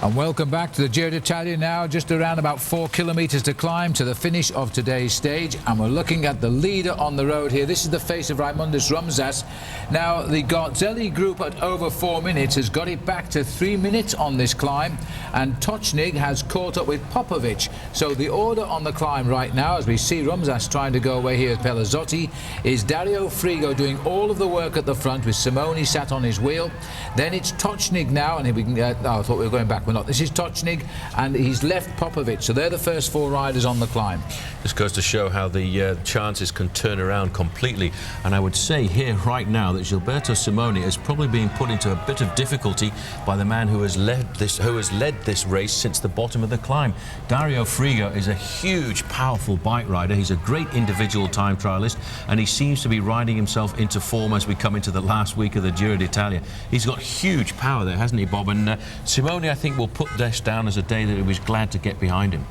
And welcome back to the Giro d'Italia. Now just around about 4 kilometres to climb to the finish of today's stage, and we're looking at the leader on the road here. This is the face of Raimundus Rumsas. Now the Garzelli group at over 4 minutes has got it back to 3 minutes on this climb, and Tocznik has caught up with Popovic. So the order on the climb right now, as we see Rumsas trying to go away here with Pelazzotti, is Dario Frigo doing all of the work at the front with Simoni sat on his wheel. Then it's Tocznik now, and we can I thought we were going back. We're not. This is Tocznik, and he's left Popovic. So they're the first 4 riders on the climb. This goes to show how the chances can turn around completely. And I would say here right now that Gilberto Simoni is probably being put into a bit of difficulty by the man who has led this race since the bottom of the climb. Dario Frigo is a huge, powerful bike rider. He's a great individual time trialist, and he seems to be riding himself into form as we come into the last week of the Giro d'Italia. He's got huge power there, hasn't he, Bob? And Simoni, I think, will put this down as a day that he was glad to get behind him.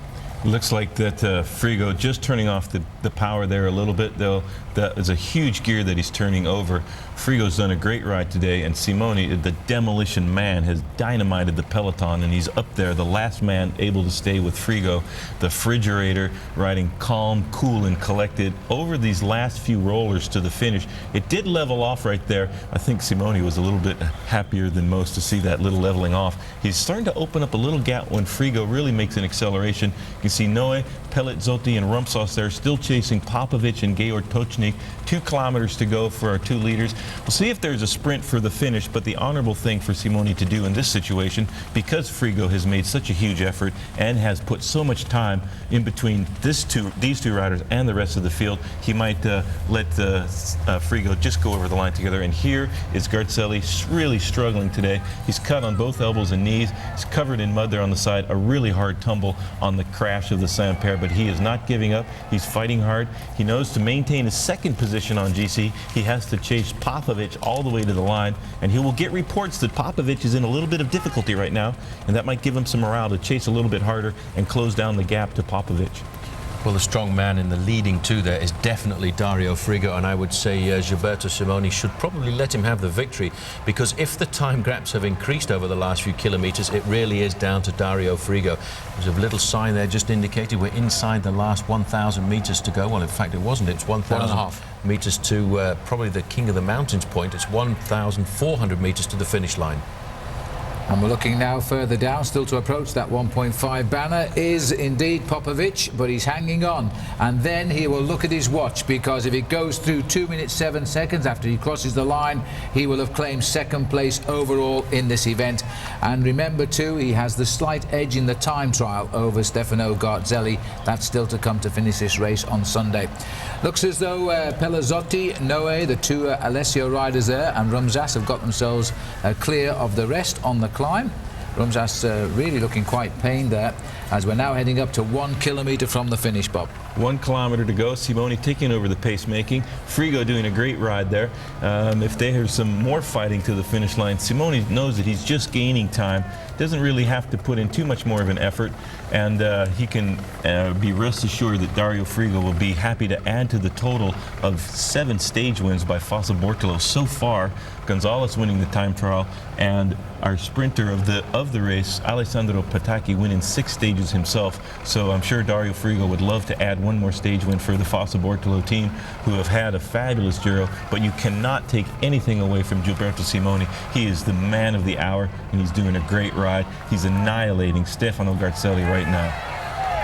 Looks like that Frigo just turning off the power there a little bit, though. That is a huge gear that he's turning over. Frigo's done a great ride today, and Simoni, the demolition man, has dynamited the peloton, and he's up there, the last man able to stay with Frigo, the refrigerator, riding calm, cool, and collected over these last few rollers to the finish. It did level off right there. I think Simoni was a little bit happier than most to see that little leveling off. He's starting to open up a little gap when Frigo really makes an acceleration. You can see Noe, Pelazzotti, and Rumsas there still chasing Popovic and Georg Tocznik. 2 kilometers to go for our 2 leaders. We'll see if there's a sprint for the finish, but the honorable thing for Simoni to do in this situation, because Frigo has made such a huge effort and has put so much time in between these two riders and the rest of the field, he might let Frigo just go over the line together. And here is Garzelli really struggling today. He's cut on both elbows and knees. He's covered in mud there on the side. A really hard tumble on the crash of the Saint-Père, but he is not giving up. He's fighting hard. He knows to maintain his second position on GC, he has to chase Popovic all the way to the line, and he will get reports that Popovic is in a little bit of difficulty right now, and that might give him some morale to chase a little bit harder and close down the gap to Popovic. Well, the strong man in the leading 2 there is definitely Dario Frigo, and I would say Gilberto Simoni should probably let him have the victory, because if the time gaps have increased over the last few kilometres, it really is down to Dario Frigo. There's a little sign there just indicated we're inside the last 1,000 metres to go. Well, in fact, it wasn't. It's 1,000 metres to probably the King of the Mountains point. It's 1,400 metres to the finish line. And we're looking now further down, still to approach that 1.5 banner, is indeed Popovic, but he's hanging on. And then he will look at his watch, because if it goes through 2 minutes 7 seconds after he crosses the line, he will have claimed 2nd place overall in this event. And remember too, he has the slight edge in the time trial over Stefano Garzelli. That's still to come to finish this race on Sunday. Looks as though Pelazzotti, Noe, the 2 Alessio riders there, and Rumsas have got themselves clear of the rest on the climb. Rumsas really looking quite pained there, as we're now heading up to 1 kilometre from the finish, Bob. 1 kilometre to go. Simoni taking over the pacemaking. Frigo doing a great ride there. If they have some more fighting to the finish line, Simoni knows that he's just gaining time. Doesn't really have to put in too much more of an effort, and he can be rest assured that Dario Frigo will be happy to add to the total of 7 stage wins by Fossa Bortolo so far. Gonzalez winning the time trial, and our sprinter of the race, Alessandro Patacchi, winning 6 stages himself. So I'm sure Dario Frigo would love to add 1 more stage win for the Fossa Bortolo team, who have had a fabulous Giro. But you cannot take anything away from Gilberto Simoni. He is the man of the hour, and he's doing a great ride. He's annihilating Stefano Garzelli right now.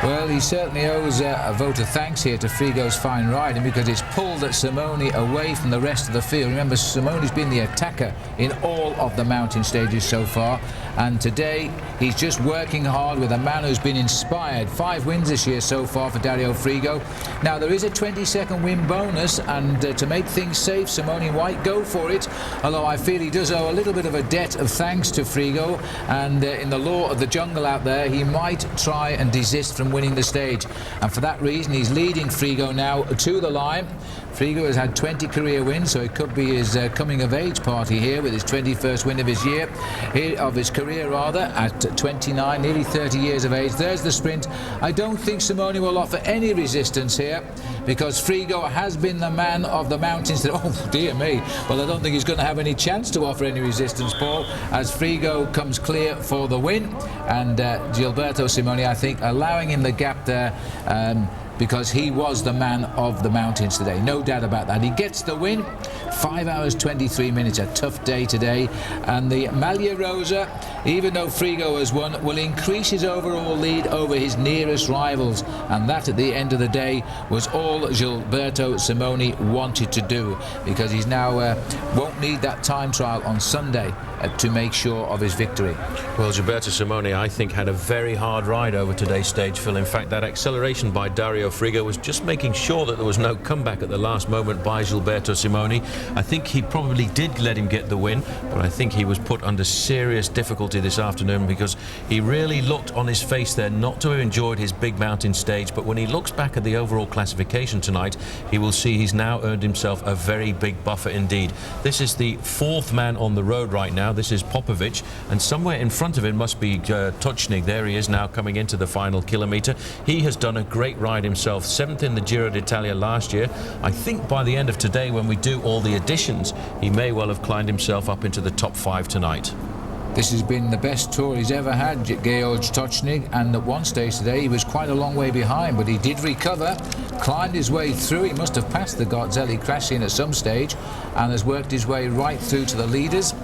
Well, he certainly owes a vote of thanks here to Frigo's fine riding, because it's pulled Simoni away from the rest of the field. Remember, Simoni's been the attacker in all of the mountain stages so far, and today he's just working hard with a man who's been inspired. 5 wins this year so far for Dario Frigo. Now, there is a 20-second win bonus, and to make things safe, Simoni might go for it, although I feel he does owe a little bit of a debt of thanks to Frigo, and in the law of the jungle out there, he might try and desist from winning the stage, and for that reason he's leading Frigo now to the line. Frigo has had 20 career wins, so it could be his coming of age party here with his 21st win of his year, of his career rather, at 29, nearly 30 years of age. There's the sprint. I don't think Simoni will offer any resistance here, because Frigo has been the man of the mountains. Oh dear me. Well, I don't think he's going to have any chance to offer any resistance, Paul, as Frigo comes clear for the win, and Gilberto Simoni, I think, allowing him the gap there, because he was the man of the mountains today, no doubt about that. He gets the win. 5 hours 23 minutes, a tough day today, and the Maglia Rosa, even though Frigo has won, will increase his overall lead over his nearest rivals, and that at the end of the day was all Gilberto Simoni wanted to do, because he's now won't need that time trial on Sunday to make sure of his victory. Well, Gilberto Simoni, I think, had a very hard ride over today's stage, Phil. In fact, that acceleration by Dario Frigo was just making sure that there was no comeback at the last moment by Gilberto Simoni. I think he probably did let him get the win, but I think he was put under serious difficulty this afternoon, because he really looked on his face there not to have enjoyed his big mountain stage, but when he looks back at the overall classification tonight, he will see he's now earned himself a very big buffer indeed. This is the fourth man on the road right now. This is Popovic, and somewhere in front of him must be Tocznik. There he is now coming into the final kilometre. He has done a great ride himself, 7th in the Giro d'Italia last year. I think by the end of today, when we do all the additions, he may well have climbed himself up into the top 5 tonight. This has been the best tour he's ever had, Georg Tocznik, and at one stage today he was quite a long way behind, but he did recover, climbed his way through. He must have passed the Garzelli crashing at some stage and has worked his way right through to the leaders.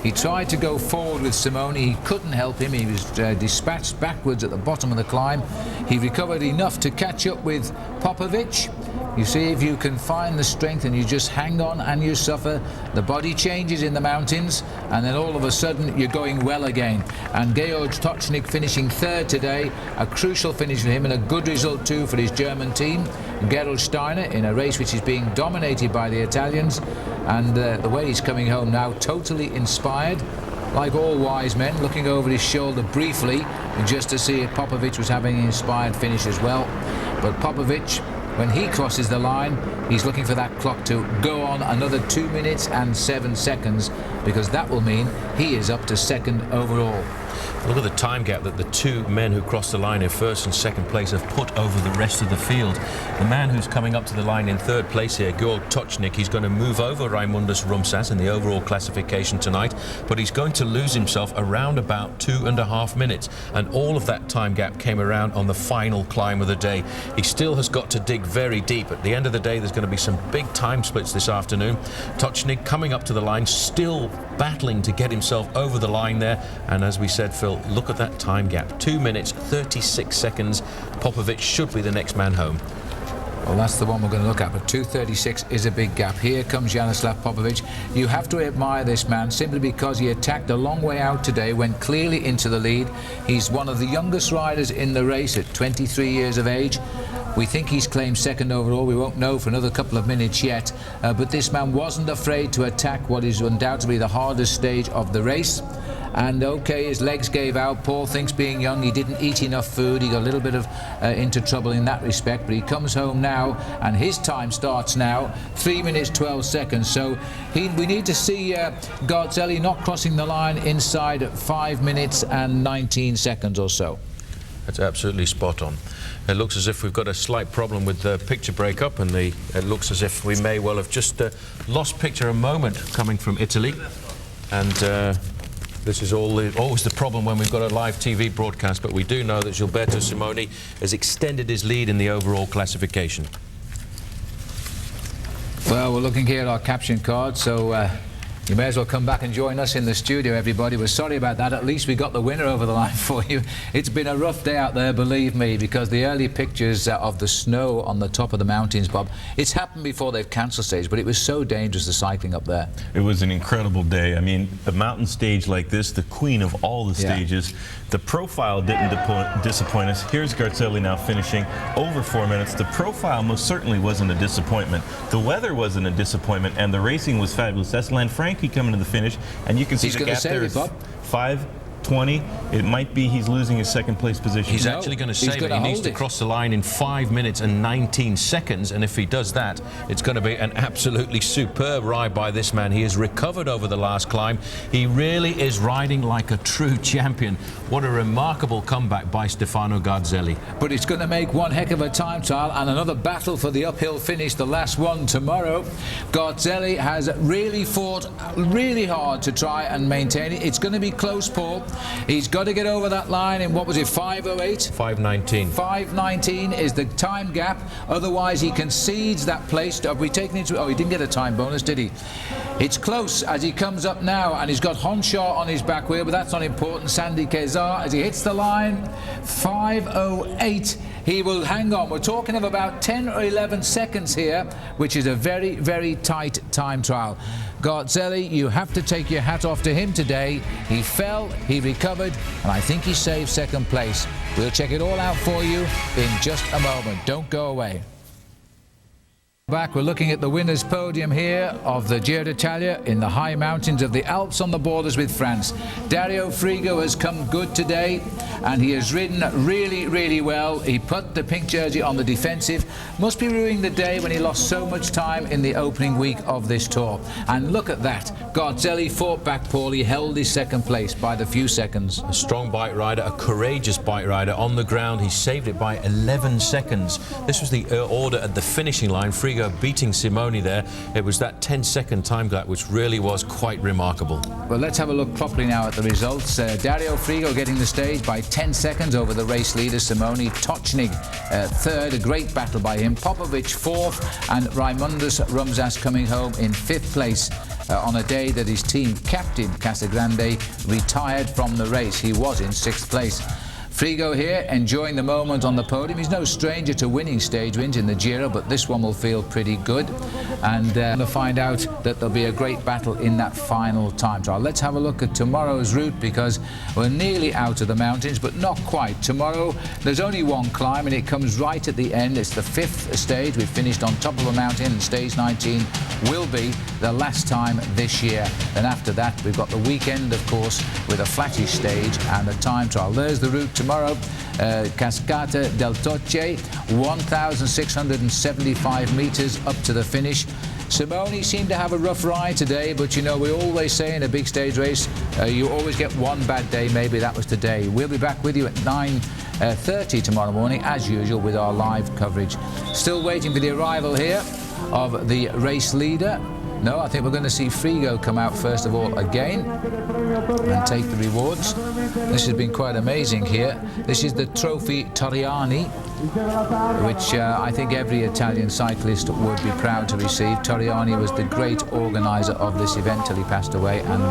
He tried to go forward with Simoni. He couldn't help him. He was dispatched backwards at the bottom of the climb. He recovered enough to catch up with Popovic. You see, if you can find the strength and you just hang on and you suffer, the body changes in the mountains, and then all of a sudden you're going well again. And Georg Tocznik finishing 3rd today, a crucial finish for him and a good result too for his German team. Gerald Steiner in a race which is being dominated by the Italians, and the way he's coming home now, totally inspired, like all wise men, looking over his shoulder briefly just to see if Popovic was having an inspired finish as well. But Popovic, when he crosses the line, he's looking for that clock to go on another 2 minutes and 7 seconds, because that will mean he is up to 2nd overall. Look at the time gap that the two men who crossed the line in 1st and 2nd place have put over the rest of the field. The man who's coming up to the line in 3rd place here, Georg Tocznik, he's going to move over Raimundus Rumsas in the overall classification tonight, but he's going to lose himself around about 2.5 minutes, and all of that time gap came around on the final climb of the day. He still has got to dig very deep. At the end of the day, there's going to be some big time splits this afternoon. Tocznik coming up to the line, still battling to get himself over the line there, and as we said, Phil, look at that time gap, 2 minutes 36 seconds. Popovic should be the next man home. Well, that's the one we're going to look at, but 2:36 is a big gap. Here comes Jaroslav Popovic. You have to admire this man simply because he attacked a long way out today, went clearly into the lead. He's one of the youngest riders in the race at 23 years of age. We think he's claimed 2nd overall. We won't know for another couple of minutes yet, but this man wasn't afraid to attack what is undoubtedly the hardest stage of the race. And okay, his legs gave out. Paul thinks, being young, he didn't eat enough food. He got a little bit of into trouble in that respect, but he comes home now, and his time starts now, 3 minutes 12 seconds. So we need to see Garzelli not crossing the line inside 5 minutes and 19 seconds or so. That's absolutely spot on. It looks as if we've got a slight problem with the picture breakup, and it looks as if we may well have just lost picture a moment coming from Italy. And this is always the problem when we've got a live TV broadcast, but we do know that Gilberto Simoni has extended his lead in the overall classification. Well, we're looking here at our caption card, so you may as well come back and join us in the studio, everybody. We're sorry about that. At least we got the winner over the line for you. It's been a rough day out there, believe me, because the early pictures of the snow on the top of the mountains, Bob, it's happened before they've cancelled stage, but it was so dangerous, the cycling up there. It was an incredible day. I mean, a mountain stage like this, the queen of all the stages, the profile didn't disappoint us. Here's Garzelli now finishing over 4 minutes. The profile most certainly wasn't a disappointment. The weather wasn't a disappointment, and the racing was fabulous. That's Lanfranchi coming to the finish, and you can see the gap there is 5 20, it might be he's losing his second place position. He's actually going to save it. He needs to cross the line in 5 minutes and 19 seconds, and if he does that, it's going to be an absolutely superb ride by this man. He has recovered over the last climb. He really is riding like a true champion. What a remarkable comeback by Stefano Garzelli. But it's going to make one heck of a time trial and another battle for the uphill finish, the last one tomorrow. Garzelli has really fought really hard to try and maintain it. It's going to be close, Paul. He's got to get over that line in, what was it, 5:08? 5:19. 5:19 is the time gap. Otherwise, he concedes that place. Have we taken into... Oh, he didn't get a time bonus, did he? It's close as he comes up now, and he's got Honshaw on his back wheel, but that's not important. Sandy Kezar, as he hits the line, 5:08. He will hang on. We're talking of about 10 or 11 seconds here, which is a very, very tight time trial. Garzelli, you have to take your hat off to him today. He fell, he recovered, and I think he saved second place. We'll check it all out for you in just a moment. Don't go away. Back, we're looking at the winners' podium here of the Giro d'Italia in the high mountains of the Alps on the borders with France. Dario Frigo has come good today, and he has ridden really, really well. He put the pink jersey on the defensive. Must be ruining the day when he lost so much time in the opening week of this tour. And look at that. Garzelli fought back, Paul. He held his second place by the few seconds. A strong bike rider, a courageous bike rider on the ground. He saved it by 11 seconds. This was the order at the finishing line. Frigo beating Simoni there. It was that 10-second time gap which really was quite remarkable. Well, let's have a look properly now at the results. Dario Frigo getting the stage by 10 seconds over the race leader Simoni. Tocznik third, a great battle by him. Popovic fourth, and Raimundus Rumsas coming home in fifth place on a day that his team captain Casagrande retired from the race. He was in sixth place. Frigo here enjoying the moment on the podium. He's no stranger to winning stage wins in the Giro, but this one will feel pretty good. And we'll find out that there'll be a great battle in that final time trial. Let's have a look at tomorrow's route, because we're nearly out of the mountains, but not quite. Tomorrow there's only one climb, and it comes right at the end. It's the fifth stage. We've finished on top of a mountain, and stage 19 will be the last time this year. Then after that we've got the weekend, of course, with a flattish stage and a time trial. There's the route tomorrow. Cascata del Toce, 1,675 metres up to the finish. Simoni seemed to have a rough ride today, but you know, we always say in a big stage race, you always get one bad day. Maybe that was today. We'll be back with you at 9:30 tomorrow morning, as usual, with our live coverage. Still waiting for the arrival here of the race leader. No, I think we're going to see Frigo come out first of all again and take the rewards. This has been quite amazing here. This is the Trophy Torriani, which I think every Italian cyclist would be proud to receive. Torriani was the great organizer of this event till he passed away, and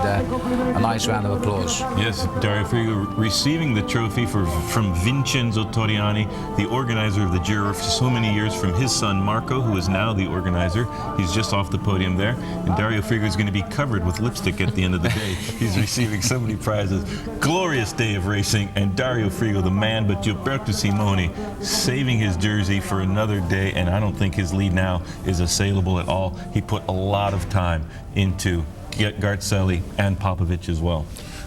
a nice round of applause. Yes, Dario Frigo receiving the trophy from Vincenzo Torriani, the organizer of the Giro for so many years, from his son Marco, who is now the organizer. He's just off the podium there, and Dario Frigo is going to be covered with lipstick at the end of the day. He's receiving so many prizes. Glorious day of racing, and Dario Frigo, the man, but Gilberto Simoni saving his jersey for another day, and I don't think his lead now is assailable at all. He put a lot of time into Garzelli and Popovic as well.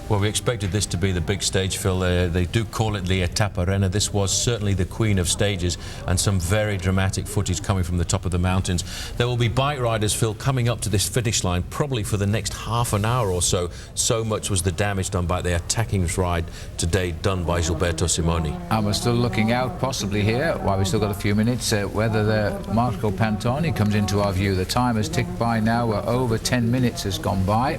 Well, we expected this to be the big stage, Phil. They do call it the Etapa Arena. This was certainly the queen of stages, and some very dramatic footage coming from the top of the mountains. There will be bike riders, Phil, coming up to this finish line probably for the next half an hour or so. So much was the damage done by the attacking ride today done by Gilberto Simoni. And we're still looking out possibly here, while we've still got a few minutes, whether the Marco Pantani comes into our view. The time has ticked by now. Over 10 minutes has gone by.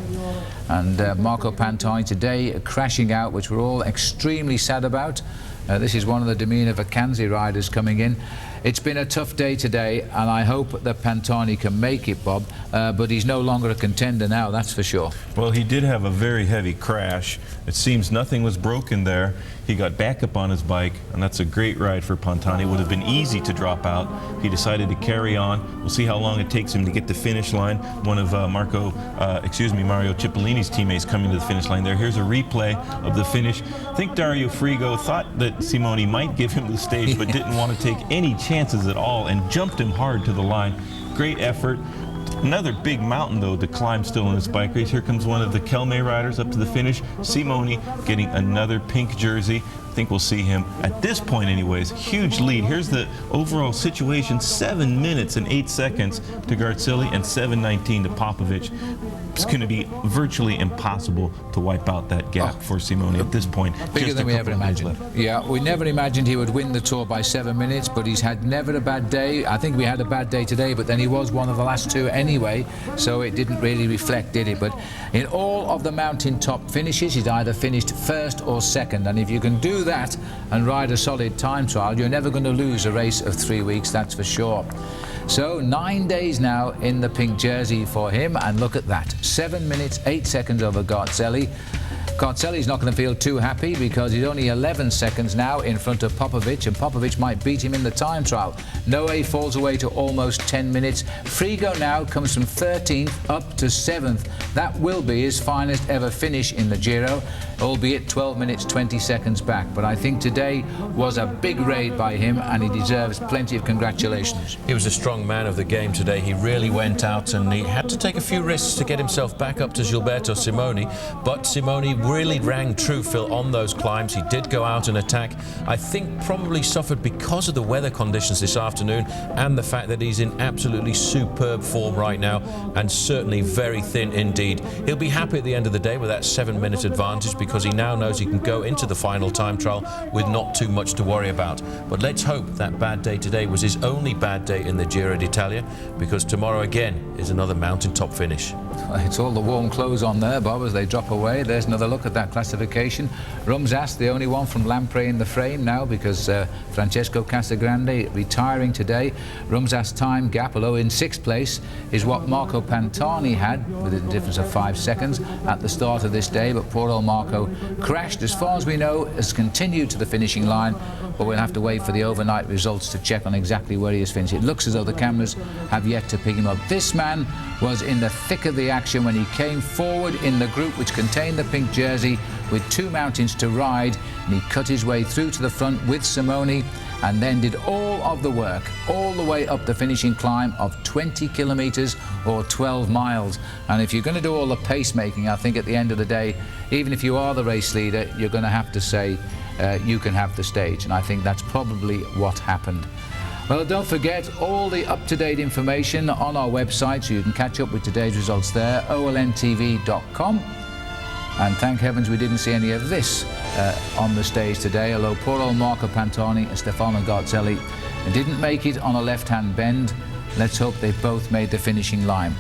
And Marco Pantani today crashing out, which we're all extremely sad about. This is one of the Domina Vacanze riders coming in. It's been a tough day today, and I hope that Pantani can make it, Bob, but he's no longer a contender now, that's for sure. Well, he did have a very heavy crash. It seems nothing was broken there. He got back up on his bike, and that's a great ride for Pantani. It would have been easy to drop out. He decided to carry on. We'll see how long it takes him to get to the finish line. One of Mario Cipollini's teammates coming to the finish line there. Here's a replay of the finish. I think Dario Frigo thought that Simoni might give him the stage, but didn't want to take any chances at all and jumped him hard to the line. Great effort. Another big mountain, though, to climb still in this bike race. Here comes one of the Kelme riders up to the finish. Simoni getting another pink jersey. I think we'll see him at this point anyways. Huge lead. Here's the overall situation. 7 minutes and 8 seconds to Garzelli and 7:19 to Popovic. It's going to be virtually impossible to wipe out that gap for Simoni at this point. Bigger than we ever imagined. Yeah, we never imagined he would win the Tour by 7 minutes, but he's had never a bad day. I think we had a bad day today, but then he was one of the last two anyway, so it didn't really reflect, did it? But in all of the mountain top finishes, he's either finished first or second, and if you can do that and ride a solid time trial, you're never going to lose a race of 3 weeks, that's for sure. So 9 days now in the pink jersey for him, and look at that, 7 minutes 8 seconds over Garzelli. Garzelli's not going to feel too happy because he's only 11 seconds now in front of Popovic, and Popovic might beat him in the time trial. Noe falls away to almost 10 minutes. Frigo now comes from 13th up to 7th. That will be his finest ever finish in the Giro, albeit 12 minutes 20 seconds back. But I think today was a big raid by him, and he deserves plenty of congratulations. He was a strong man of the game today. He really went out and he had to take a few risks to get himself back up to Gilberto Simoni, but Simoni really rang true, Phil, on those climbs. He did go out and attack. I think probably suffered because of the weather conditions this afternoon and the fact that he's in absolutely superb form right now, and certainly very thin indeed. He'll be happy at the end of the day with that 7-minute advantage because he now knows he can go into the final time trial with not too much to worry about. But let's hope that bad day today was his only bad day in the Giro d'Italia, because tomorrow again is another mountaintop finish. It's all the warm clothes on there, Bob, as they drop away. There's another look at that classification. Rumsas, the only one from Lampre in the frame now, because Francesco Casagrande retiring today. Rumsas' time gap, although in 6th place, is what Marco Pantani had, with a difference of 5 seconds at the start of this day. But poor old Marco crashed, as far as we know, has continued to the finishing line, but we'll have to wait for the overnight results to check on exactly where he has finished. It looks as though the cameras have yet to pick him up. This man was in the thick of the action when he came forward in the group which contained the pink jersey with 2 mountains to ride, and he cut his way through to the front with Simoni and then did all of the work all the way up the finishing climb of 20 kilometers or 12 miles. And if you're going to do all the pacemaking, I think at the end of the day, even if you are the race leader, you're going to have to say you can have the stage, and I think that's probably what happened. Well, don't forget all the up-to-date information on our website, so you can catch up with today's results there, olntv.com. And thank heavens we didn't see any of this on the stage today, although poor old Marco Pantani and Stefano Garzelli didn't make it on a left-hand bend. Let's hope they both made the finishing line.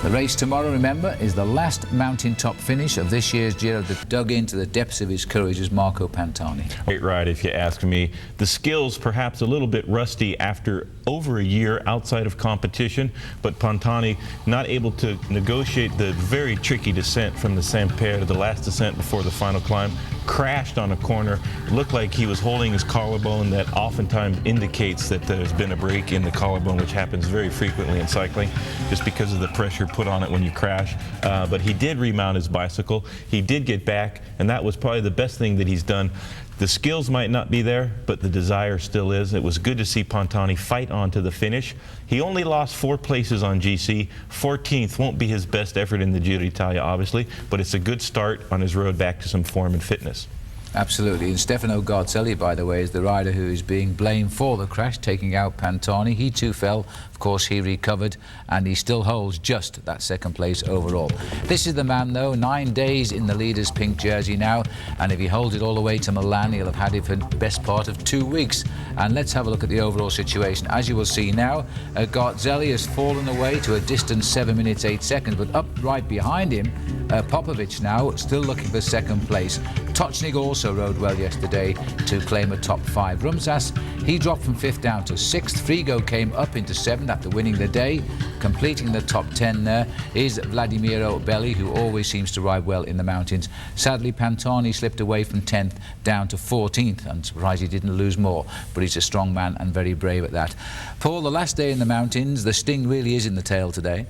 The race tomorrow, remember, is the last mountaintop finish of this year's Giro that dug into the depths of his courage is Marco Pantani. Great ride, if you ask me. The skills perhaps a little bit rusty after over a year outside of competition, but Pantani not able to negotiate the very tricky descent from the Saint-Père to the last descent before the final climb. Crashed on a corner. It looked like he was holding his collarbone. That oftentimes indicates that there's been a break in the collarbone, which happens very frequently in cycling, just because of the pressure put on it when you crash. But he did remount his bicycle. He did get back, and that was probably the best thing that he's done. The skills might not be there, but the desire still is. It was good to see Pantani fight on to the finish. He only lost 4 places on GC. 14th won't be his best effort in the Giro d'Italia, obviously, but it's a good start on his road back to some form and fitness. Absolutely. And Stefano Garzelli, by the way, is the rider who is being blamed for the crash, taking out Pantani. He too fell. Of course, he recovered, and he still holds just that 2nd place overall. This is the man, though, 9 days in the leader's pink jersey now, and if he holds it all the way to Milan, he'll have had it for the best part of 2 weeks. And let's have a look at the overall situation. As you will see now, Garzelli has fallen away to a distant 7 minutes 8 seconds, but up right behind him, Popovic now still looking for 2nd place. Tocznik also rode well yesterday to claim a top 5. Rumsas, he dropped from 5th down to 6th. Frigo came up into 7th after winning the day. Completing the top 10 there is Vladimiro Belli, who always seems to ride well in the mountains. Sadly, Pantani slipped away from 10th down to 14th. I'm surprised he didn't lose more, but he's a strong man and very brave at that. Paul, the last day in the mountains, the sting really is in the tail today.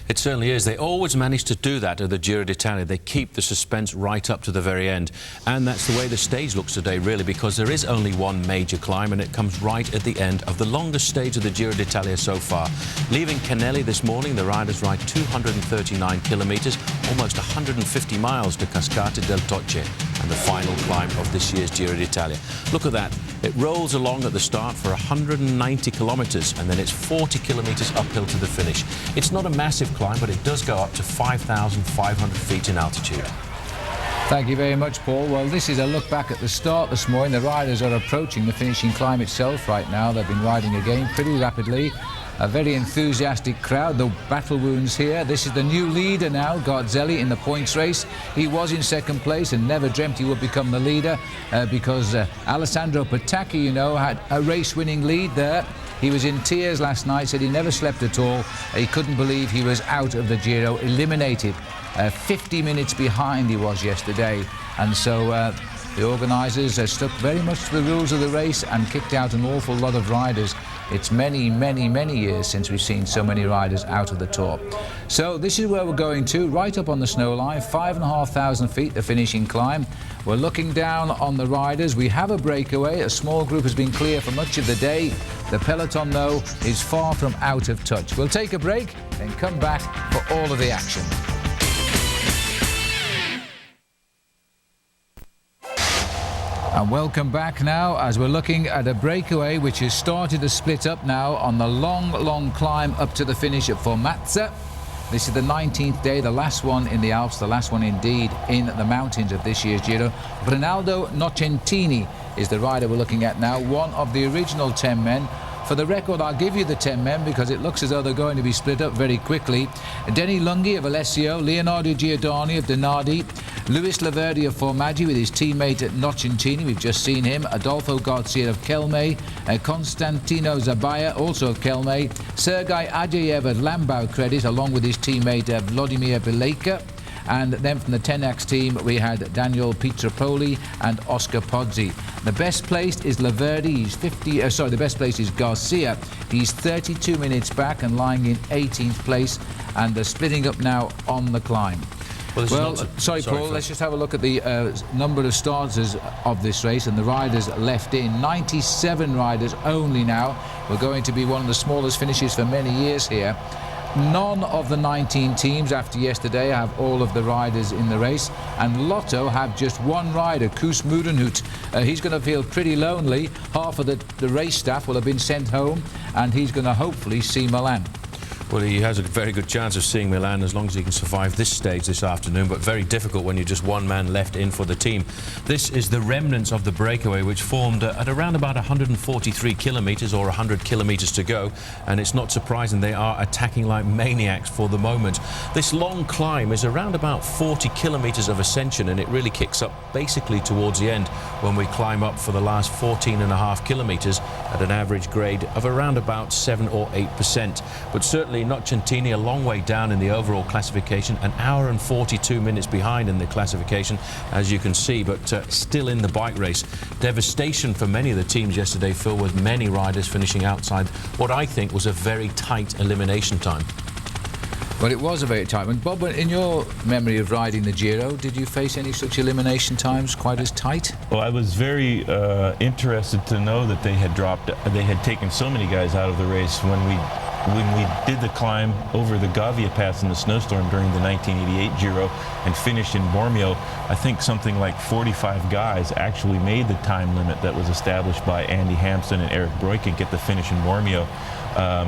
It certainly is. They always manage to do that at the Giro d'Italia. They keep the suspense right up to the very end. And that's that's the way the stage looks today, really, because there is only one major climb, and it comes right at the end of the longest stage of the Giro d'Italia so far. Leaving Canelli this morning, the riders ride 239 kilometres, almost 150 miles to Cascate del Tocce, and the final climb of this year's Giro d'Italia. Look at that. It rolls along at the start for 190 kilometres, and then it's 40 kilometres uphill to the finish. It's not a massive climb, but it does go up to 5,500 feet in altitude. Thank you very much, Paul. Well, this is a look back at the start this morning. The riders are approaching the finishing climb itself right now. They've been riding again pretty rapidly. A very enthusiastic crowd, the battle wounds here. This is the new leader now, Garzelli, in the points race. He was in second place and never dreamt he would become the leader because Alessandro Patacchi, you know, had a race-winning lead there. He was in tears last night, said he never slept at all. He couldn't believe he was out of the Giro, eliminated. 50 minutes behind he was yesterday. And so the organisers stuck very much to the rules of the race and kicked out an awful lot of riders. It's many, many, many years since we've seen so many riders out of the Tour. So this is where we're going to, right up on the snow line, 5,500 feet, the finishing climb. We're looking down on the riders. We have a breakaway. A small group has been clear for much of the day. The peloton, though, is far from out of touch. We'll take a break and come back for all of the action. And welcome back now as we're looking at a breakaway which has started to split up now on the long, long climb up to the finish at Formazza. This is the 19th day, the last one in the Alps, the last one indeed in the mountains of this year's Giro. Rinaldo Nocentini is the rider we're looking at now, one of the original 10 men. For the record, I'll give you the 10 men because it looks as though they're going to be split up very quickly. Denny Lunghi of Alessio, Leonardo Giordani of Denardi, Luis Laverdi of Formaggi with his teammate at Nocentini, we've just seen him, Adolfo Garcia of Kelme, Constantino Zabaya, also of Kelme, Sergei Adjayev at Lambau Credit, along with his teammate Vladimir Bileka. And then from the Tenax team, we had Daniel Pietropoli and Oscar Pozzi. The best placed is Laverdi. He's the best placed is Garcia. He's 32 minutes back and lying in 18th place. And they're splitting up now on the climb. Well, sorry, Paul, Phil. Let's just have a look at the number of starters of this race and the riders left in. 97 riders only now. We're going to be one of the smallest finishes for many years here. None of the 19 teams after yesterday have all of the riders in the race, and Lotto have just one rider, Koos Murenhout. He's going to feel pretty lonely. Half of the race staff will have been sent home, and he's going to hopefully see Milan. Well, he has a very good chance of seeing Milan as long as he can survive this stage this afternoon, but very difficult when you're just one man left in for the team. This is the remnants of the breakaway, which formed at around about 143 kilometres or 100 kilometres to go, and it's not surprising they are attacking like maniacs for the moment. This long climb is around about 40 kilometres of ascension, and it really kicks up basically towards the end when we climb up for the last 14.5 kilometres at an average grade of around about 7 or 8%. But certainly Nocentini a long way down in the overall classification, an hour and 42 minutes behind in the classification, as you can see, but still in the bike race. Devastation for many of the teams yesterday, Phil, with many riders finishing outside what I think was a very tight elimination time. Well, it was a very tight one. Bob, in your memory of riding the Giro, did you face any such elimination times quite as tight? Well, I was very interested to know that they had taken so many guys out of the race when we did the climb over the Gavia Pass in the snowstorm during the 1988 Giro and finished in Bormio. I think something like 45 guys actually made the time limit that was established by Andy Hampson and Eric Breukink at the finish in Bormio.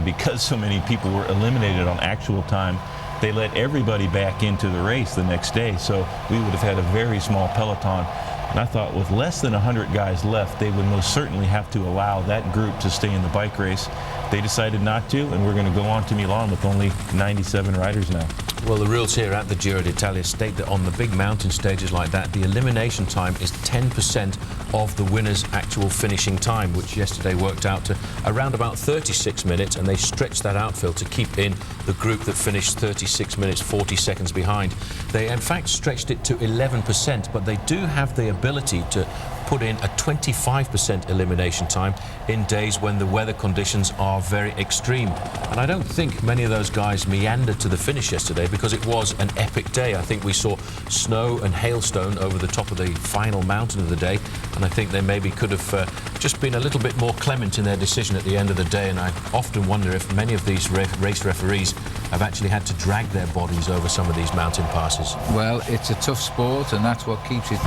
Because so many people were eliminated on actual time, they let everybody back into the race the next day, so we would have had a very small peloton. And I thought with less than 100 guys left, they would most certainly have to allow that group to stay in the bike race. They decided not to, and we're going to go on to Milan with only 97 riders now. Well, the rules here at the Giro d'Italia state that on the big mountain stages like that, the elimination time is 10% of the winner's actual finishing time, which yesterday worked out to around about 36 minutes, and they stretched that out, Phil, to keep in the group that finished 36 minutes 40 seconds behind. They in fact stretched it to 11%, but they do have the ability to put in a 25% elimination time in days when the weather conditions are very extreme. And I don't think many of those guys meandered to the finish yesterday because it was an epic day. I think we saw snow and hailstone over the top of the final mountain of the day, and I think they maybe could have just been a little bit more clement in their decision at the end of the day. And I often wonder if many of these race referees have actually had to drag their bodies over some of these mountain passes. Well, it's a tough sport, and that's what keeps it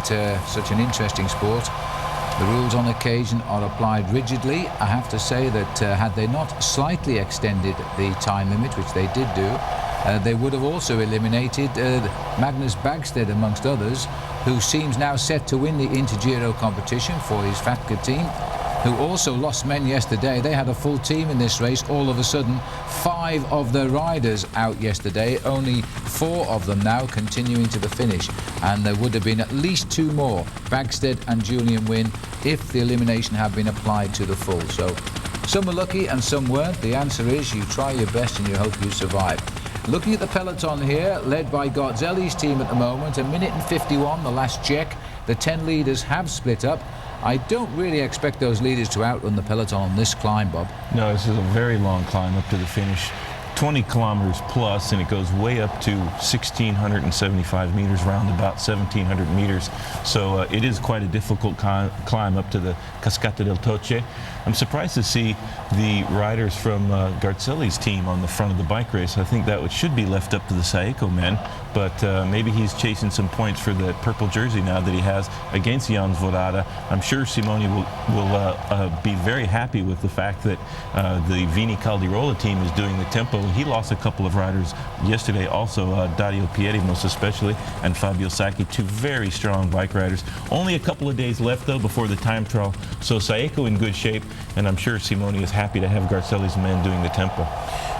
such an interesting sport. The rules on occasion are applied rigidly. I have to say that had they not slightly extended the time limit, which they did do, they would have also eliminated Magnus Bagstedt, amongst others, who seems now set to win the Inter-Giro competition for his Fatka team, who also lost men yesterday. They had a full team in this race. All of a sudden, 5 of the riders out yesterday, only 4 of them now continuing to the finish. And there would have been at least 2 more, Bagstedt and Julian Wynne, if the elimination had been applied to the full. So some were lucky and some weren't. The answer is you try your best and you hope you survive. Looking at the peloton here, led by Garzelli's team at the moment, 1 minute and 51, the last check. The 10 leaders have split up. I don't really expect those leaders to outrun the peloton on this climb, Bob. No, this is a very long climb up to the finish. 20 kilometers plus, and it goes way up to 1,675 meters, round about 1,700 meters. So it is quite a difficult climb up to the Cascata del Toce. I'm surprised to see the riders from Garzelli's team on the front of the bike race. I think that should be left up to the Saeco men, but maybe he's chasing some points for the purple jersey now that he has against Jan Svorada. I'm sure Simoni will be very happy with the fact that the Vini Caldirola team is doing the tempo. He lost a couple of riders yesterday, also Dario Pieri most especially, and Fabio Sacchi, 2 very strong bike riders. Only a couple of days left though before the time trial, so Saeco in good shape, and I'm sure Simoni is happy to have Garzelli's men doing the tempo.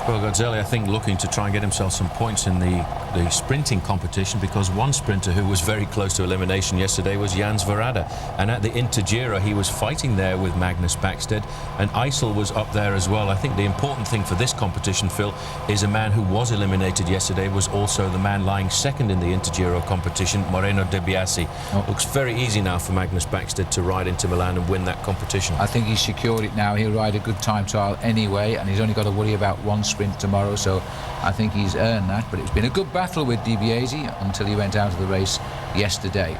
Well, Garzelli, I think, looking to try and get himself some points in the sprinting competition, because one sprinter who was very close to elimination yesterday was Jan Svorada. And at the Inter-Giro, he was fighting there with Magnus Bagstedt, and Eisel was up there as well. I think the important thing for this competition, Phil, is a man who was eliminated yesterday was also the man lying second in the Inter-Giro competition, Moreno De Biasi. Looks very easy now for Magnus Bagstedt to ride into Milan and win that competition. I think he's secured it now. He'll ride a good time trial anyway, and he's only got to worry about one sprint tomorrow, so I think he's earned that. But it's been a good battle with De Biasi until he went out of the race yesterday.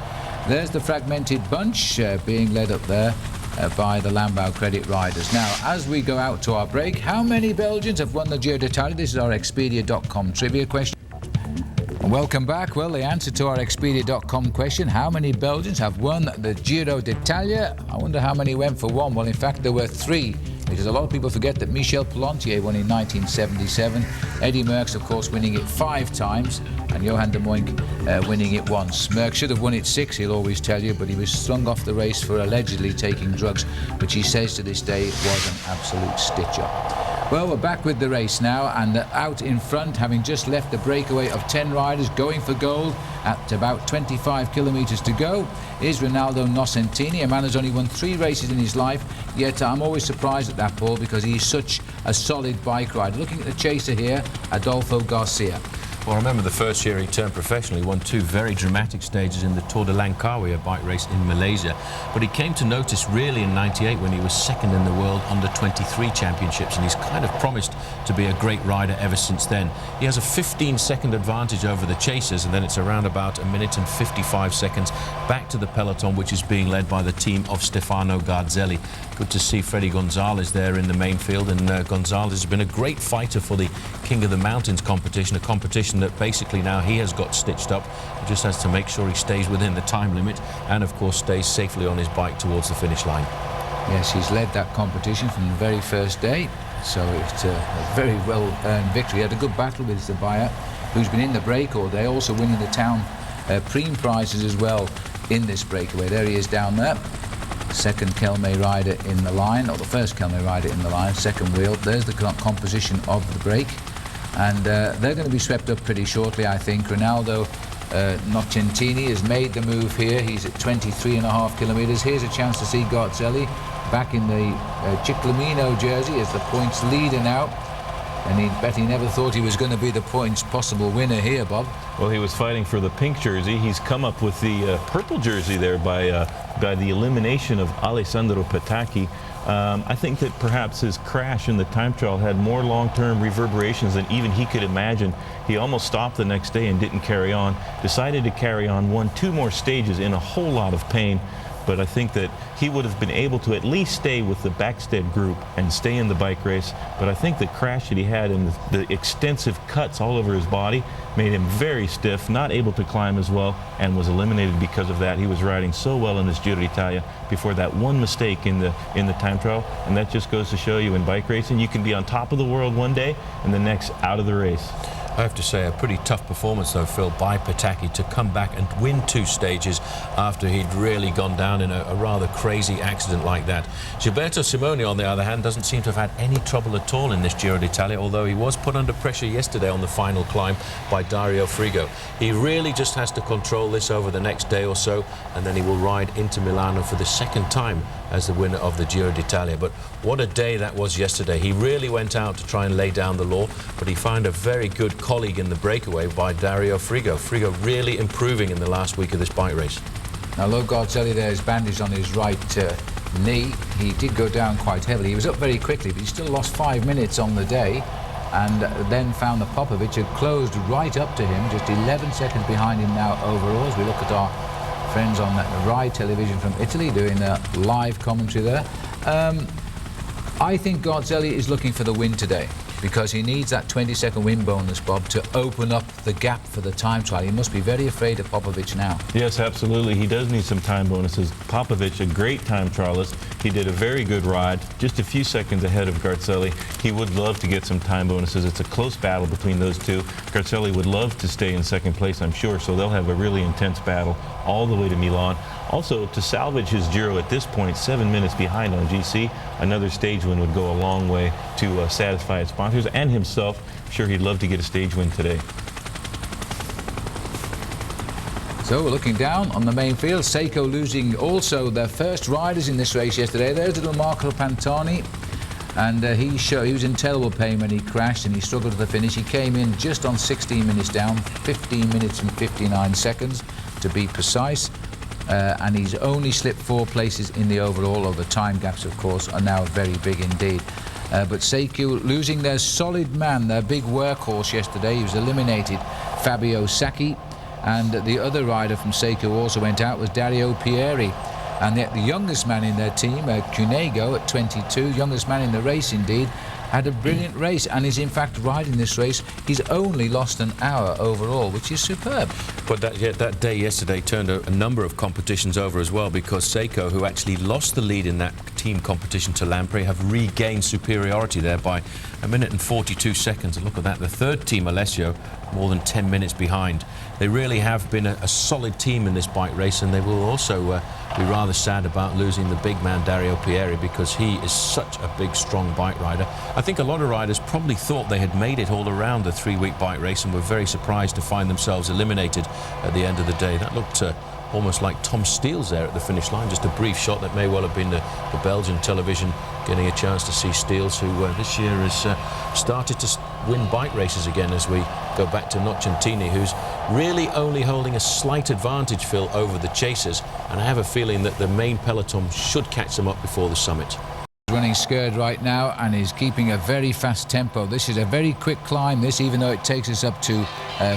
There's the fragmented bunch being led up there by the Lambau Credit riders. Now, as we go out to our break, how many Belgians have won the Giro d'Italia? This is our Expedia.com trivia question. And welcome back. Well, the answer to our Expedia.com question, how many Belgians have won the Giro d'Italia? I wonder how many went for one. Well, in fact, there were 3. Because a lot of people forget that Michel Pellantier won in 1977, Eddy Merckx, of course, winning it 5 times, and Johan de Moink winning it once. Merckx should have won it 6, he'll always tell you, but he was strung off the race for allegedly taking drugs, which he says to this day was an absolute stitch-up. Well, we're back with the race now, and out in front, having just left the breakaway of 10 riders going for gold at about 25 kilometres to go, is Ronaldo Nocentini, a man who's only won 3 races in his life, yet I'm always surprised at that, Paul, because he's such a solid bike rider. Looking at the chaser here, Adolfo Garcia. Well, I remember the first year he turned professional. He won 2 very dramatic stages in the Tour de Langkawi, a bike race in Malaysia. But he came to notice really in '98 when he was second in the world under 23 championships, and he's kind of promised to be a great rider ever since then. He has a 15-second advantage over the chasers, and then it's around about 1 minute and 55 seconds back to the peloton, which is being led by the team of Stefano Garzelli. Good to see Freddy Gonzalez there in the main field, and Gonzalez has been a great fighter for the King of the Mountains competition, a competition that basically now he has got stitched up. He just has to make sure he stays within the time limit and, of course, stays safely on his bike towards the finish line. Yes, he's led that competition from the very first day, so it's a very well-earned victory. He had a good battle with Zabaya, who's been in the break all day, also winning the town Prem prizes as well in this breakaway. There he is down there. Second Kelme rider in the line, or the first Kelme rider in the line, second wheel. There's the composition of the break, and they're going to be swept up pretty shortly, I think. Ronaldo Nocentini has made the move here. He's at 23.5 kilometres. Here's a chance to see Garzelli back in the Ciclamino jersey as the points leader now. And he bet he never thought he was going to be the points possible winner here, Bob. Well, he was fighting for the pink jersey. He's come up with the purple jersey there by the elimination of Alessandro Petacchi. I think that perhaps his crash in the time trial had more long-term reverberations than even he could imagine. He almost stopped the next day and didn't carry on. Decided to carry on, won 2 more stages in a whole lot of pain. But I think that he would have been able to at least stay with the Backstead group and stay in the bike race. But I think the crash that he had and the extensive cuts all over his body made him very stiff, not able to climb as well, and was eliminated because of that. He was riding so well in this Giro d'Italia before that one mistake in the time trial, and that just goes to show you in bike racing, you can be on top of the world one day and the next out of the race. I have to say, a pretty tough performance, though, Phil, by Petacchi to come back and win 2 stages after he'd really gone down in a rather crazy accident like that. Gilberto Simone, on the other hand, doesn't seem to have had any trouble at all in this Giro d'Italia, although he was put under pressure yesterday on the final climb by Dario Frigo. He really just has to control this over the next day or so, and then he will ride into Milano for the 2nd time as the winner of the Giro d'Italia. But what a day that was yesterday. He really went out to try and lay down the law, but he found a very good colleague in the breakaway by Dario Frigo. Frigo really improving in the last week of this bike race. Now, Lo Garzelli there is bandaged on his right knee. He did go down quite heavily. He was up very quickly, but he still lost 5 minutes on the day, and then found that Popovic had closed right up to him, just 11 seconds behind him now overall, as we look at our friends on the Rai television from Italy doing the live commentary there. I think Garzelli is looking for the win today, because he needs that 20-second win bonus, Bob, to open up the gap for the time trial. He must be very afraid of Popovic now. Yes, absolutely. He does need some time bonuses. Popovic, a great time trialist. He did a very good ride, just a few seconds ahead of Garzelli. He would love to get some time bonuses. It's a close battle between those two. Garzelli would love to stay in 2nd place, I'm sure, so they'll have a really intense battle all the way to Milan. Also, to salvage his Giro at this point, 7 minutes behind on GC, another stage win would go a long way to satisfy his sponsors and himself. I'm sure he'd love to get a stage win today. So we're looking down on the main field. Seiko losing also their first riders in this race yesterday. There's little Marco Pantani, and he was in terrible pain when he crashed and he struggled to the finish. He came in just on 16 minutes down, 15 minutes and 59 seconds to be precise. And he's only slipped 4 places in the overall, although the time gaps, of course, are now very big indeed. But Seiko losing their solid man, their big workhorse yesterday. He was eliminated, Fabio Sacchi, and the other rider from Seiko also went out was Dario Pieri. And the youngest man in their team, Cunego at 22, youngest man in the race indeed, had a brilliant race and is in fact riding this race. He's only lost an hour overall, which is superb. But that day yesterday turned a number of competitions over as well, because Seiko, who actually lost the lead in that team competition to Lampre, have regained superiority there by 1 minute and 42 seconds. And look at that, the 3rd team, Alessio, more than 10 minutes behind. They really have been a solid team in this bike race, and they will also be rather sad about losing the big man Dario Pieri, because he is such a big, strong bike rider. I think a lot of riders probably thought they had made it all around the 3-week bike race and were very surprised to find themselves eliminated at the end of the day. That looked almost like Tom Steele's there at the finish line. Just a brief shot that may well have been the Belgian television getting a chance to see Steels, who this year has started to win bike races again, as we go back to Nocentini, who's really only holding a slight advantage, Phil, over the chasers, and I have a feeling that the main peloton should catch them up before the summit. Running scared right now and is keeping a very fast tempo. This is a very quick climb, this, even though it takes us up to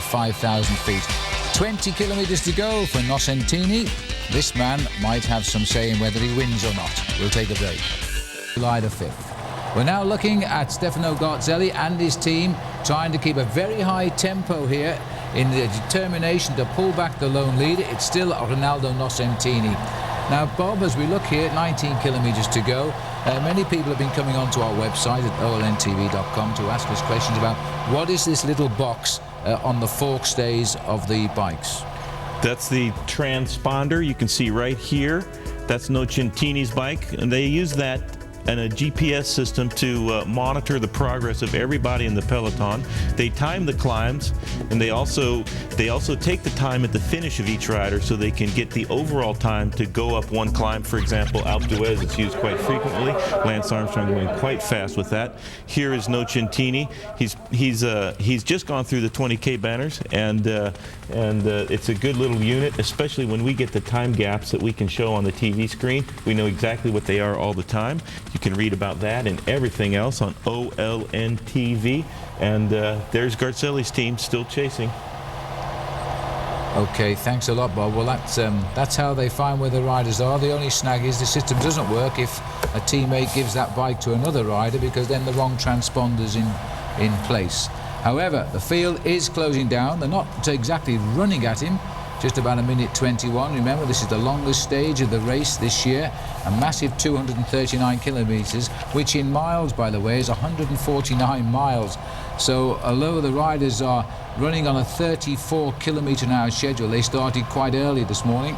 5,000 feet. 20 kilometres to go for Nocentini. This man might have some say in whether he wins or not. We'll take a break. July the 5th. We're now looking at Stefano Garzelli and his team trying to keep a very high tempo here in the determination to pull back the lone leader. It's still Ronaldo Nocentini. Now, Bob, as we look here, 19 kilometres to go, many people have been coming onto our website at olntv.com to ask us questions about what is this little box on the fork stays of the bikes. That's the transponder you can see right here. That's Nocentini's bike, and they use that a GPS system to monitor the progress of everybody in the peloton. They time the climbs, and they also take the time at the finish of each rider so they can get the overall time to go up one climb. For example, Alpe d'Huez is used quite frequently. Lance Armstrong going quite fast with that. Here is Nocentini. He's just gone through the 20K banners, and it's a good little unit, especially when we get the time gaps that we can show on the TV screen. We know exactly what they are all the time. You can read about that and everything else on OLN TV. And there's Garzelli's team still chasing. Okay, thanks a lot, Bob. Well, that's how they find where the riders are. The only snag is the system doesn't work if a teammate gives that bike to another rider, because then the wrong transponder's in place. However, the field is closing down. They're not exactly running at him. Just about 1:21. Remember, this is the longest stage of the race this year, a massive 239 kilometers, which in miles, by the way, is 149 miles. So although the riders are running on a 34-kilometer-an-hour schedule, they started quite early this morning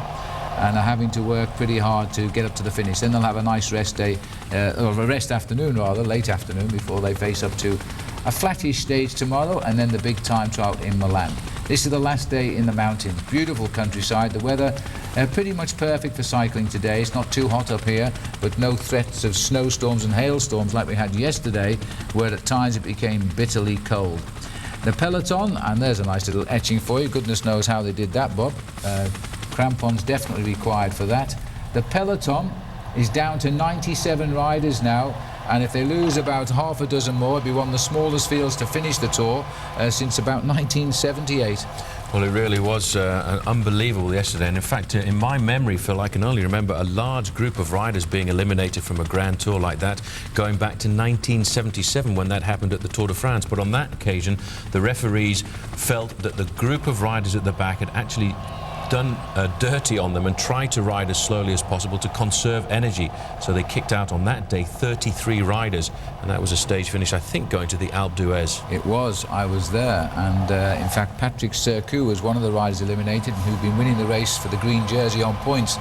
and are having to work pretty hard to get up to the finish. Then they'll have a nice rest day, or a rest afternoon rather, late afternoon, before they face up to a flattish stage tomorrow, and then the big time trial in Milan. This is the last day in the mountains. Beautiful countryside. The weather pretty much perfect for cycling today. It's not too hot up here, but no threats of snowstorms and hailstorms like we had yesterday, where at times it became bitterly cold. The peloton, and there's a nice little etching for you. Goodness knows how they did that, Bob. Crampons definitely required for that. The peloton is down to 97 riders now, and if they lose about half a dozen more, it'll be one of the smallest fields to finish the Tour since about 1978. Well, it really was unbelievable yesterday. And in fact, in my memory, Phil, I can only remember a large group of riders being eliminated from a Grand Tour like that, going back to 1977 when that happened at the Tour de France. But on that occasion, the referees felt that the group of riders at the back had actually done dirty on them and tried to ride as slowly as possible to conserve energy. So they kicked out on that day 33 riders, and that was a stage finish, I think, going to the Alpe d'Huez. It was. I was there, and in fact Patrick Sercou was one of the riders eliminated, and who'd been winning the race for the green jersey on points.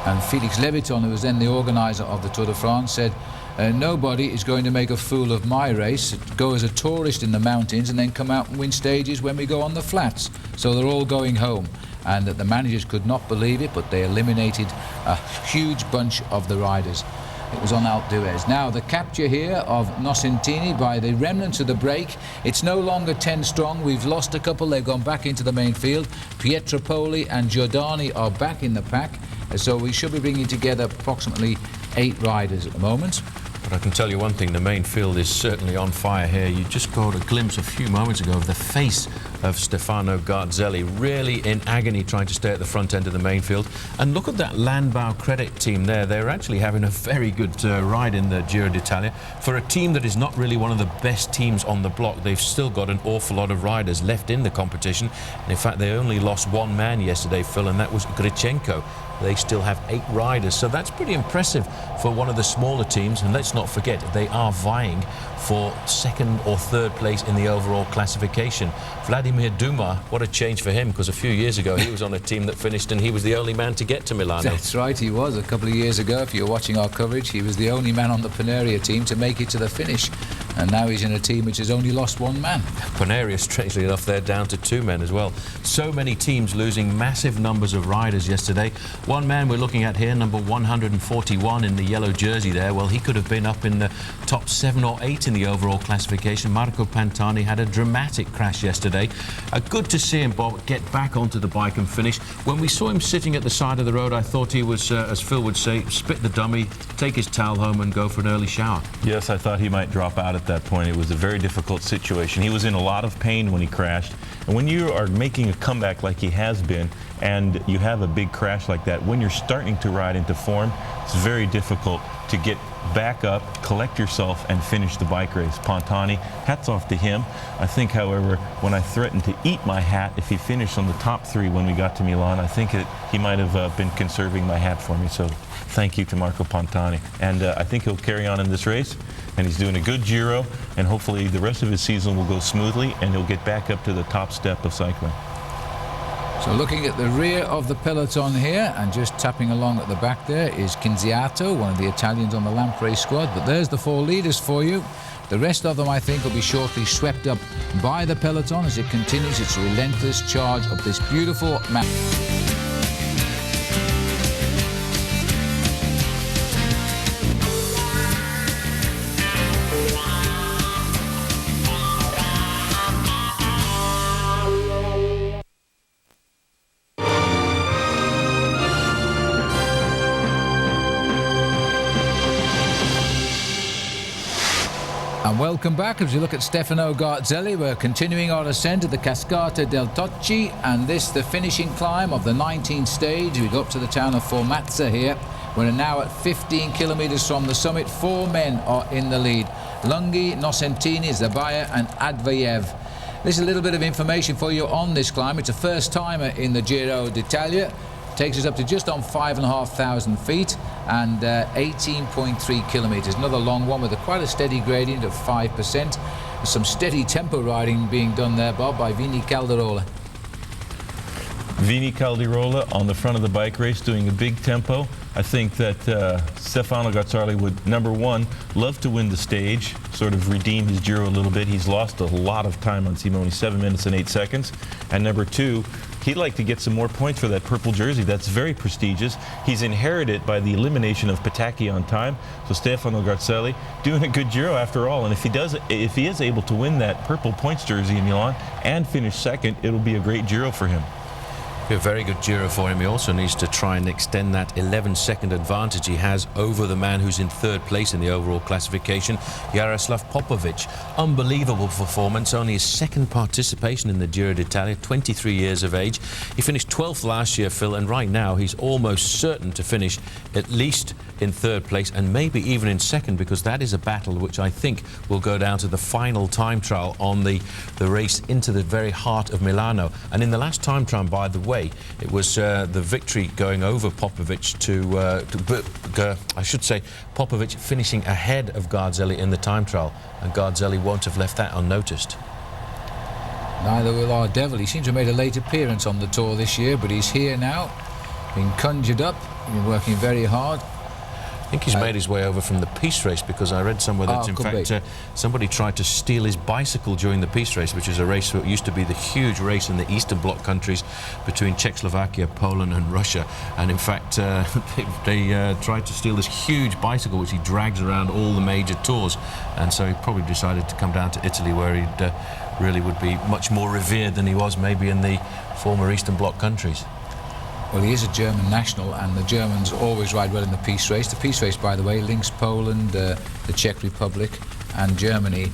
And Felix Leviton, who was then the organizer of the Tour de France, said, nobody is going to make a fool of my race, go as a tourist in the mountains and then come out and win stages when we go on the flats. So they're all going home. And that the managers could not believe it, but they eliminated a huge bunch of the riders. It was on Alpe d'Huez. Now the capture here of Nocentini by the remnants of the break. It's no longer 10 strong. We've lost a couple. They've gone back into the main field. Pietropoli and Giordani are back in the pack. So we should be bringing together approximately 8 riders at the moment. But I can tell you one thing, the main field is certainly on fire here. You just got a glimpse a few moments ago of the face of Stefano Garzelli, really in agony trying to stay at the front end of the main field. And look at that Landbau Credit team there. They're actually having a very good ride in the Giro d'Italia. For a team that is not really one of the best teams on the block, they've still got an awful lot of riders left in the competition. And in fact, they only lost one man yesterday, Phil, and that was Grichenko. They still have 8 riders, so that's pretty impressive for one of the smaller teams. And let's not forget, they are vying for 2nd or 3rd place in the overall classification. Vladimir Dumas, what a change for him, because a few years ago he was on a team that finished and he was the only man to get to Milano. That's right, he was. A couple of years ago, if you're watching our coverage, he was the only man on the Paneria team to make it to the finish. And now he's in a team which has only lost 1 man. Paneria, strangely enough, they're down to 2 men as well. So many teams losing massive numbers of riders yesterday. One man we're looking at here, number 141 in the yellow jersey there, well, he could have been up in the top 7 or 8 in the overall classification. Marco Pantani had a dramatic crash yesterday. Good to see him, Bob, get back onto the bike and finish. When we saw him sitting at the side of the road, I thought he was, as Phil would say, spit the dummy, take his towel home and go for an early shower. Yes, I thought he might drop out at that point. It was a very difficult situation. He was in a lot of pain when he crashed. And when you are making a comeback like he has been, and you have a big crash like that, when you're starting to ride into form, it's very difficult to get back up, collect yourself, and finish the bike race. Pantani, hats off to him. I think, however, when I threatened to eat my hat if he finished on the top 3 when we got to Milan, I think he might have been conserving my hat for me. So thank you to Marco Pantani. And I think he'll carry on in this race, and he's doing a good Giro, and hopefully the rest of his season will go smoothly, and he'll get back up to the top step of cycling. So looking at the rear of the peloton here and just tapping along at the back there is Kinziato, one of the Italians on the Lamprey squad. But there's the 4 leaders for you. The rest of them, I think, will be shortly swept up by the peloton as it continues its relentless charge up this beautiful map. And welcome back as we look at Stefano Garzelli. We're continuing our ascent of the Cascata del Tocci, and this the finishing climb of the 19th stage. We go up to the town of Formazza here. We're now at 15 kilometers from the summit. 4 men are in the lead: Lunghi, Nocentini, Zabaya and Advayev. This is a little bit of information for you on this climb. It's a first timer in the Giro d'Italia. Takes us up to just on 5,500 feet and 18.3 kilometers. Another long one with quite a steady gradient of 5%. Some steady tempo riding being done there, Bob, by Vini Calderola. Vini Calderola on the front of the bike race doing a big tempo. I think that Stefano Garzelli would, number one, love to win the stage, sort of redeem his Giro a little bit. He's lost a lot of time on Simone, 7 minutes and 8 seconds. And number two, he'd like to get some more points for that purple jersey. That's very prestigious. He's inherited by the elimination of Pataki on time. So Stefano Garzelli doing a good Giro after all. And if he is able to win that purple points jersey in Milan and finish second, it'll be a great Giro for him. A very good Giro for him. He also needs to try and extend that 11-second advantage he has over the man who's in 3rd place in the overall classification, Jaroslav Popovic. Unbelievable performance, only his 2nd participation in the Giro d'Italia, 23 years of age. He finished 12th last year, Phil, and right now he's almost certain to finish at least in 3rd place and maybe even in 2nd, because that is a battle which I think will go down to the final time trial on the race into the very heart of Milano. And in the last time trial, by the way, it was the victory going over Popovic I should say Popovic finishing ahead of Garzelli in the time trial, and Garzelli won't have left that unnoticed. Neither will our Devil. He seems to have made a late appearance on the Tour this year, but he's here now, being conjured up, been working very hard. I think he's made his way over from the peace race, because I read somewhere that in fact somebody tried to steal his bicycle during the peace race, which is a race that used to be the huge race in the Eastern Bloc countries between Czechoslovakia, Poland and Russia. And in fact they tried to steal this huge bicycle which he drags around all the major tours, and so he probably decided to come down to Italy, where he really would be much more revered than he was maybe in the former Eastern Bloc countries. Well, he is a German national, and the Germans always ride well in the peace race. The peace race, by the way, links Poland, the Czech Republic and Germany.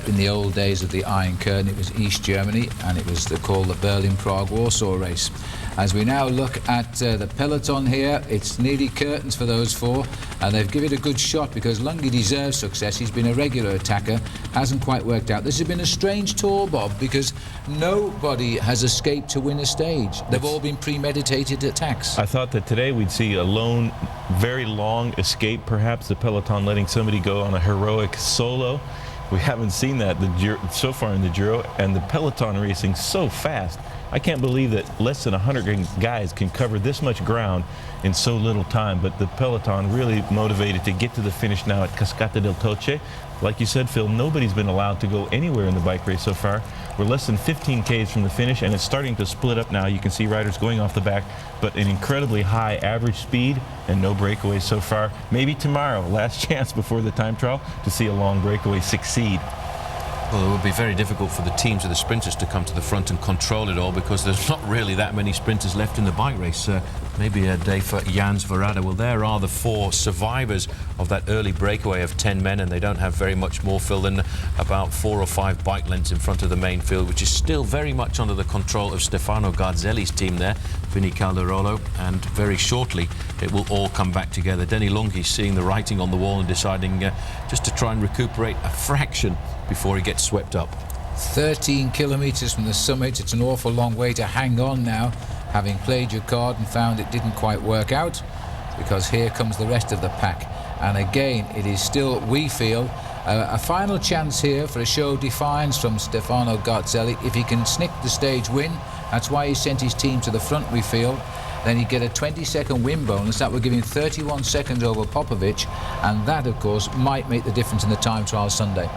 In the old days of the Iron Curtain, it was East Germany, and it was called the Berlin-Prague-Warsaw race. As we now look at the peloton here, it's nearly curtains for those 4, and they've given it a good shot, because Lunghi deserves success. He's been a regular attacker, hasn't quite worked out. This has been a strange Tour, Bob, because nobody has escaped to win a stage. They've all been premeditated attacks. I thought that today we'd see a lone, very long escape, perhaps the peloton letting somebody go on a heroic solo. We haven't seen that so far in the Giro, and the peloton racing so fast. I can't believe that less than 100 guys can cover this much ground in so little time, but the peloton really motivated to get to the finish now at Cascata del Tocci. Like you said, Phil, nobody's been allowed to go anywhere in the bike race so far. We're less than 15 Ks from the finish, and it's starting to split up now. You can see riders going off the back, but an incredibly high average speed and no breakaways so far. Maybe tomorrow, last chance before the time trial, to see a long breakaway succeed. Well, it would be very difficult for the teams of the sprinters to come to the front and control it all, because there's not really that many sprinters left in the bike race. Maybe a day for Jans Verada. Well, there are the 4 survivors of that early breakaway of 10 men, and they don't have very much more, Phil, than about 4 or 5 bike lengths in front of the main field, which is still very much under the control of Stefano Garzelli's team there, Vini Calderolo, and very shortly it will all come back together. Denny Lunghi seeing the writing on the wall and deciding just to try and recuperate a fraction before he gets swept up. 13 kilometers from the summit. It's an awful long way to hang on now, having played your card and found it didn't quite work out, because here comes the rest of the pack. And again, it is still, we feel, A final chance here for a show of defiance from Stefano Garzelli. If he can snick the stage win, that's why he sent his team to the front, we feel. Then he'd get a 20-second win bonus. That would give him 31 seconds over Popovic, and that, of course, might make the difference in the time trial Sunday.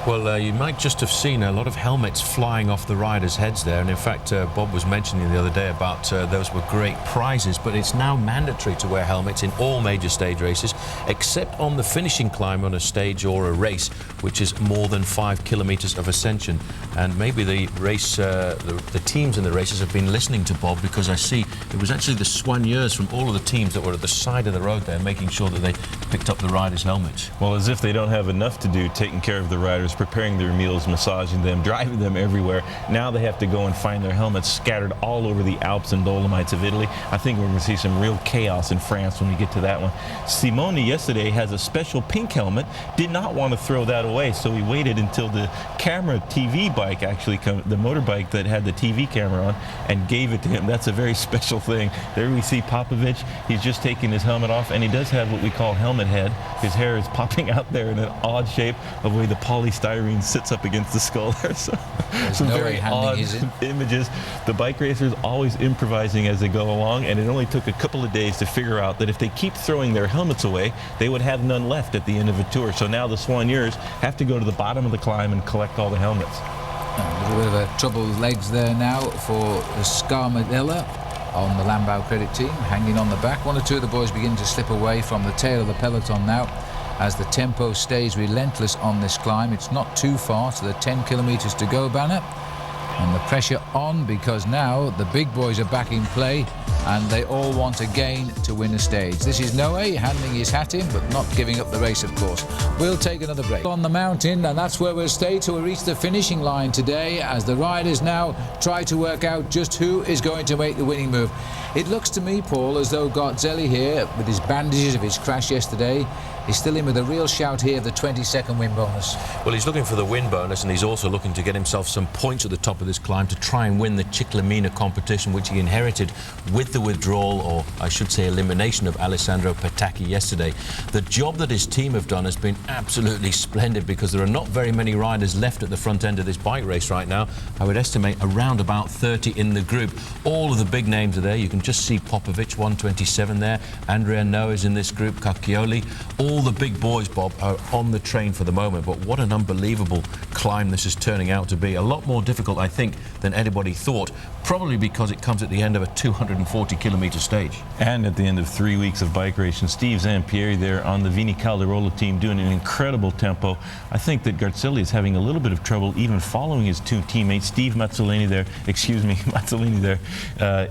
Well, you might just have seen a lot of helmets flying off the riders' heads there, and in fact Bob was mentioning the other day about those were great prizes, but it's now mandatory to wear helmets in all major stage races except on the finishing climb on a stage or a race which is more than 5 kilometers of ascension. And maybe the race, the teams in the races have been listening to Bob, because I see it was actually the soigneurs from all of the teams that were at the side of the road there making sure that they picked up the riders' helmets. Well, as if they don't have enough to do taking care of the riders, preparing their meals, massaging them, driving them everywhere. Now they have to go and find their helmets scattered all over the Alps and Dolomites of Italy. I think we're going to see some real chaos in France when we get to that one. Simone yesterday has a special pink helmet, did not want to throw that away, so he waited until the camera TV bike actually the motorbike that had the TV camera on, and gave it to him. That's a very special thing. There we see Popovic. He's just taking his helmet off, and he does have what we call helmet head. His hair is popping out there in an odd shape of the way the polystyrene sits up against the skull there. So some very odd images. The bike racers always improvising as they go along, and it only took a couple of days to figure out that if they keep throwing their helmets away, they would have none left at the end of a tour. So now the soigneurs have to go to the bottom of the climb and collect all the helmets. A little bit of a troubled legs there now for Scarmadella on the Lambau Credit team, hanging on the back. One or two of the boys begin to slip away from the tail of the peloton now, as the tempo stays relentless on this climb. It's not too far to the 10 kilometers to go banner, and the pressure on, because now the big boys are back in play and they all want again to win a stage. This is Noe handing his hat in, but not giving up the race, of course. We'll take another break on the mountain, and that's where we'll stay till we reach the finishing line today, as the riders now try to work out just who is going to make the winning move. It looks to me, Paul, as though Garzelli here, with his bandages of his crash yesterday, is still in with a real shout here of the 20-second win bonus. Well, he's looking for the win bonus, and he's also looking to get himself some points at the top of this climb to try and win the Ciclamino competition, which he inherited with the withdrawal, or I should say elimination, of Alessandro Petacchi yesterday. The job that his team have done has been absolutely splendid, because there are not very many riders left at the front end of this bike race right now. I would estimate around about 30 in the group. All of the big names are there. You can just see Popovic, 127 there. Andrea Noah's in this group, Cacchioli. All the big boys, Bob, are on the train for the moment, but what an unbelievable climb this is turning out to be. A lot more difficult, I think, than anybody thought, probably because it comes at the end of a 240-kilometer stage. And at the end of 3 weeks of bike racing. Steve Zampieri there on the Vini Caldarola team doing an incredible tempo. I think that Garzelli is having a little bit of trouble even following his two teammates. Steve Mazzolini there,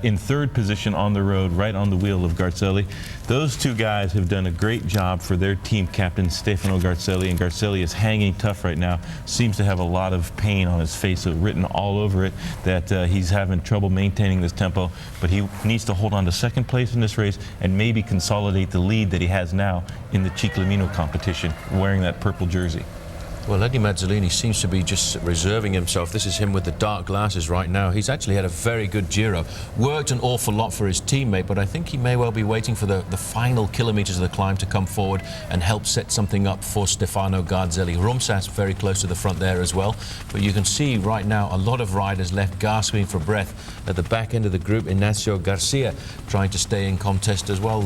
in third position on the road, right on the wheel of Garzelli. Those two guys have done a great job for their team captain, Stefano Garzelli, and Garzelli is hanging tough right now. Seems to have a lot of pain on his face, written all over it, that he's having trouble maintaining this tempo, but he needs to hold on to second place in this race and maybe consolidate the lead that he has now in the Ciclamino competition, wearing that purple jersey. Well, Eddie Mazzolini seems to be just reserving himself. This is him with the dark glasses right now. He's actually had a very good Giro. Worked an awful lot for his teammate, but I think he may well be waiting for the final kilometres of the climb to come forward and help set something up for Stefano Garzelli. Rumsas very close to the front there as well. But you can see right now a lot of riders left gasping for breath. At the back end of the group, Ignacio Garcia trying to stay in contest as well.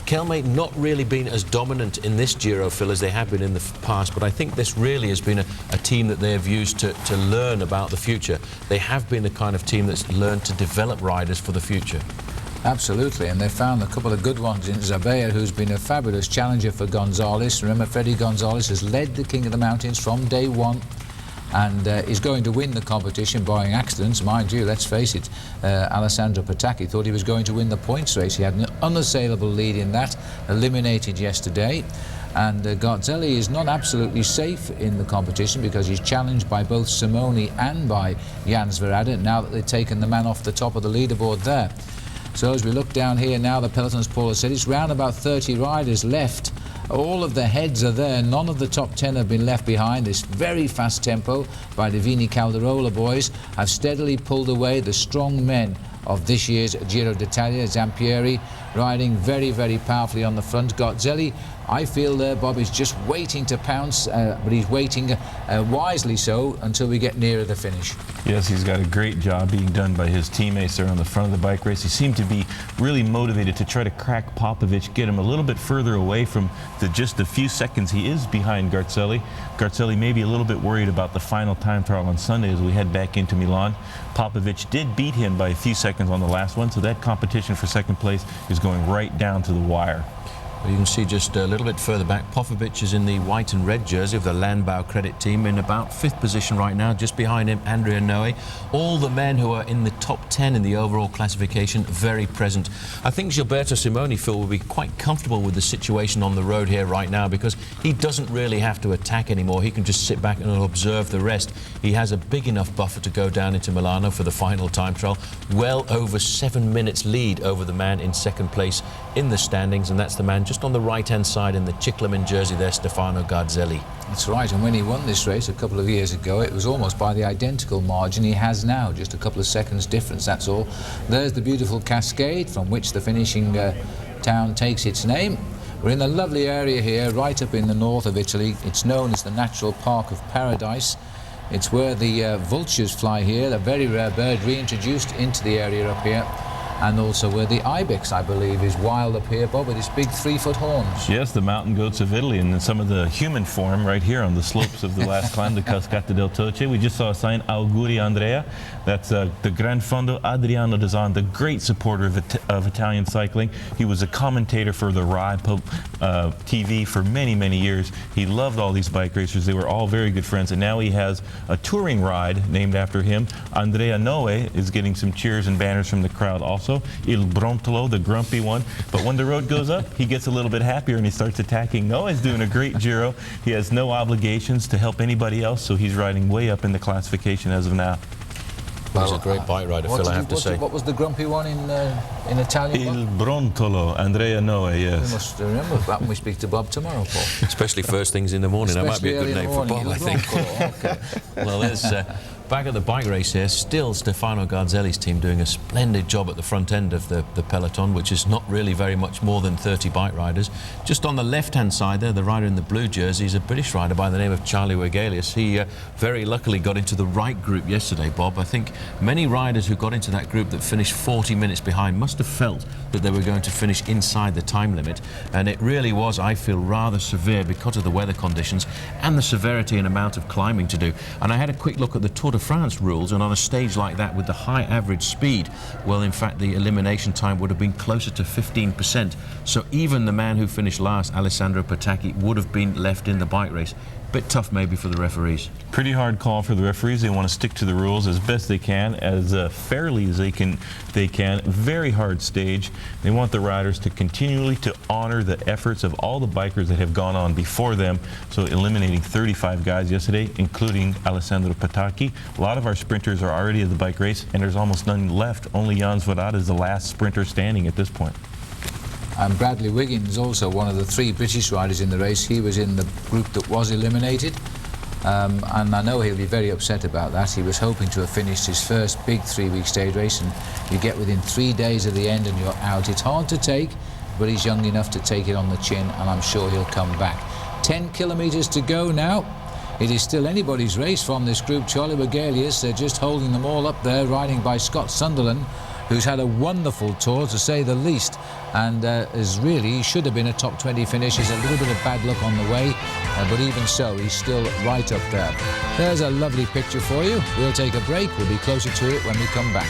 Kelmate not really been as dominant in this Giro, Phil, as they have been in the past, but I think this really has been a team that they have used to learn about the future. They have been the kind of team that's learned to develop riders for the future. Absolutely, and they found a couple of good ones in Zabea, who's been a fabulous challenger for Gonzalez. Remember, Freddy Gonzalez has led the King of the Mountains from day one, and is going to win the competition, barring accidents. Mind you, let's face it, Alessandro Petacchi thought he was going to win the points race. He had an unassailable lead in that, eliminated yesterday. And Garzelli is not absolutely safe in the competition, because he's challenged by both Simone and by Jan Zverada, now that they've taken the man off the top of the leaderboard there. So as we look down here now, the pelotons, Paul has said, it's round about 30 riders left. All of the heads are there. None of the top 10 have been left behind. This very fast tempo by the Vini Caldarola boys have steadily pulled away the strong men of this year's Giro d'Italia. Zampieri riding very, very powerfully on the front. Garzelli I feel Bob is just waiting to pounce, but he's waiting wisely so until we get nearer the finish. Yes, he's got a great job being done by his teammates there on the front of the bike race. He seemed to be really motivated to try to crack Popovic, get him a little bit further away from just the few seconds he is behind Garzelli. Garzelli may be a little bit worried about the final time trial on Sunday as we head back into Milan. Popovic did beat him by a few seconds on the last one, so that competition for second place is going right down to the wire. You can see just a little bit further back, Popovic is in the white and red jersey of the Landbau Credit team in about 5th position right now. Just behind him, Andrea Noe. All the men who are in the top 10 in the overall classification, very present. I think Gilberto Simoni, Phil, will be quite comfortable with the situation on the road here right now because he doesn't really have to attack anymore. He can just sit back and observe the rest. He has a big enough buffer to go down into Milano for the final time trial. Well over 7 minutes lead over the man in second place in the standings, and that's the man just on the right-hand side in the Chiclamen jersey there, Stefano Garzelli. That's right, and when he won this race a couple of years ago, it was almost by the identical margin he has now, just a couple of seconds difference, that's all. There's the beautiful cascade from which the finishing town takes its name. We're in a lovely area here, right up in the north of Italy. It's known as the Natural Park of Paradise. It's where the vultures fly here, a very rare bird reintroduced into the area up here. And also where the ibex, I believe, is wild up here, Bob, with its big 3-foot horns. Yes, the mountain goats of Italy, and then some of the human form right here on the slopes of the last climb, the Cascata del Toce. We just saw a sign, Auguri Andrea. That's the Gran Fondo Adriano Dazan, the great supporter of Italian cycling. He was a commentator for the Rai TV for many, many years. He loved all these bike racers. They were all very good friends, and now he has a touring ride named after him. Andrea Noe is getting some cheers and banners from the crowd also. Il Brontolo, the grumpy one. But when the road goes up, he gets a little bit happier and he starts attacking. Noah's doing a great Giro. He has no obligations to help anybody else, so he's riding way up in the classification as of now. He's a great bike rider, Phil, I have to say. What was the grumpy one in Italian? Il Brontolo, Andrea Noe, yes. We must remember that when we speak to Bob tomorrow, Paul. Especially first things in the morning. That might be a good name for Bob, I think. Okay. Well, there's back at the bike race here, still Stefano Garzelli's team doing a splendid job at the front end of the peloton, which is not really very much more than 30 bike riders. Just on the left-hand side there, the rider in the blue jersey is a British rider by the name of Charlie Wegelius. He very luckily got into the right group yesterday, Bob. I think many riders who got into that group that finished 40 minutes behind must have felt that they were going to finish inside the time limit, and it really was, I feel, rather severe because of the weather conditions and the severity and amount of climbing to do. And I had a quick look at the Tour de France rules, and on a stage like that with the high average speed, well, in fact, the elimination time would have been closer to 15%. So even the man who finished last, Alessandro Patacchi, would have been left in the bike race. Bit tough maybe for the referees. Pretty hard call for the referees. They want to stick to the rules as best they can, as fairly as they can. Very hard stage. They want the riders to continually to honor the efforts of all the bikers that have gone on before them. So eliminating 35 guys yesterday, including Alessandro Patacchi. A lot of our sprinters are already at the bike race, and there's almost none left. Only Jan Svorada is the last sprinter standing at this point. And Bradley Wiggins, also one of the 3 British riders in the race. He was in the group that was eliminated. And I know he'll be very upset about that. He was hoping to have finished his first big 3-week stage race, and you get within 3 days of the end and you're out. It's hard to take, but he's young enough to take it on the chin, and I'm sure he'll come back. 10 kilometres to go now. It is still anybody's race from this group. Charlie Wegelius, they're just holding them all up there, riding by Scott Sunderland, who's had a wonderful tour, to say the least, and he should have been a top 20 finish. He's a little bit of bad luck on the way, but even so, he's still right up there. There's a lovely picture for you. We'll take a break. We'll be closer to it when we come back.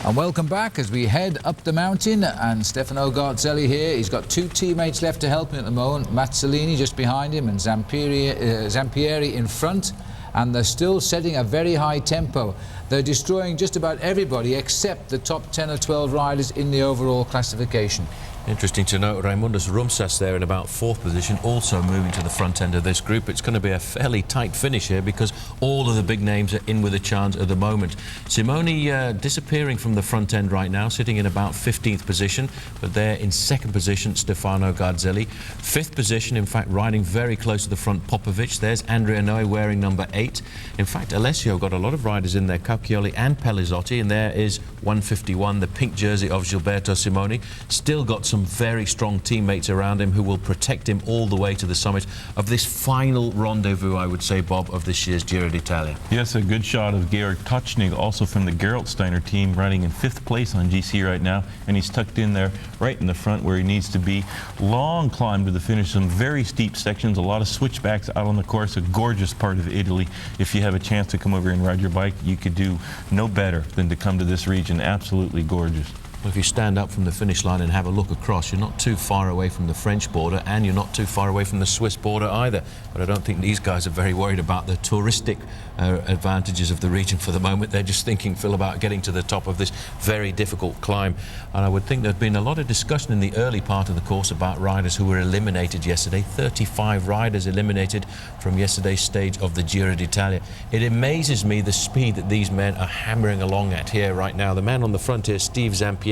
And welcome back as we head up the mountain, and Stefano Garzelli here. He's got 2 teammates left to help him at the moment. Mazzolini just behind him, and Zampieri in front. And they're still setting a very high tempo. They're destroying just about everybody except the top 10 or 12 riders in the overall classification. Interesting to note, Raimundus Rumsas there in about 4th position, also moving to the front end of this group. It's going to be a fairly tight finish here because all of the big names are in with a chance at the moment. Simoni disappearing from the front end right now, sitting in about 15th position, but there in 2nd position, Stefano Garzelli. 5th position, in fact, riding very close to the front, Popovic. There's Andrea Noe wearing number 8. In fact, Alessio got a lot of riders in there, Cacchioli and Pellizotti, and there is 151, the pink jersey of Gilberto Simoni. Still got some some very strong teammates around him who will protect him all the way to the summit of this final rendezvous, I would say, Bob, of this year's Giro d'Italia. Yes, a good shot of Georg Tochnig, also from the Gerolsteiner team, running in 5th place on GC right now, and he's tucked in there right in the front where he needs to be. Long climb to the finish, some very steep sections, a lot of switchbacks out on the course, a gorgeous part of Italy. If you have a chance to come over and ride your bike, you could do no better than to come to this region. Absolutely gorgeous. Well, if you stand up from the finish line and have a look across, you're not too far away from the French border, and you're not too far away from the Swiss border either. But I don't think these guys are very worried about the touristic advantages of the region for the moment. They're just thinking, Phil, about getting to the top of this very difficult climb. And I would think there's been a lot of discussion in the early part of the course about riders who were eliminated yesterday. 35 riders eliminated from yesterday's stage of the Giro d'Italia. It amazes me the speed that these men are hammering along at here right now. The man on the front here, Steve Zampieri,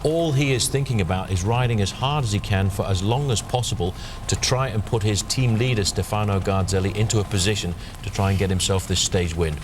all he is thinking about is riding as hard as he can for as long as possible to try and put his team leader, Stefano Garzelli, into a position to try and get himself this stage win.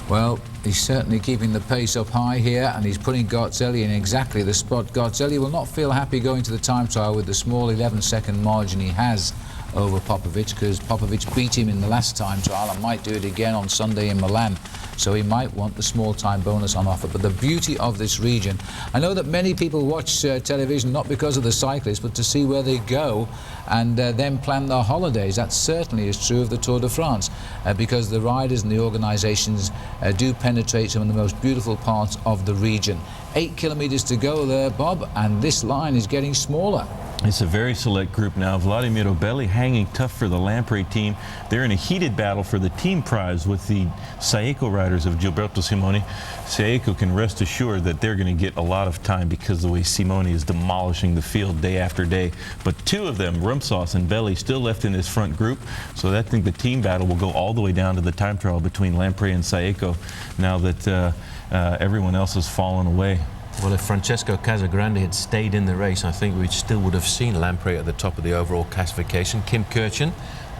Well, he's certainly keeping the pace up high here, and he's putting Garzelli in exactly the spot. Garzelli will not feel happy going to the time trial with the small 11-second margin he has over Popovic, because Popovic beat him in the last time trial and might do it again on Sunday in Milan. So he might want the small time bonus on offer. But the beauty of this region, I know that many people watch television not because of the cyclists, but to see where they go and then plan their holidays. That certainly is true of the Tour de France, because the riders and the organisations do penetrate some of the most beautiful parts of the region. 8 kilometres to go there, Bob, and this line is getting smaller. It's a very select group now. Vladimir Obeli hanging tough for the Lampre team. They're in a heated battle for the team prize with the Saeco riders of Gilberto Simoni. Saeco can rest assured that they're going to get a lot of time because of the way Simoni is demolishing the field day after day. But two of them, Rumsauce and Belli, still left in this front group. So I think the team battle will go all the way down to the time trial between Lampre and Saeco now that everyone else has fallen away. Well, if Francesco Casagrande had stayed in the race, I think we still would have seen Lampre at the top of the overall classification. Kim Kirchen,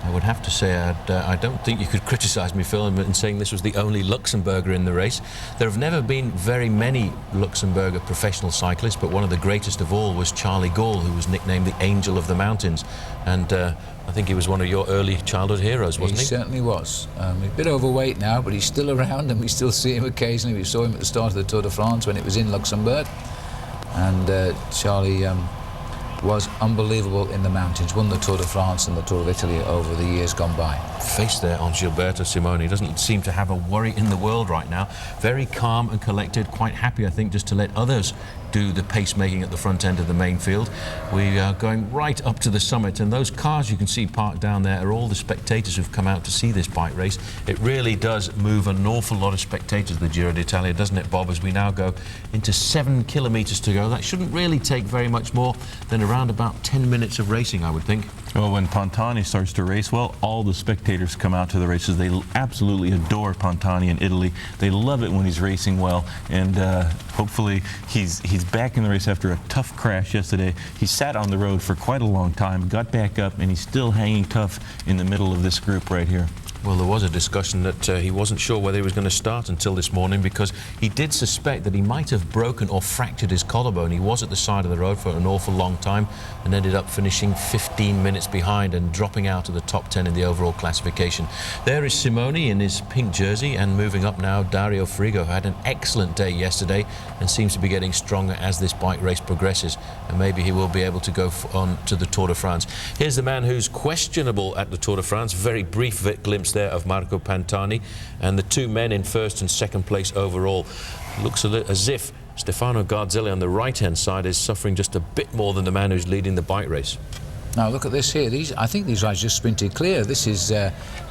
I would have to say, I don't think you could criticise me, Phil, in saying this was the only Luxembourger in the race. There have never been very many Luxembourger professional cyclists, but one of the greatest of all was Charlie Gall, who was nicknamed the Angel of the Mountains. And I think he was one of your early childhood heroes, wasn't he? He certainly was. He's a bit overweight now, but he's still around, and we still see him occasionally. We saw him at the start of the Tour de France when it was in Luxembourg. And Charlie was unbelievable in the mountains, won the Tour de France and the Tour of Italy over the years gone by. Face there on Gilberto Simoni. Doesn't seem to have a worry in the world right now. Very calm and collected, quite happy, I think, just to let others do the pacemaking at the front end of the main field. We are going right up to the summit, and those cars you can see parked down there are all the spectators who've come out to see this bike race. It really does move an awful lot of spectators, the Giro d'Italia, doesn't it, Bob, as we now go into 7 kilometres to go. That shouldn't really take very much more than around about 10 minutes of racing, I would think. Well, when Pantani starts to race, well, all the spectators come out to the races. They absolutely adore Pantani in Italy. They love it when he's racing well, and hopefully he's back in the race after a tough crash yesterday. He sat on the road for quite a long time, got back up, and he's still hanging tough in the middle of this group right here. Well, there was a discussion that he wasn't sure whether he was going to start until this morning, because he did suspect that he might have broken or fractured his collarbone. He was at the side of the road for an awful long time and ended up finishing 15 minutes behind and dropping out of the top 10 in the overall classification. There is Simoni in his pink jersey, and moving up now, Dario Frigo, who had an excellent day yesterday and seems to be getting stronger as this bike race progresses, and maybe he will be able to go on to the Tour de France. Here's the man who's questionable at the Tour de France. Very brief glimpse there of Marco Pantani, and the two men in first and second place overall. Looks as if Stefano Garzelli on the right hand side is suffering just a bit more than the man who's leading the bike race. Now look at this here. I think these guys just sprinted clear. This is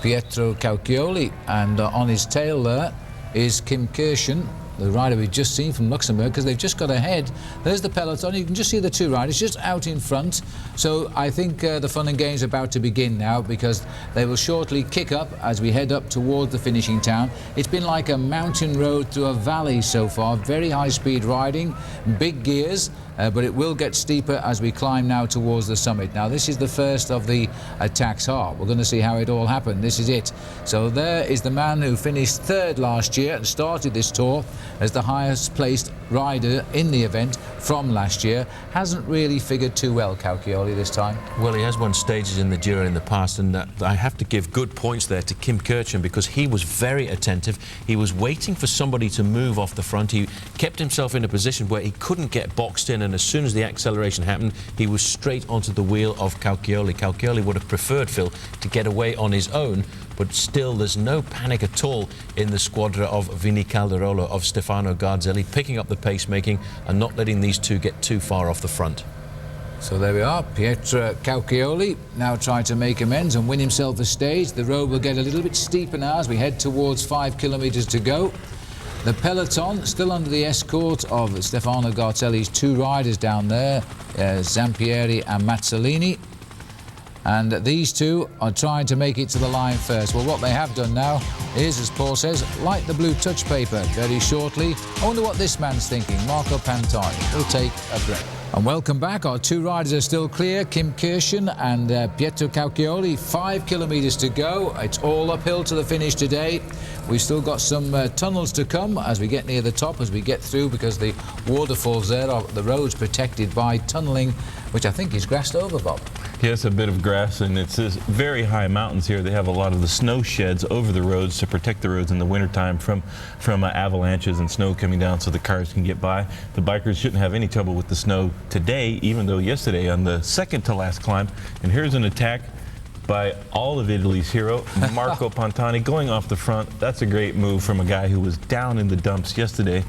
Pietro Cauchioli, and on his tail there is Kim Kirchen, the rider we've just seen from Luxembourg, because they've just got ahead. There's the peloton. You can just see the two riders just out in front. So I think the fun and games are about to begin now, because they will shortly kick up as we head up towards the finishing town. It's been like a mountain road through a valley so far. Very high-speed riding, big gears, but it will get steeper as we climb now towards the summit. Now this is the first of the attacks. We're going to see how it all happened. This is it. So there is the man who finished third last year and started this tour as the highest placed rider in the event, from last year. Hasn't really figured too well, Cauchioli, this time. Well, he has won stages in the Giro in the past, and I have to give good points there to Kim Kirchen, because he was very attentive. He was waiting for somebody to move off the front. He kept himself in a position where he couldn't get boxed in, and as soon as the acceleration happened, he was straight onto the wheel of Cauchioli. Cauchioli would have preferred, Phil, to get away on his own, but still there's no panic at all in the squadra of Vini Calderolo, of Stefano Garzelli, picking up the pacemaking and not letting these two get too far off the front. So there we are, Pietro Cauchioli now trying to make amends and win himself a stage. The road will get a little bit steeper now as we head towards 5 kilometres to go. The peloton still under the escort of Stefano Garzelli's two riders down there, Zampieri and Mazzolini. And these two are trying to make it to the line first. Well, what they have done now is, as Paul says, light the blue touch paper very shortly. I wonder what this man's thinking, Marco Pantani. We'll take a break. And welcome back. Our two riders are still clear, Kim Kirchen and Pietro Cauchioli. 5 kilometres to go. It's all uphill to the finish today. We've still got some tunnels to come as we get near the top, as we get through, because the waterfalls there are the roads protected by tunnelling, which I think is grassed over, Bob. Yes, a bit of grass, and it's this very high mountains here. They have a lot of the snow sheds over the roads to protect the roads in the wintertime from avalanches and snow coming down so the cars can get by. The bikers shouldn't have any trouble with the snow today, even though yesterday on the second to last climb. And here's an attack by all of Italy's hero, Marco Pantani, going off the front. That's a great move from a guy who was down in the dumps yesterday.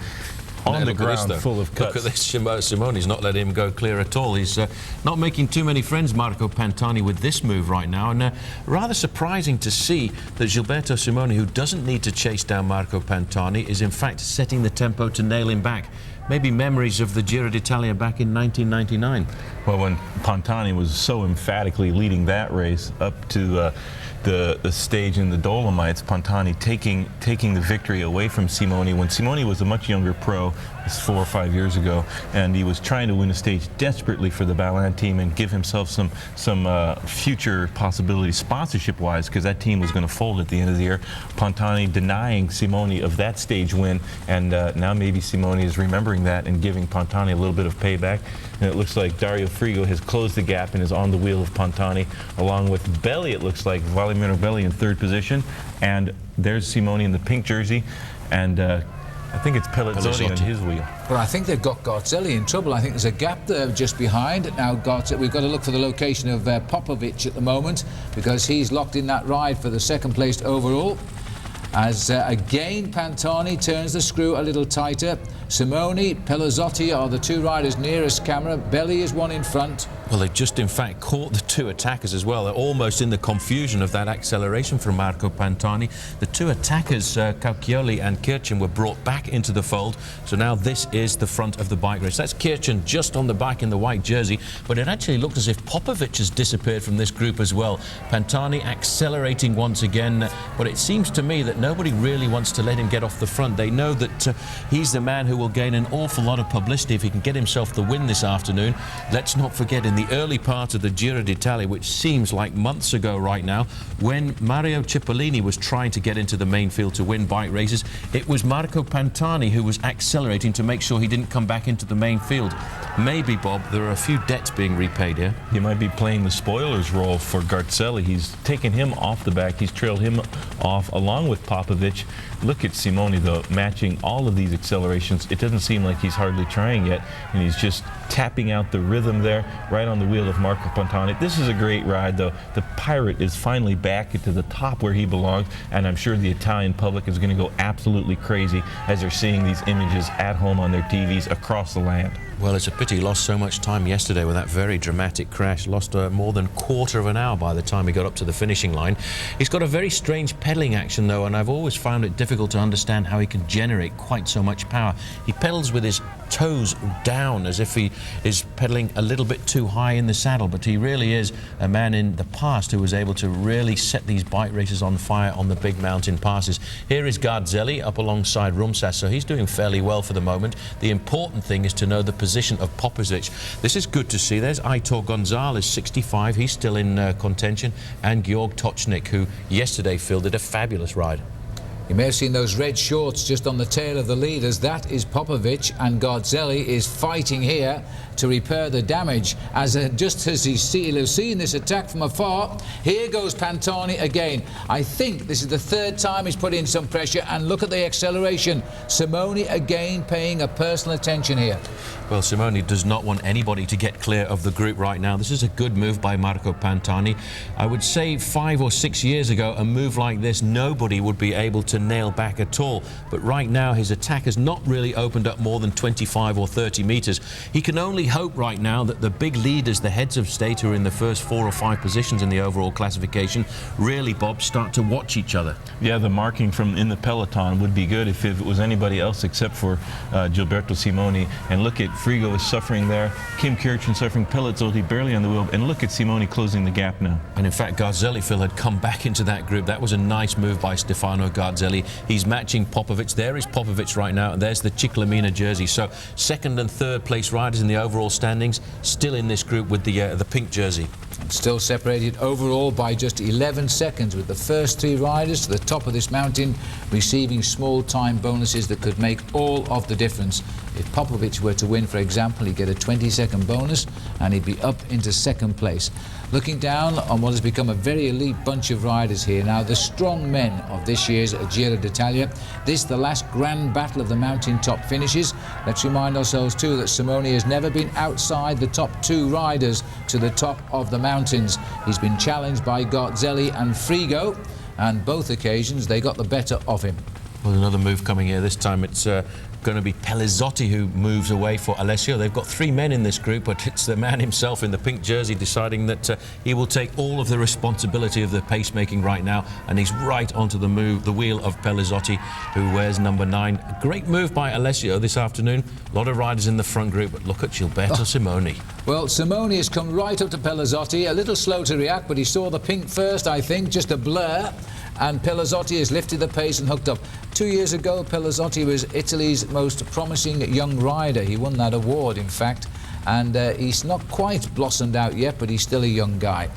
On the ground, full of cuts. Look at this, Simone's not letting him go clear at all. He's not making too many friends, Marco Pantani, with this move right now. And rather surprising to see that Gilberto Simoni, who doesn't need to chase down Marco Pantani, is in fact setting the tempo to nail him back. Maybe memories of the Giro d'Italia back in 1999. Well, when Pantani was so emphatically leading that race up to the stage in the Dolomites, Pantani taking the victory away from Simoni when Simoni was a much younger pro, this 4 or 5 years ago, and he was trying to win a stage desperately for the Ballant team and give himself some future possibilities sponsorship-wise, because that team was going to fold at the end of the year. Pantani denying Simoni of that stage win, and now maybe Simoni is remembering that and giving Pantani a little bit of payback. And it looks like Dario Frigo has closed the gap and is on the wheel of Pantani, along with Belli. It looks like Valimiro Belli in third position, and there's Simoni in the pink jersey, and I think it's Pellizzoni on his wheel. Well, I think they've got Garzelli in trouble. I think there's a gap there just behind. Now, we've got to look for the location of Popovic at the moment, because he's locked in that ride for the second placed overall. As again Pantani turns the screw a little tighter. Simoni, Pellizotti are the two riders nearest camera. Belli is one in front. Well, they just in fact caught the two attackers as well. They're almost in the confusion of that acceleration from Marco Pantani. The two attackers, Cauchioli and Kirchen, were brought back into the fold. So now this is the front of the bike race. That's Kirchen just on the back in the white jersey, but it actually looked as if Popovic has disappeared from this group as well. Pantani accelerating once again, but it seems to me that nobody really wants to let him get off the front. They know that he's the man who will gain an awful lot of publicity if he can get himself the win this afternoon. Let's not forget, in the early part of the Giro d'Italia, which seems like months ago right now, when Mario Cipollini was trying to get into the main field to win bike races, it was Marco Pantani who was accelerating to make sure he didn't come back into the main field. Maybe, Bob, there are a few debts being repaid here. He might be playing the spoiler's role for Garzelli. He's taken him off the back. He's trailed him off along with Popovic. Look at Simoni, though, matching all of these accelerations. It doesn't seem like he's hardly trying yet, and he's just tapping out the rhythm there right on the wheel of Marco Pantani. This is a great ride, though. The Pirate is finally back into the top where he belongs, and I'm sure the Italian public is going to go absolutely crazy as they're seeing these images at home on their TVs across the land. Well, it's a pity he lost so much time yesterday with that very dramatic crash. Lost more than a quarter of an hour by the time he got up to the finishing line. He's got a very strange pedalling action, though, and I've always found it difficult to understand how he can generate quite so much power. He pedals with his toes down as if he is pedaling a little bit too high in the saddle, but he really is a man in the past who was able to really set these bike races on fire on the big mountain passes. Here is Garzelli up alongside Rumsas, so he's doing fairly well for the moment. The important thing is to know the position of Popovic. This is good to see. There's Aitor Gonzalez, 65, he's still in contention, and Georg Tocznik, who yesterday Phil did a fabulous ride. You may have seen those red shorts just on the tail of the leaders. That is Popovic, and Garzelli is fighting here to repair the damage. Just as he'll have seen this attack from afar, here goes Pantani again. I think this is the third time he's put in some pressure, and look at the acceleration. Simoni again paying a personal attention here. Well, Simoni does not want anybody to get clear of the group right now. This is a good move by Marco Pantani. I would say 5 or 6 years ago, a move like this, nobody would be able to nail back at all. But right now, his attack has not really opened up more than 25 or 30 metres. He can only hope right now that the big leaders, the heads of state who are in the first 4 or 5 positions in the overall classification, really, Bob, start to watch each other. Yeah, the marking from in the peloton would be good if it was anybody else except for Gilberto Simoni. And look at Frigo is suffering there, Kim Kirchen suffering, Pellizotti barely on the wheel, and look at Simoni closing the gap now. And in fact, Garzelli, Phil, had come back into that group. That was a nice move by Stefano Garzelli. He's matching Popovic. There is Popovic right now, and there's the Ciclamina jersey. So second and third place riders in the overall standings, still in this group with the pink jersey. Still separated overall by just 11 seconds, with the first 3 riders to the top of this mountain receiving small time bonuses that could make all of the difference. If Popovic were to win, for example, he'd get a 20-second bonus and he'd be up into second place. Looking down on what has become a very elite bunch of riders here now, the strong men of this year's Giro d'Italia. This, the last grand battle of the mountaintop finishes. Let's remind ourselves too that Simoni has never been outside the top 2 riders to the top of the mountains. He's been challenged by Garzelli and Frigo, and both occasions they got the better of him. Well, another move coming here. This time it's going to be Pellizotti who moves away for Alessio. They've got 3 men in this group, but it's the man himself in the pink jersey deciding that he will take all of the responsibility of the pacemaking right now, and he's right onto the wheel of Pellizotti, who wears number 9. A great move by Alessio this afternoon. A lot of riders in the front group, but look at Gilberto Simoni. Well, Simoni has come right up to Pellizotti, a little slow to react, but he saw the pink first, I think, just a blur. And Pellizotti has lifted the pace and hooked up. 2 years ago, Pellizotti was Italy's most promising young rider. He won that award, in fact, and he's not quite blossomed out yet, but he's still a young guy.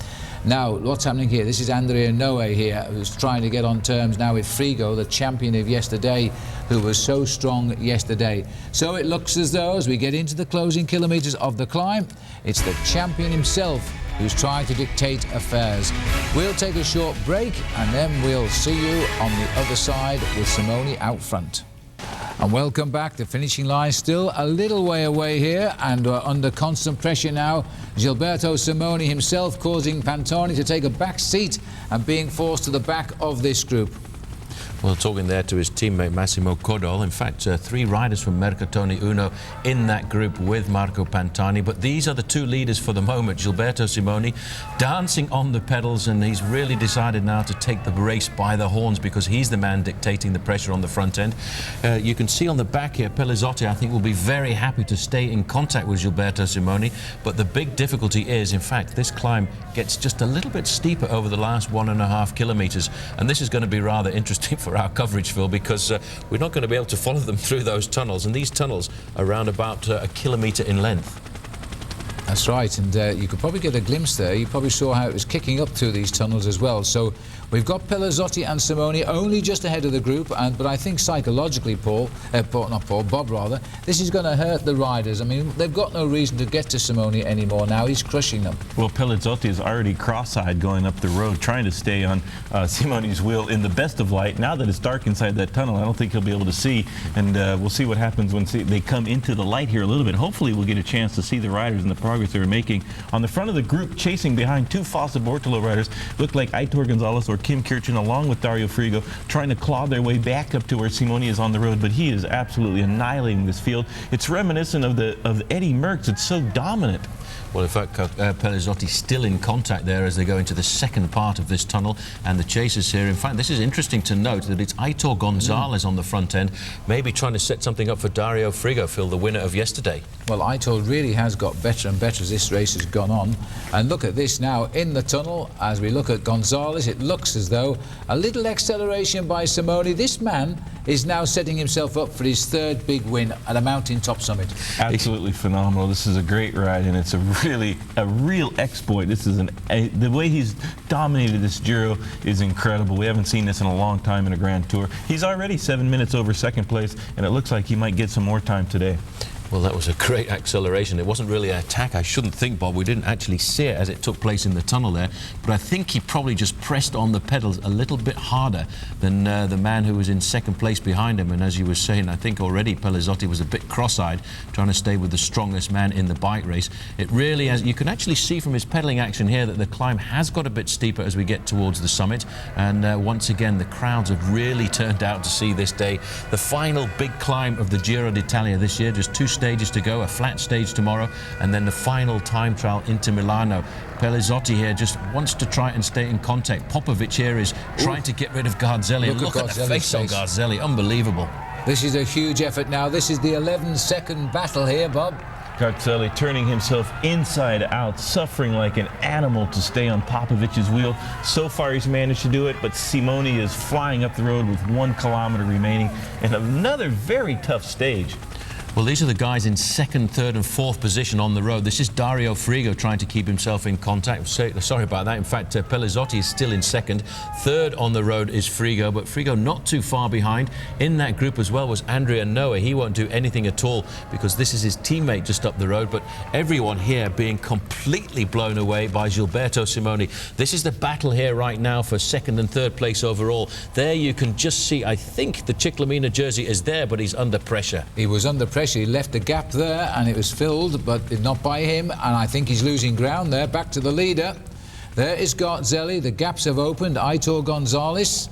Now, what's happening here? This is Andrea Noe here, who's trying to get on terms now with Frigo, the champion of yesterday, who was so strong yesterday. So it looks as though, as we get into the closing kilometres of the climb, it's the champion himself who's trying to dictate affairs. We'll take a short break, and then we'll see you on the other side with Simoni out front. And welcome back. The finishing line still a little way away here, and we're under constant pressure now. Gilberto Simoni himself causing Pantani to take a back seat and being forced to the back of this group. Well, talking there to his teammate Massimo Codol. In fact, 3 riders from Mercatone Uno in that group with Marco Pantani. But these are the 2 leaders for the moment. Gilberto Simoni dancing on the pedals, and he's really decided now to take the race by the horns because he's the man dictating the pressure on the front end. You can see on the back here, Pellizotti, I think, will be very happy to stay in contact with Gilberto Simoni. But the big difficulty is, in fact, this climb gets just a little bit steeper over the last 1.5 kilometres. And this is going to be rather interesting for our coverage, Phil, because we're not going to be able to follow them through those tunnels, and these tunnels are around about a kilometre in length. That's right, and you could probably get a glimpse there. You probably saw how it was kicking up through these tunnels as well. So we've got Pellizotti and Simoni only just ahead of the group, but I think psychologically, Bob rather, this is going to hurt the riders. I mean, they've got no reason to get to Simoni anymore now. He's crushing them. Well, Pellizotti is already cross-eyed going up the road, trying to stay on Simoni's wheel in the best of light. Now that it's dark inside that tunnel, I don't think he'll be able to see, and we'll see what happens when they come into the light here a little bit. Hopefully we'll get a chance to see the riders and the progress they were making. On the front of the group, chasing behind 2 Fossa Bortolo riders, looked like Aitor Gonzalez or Kim Kirchen, along with Dario Frigo, trying to claw their way back up to where Simoni is on the road, but he is absolutely annihilating this field. It's reminiscent of Eddie Merckx. It's so dominant. Well, in fact, Pellizotti still in contact there as they go into the second part of this tunnel, and the chasers here. In fact, this is interesting to note that it's Aitor Gonzalez on the front end, maybe trying to set something up for Dario Frigo, Phil, the winner of yesterday. Well, Aitor really has got better and better as this race has gone on. And look at this now in the tunnel. As we look at Gonzalez, it looks as though a little acceleration by Simoni. This man is now setting himself up for his third big win at a mountaintop summit. Absolutely phenomenal. This is a great ride, and it's a real exploit. This is the way he's dominated this Giro is incredible. We haven't seen this in a long time in a Grand Tour. He's already 7 minutes over second place, and it looks like he might get some more time today. Well, that was a great acceleration. It wasn't really an attack, I shouldn't think, Bob. We didn't actually see it as it took place in the tunnel there, but I think he probably just pressed on the pedals a little bit harder than the man who was in second place behind him. And as you were saying, I think already Pellizotti was a bit cross-eyed, trying to stay with the strongest man in the bike race. It really has, you can actually see from his pedaling action here that the climb has got a bit steeper as we get towards the summit. And once again, the crowds have really turned out to see this day. The final big climb of the Giro d'Italia this year, just 2 stages to go, a flat stage tomorrow, and then the final time trial into Milano. Pellizotti here just wants to try and stay in contact. Popovic here is trying to get rid of Garzelli. Look at the face on Garzelli, unbelievable. This is a huge effort now. This is the 11-second battle here, Bob. Garzelli turning himself inside out, suffering like an animal to stay on Popovic's wheel. So far he's managed to do it, but Simoni is flying up the road with 1 kilometer remaining in another very tough stage. Well, these are the guys in second, third and fourth position on the road. This is Dario Frigo trying to keep himself in contact. Sorry about that. In fact, Pellizotti is still in second. Third on the road is Frigo, but Frigo not too far behind. In that group as well was Andrea Noe. He won't do anything at all because this is his teammate just up the road, but everyone here being completely blown away by Gilberto Simoni. This is the battle here right now for second and third place overall. There you can just see, I think the Ciclamina jersey is there, but he's under pressure. He was under pressure. He left a gap there and it was filled, but not by him, and I think he's losing ground there. Back to the leader. There is Garzelli. The gaps have opened. Aitor Gonzalez.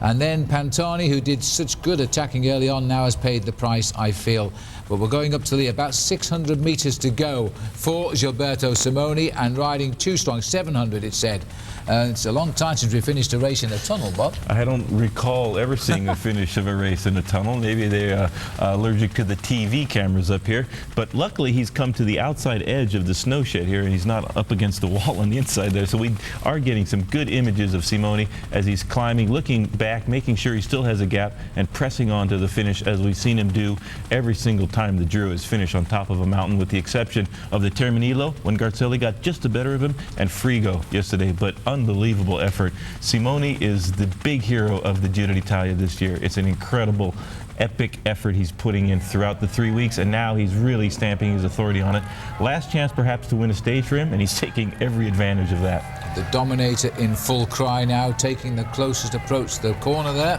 And then Pantani, who did such good attacking early on, now has paid the price, I feel. But we're going up to the about 600 metres to go for Gilberto Simoni, and riding too strong, 700 it said. It's a long time since we finished a race in a tunnel, Bob. I don't recall ever seeing a finish of a race in a tunnel. Maybe they're allergic to the TV cameras up here. But luckily he's come to the outside edge of the snow shed here, and he's not up against the wall on the inside there. So we are getting some good images of Simoni as he's climbing, looking back, making sure he still has a gap, and pressing on to the finish as we've seen him do every single time the Giro is finished on top of a mountain, with the exception of the Terminillo when Garzelli got just the better of him, and Frigo yesterday. But unbelievable effort. Simoni is the big hero of the Giro d'Italia this year. It's an incredible, epic effort he's putting in throughout the 3 weeks, and now he's really stamping his authority on it. Last chance perhaps to win a stage for him, and he's taking every advantage of that. The Dominator in full cry now, taking the closest approach to the corner there,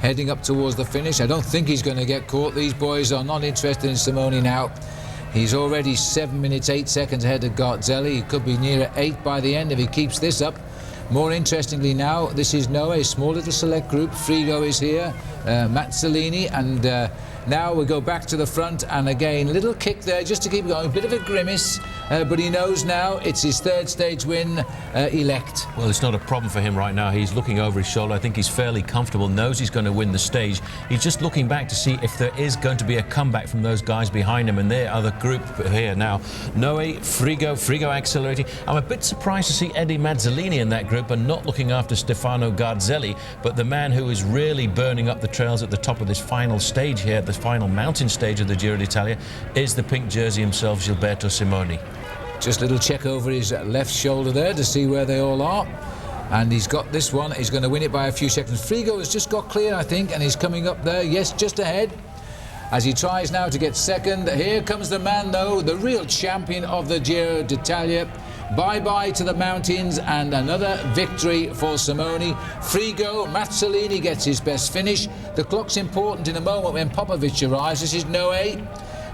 heading up towards the finish. I don't think he's going to get caught. These boys are not interested in Simoni now. He's already 7 minutes 8 seconds ahead of Garzelli. He could be nearer 8 by the end if he keeps this up. More interestingly now, this is Noe, a small little select group. Frigo is here, Mazzolini, and now we go back to the front, and again, little kick there just to keep going, a bit of a grimace, but he knows now it's his third stage win elect. Well, it's not a problem for him right now. He's looking over his shoulder. I think he's fairly comfortable, knows he's going to win the stage. He's just looking back to see if there is going to be a comeback from those guys behind him, and they are the group here now. Noe, Frigo accelerating. I'm a bit surprised to see Eddie Mazzolini in that group and not looking after Stefano Garzelli, but the man who is really burning up the trails at the top of this final stage here, the final mountain stage of the Giro d'Italia, is the pink jersey himself, Gilberto Simoni. Just a little check over his left shoulder there to see where they all are. And he's got this one. He's going to win it by a few seconds. Frigo has just got clear, I think, and he's coming up there. Yes, just ahead. As he tries now to get second. Here comes the man, though, the real champion of the Giro d'Italia. Bye-bye to the mountains, and another victory for Simoni. Frigo, Mazzolini gets his best finish. The clock's important in a moment when Popovic arrives. This is Noe.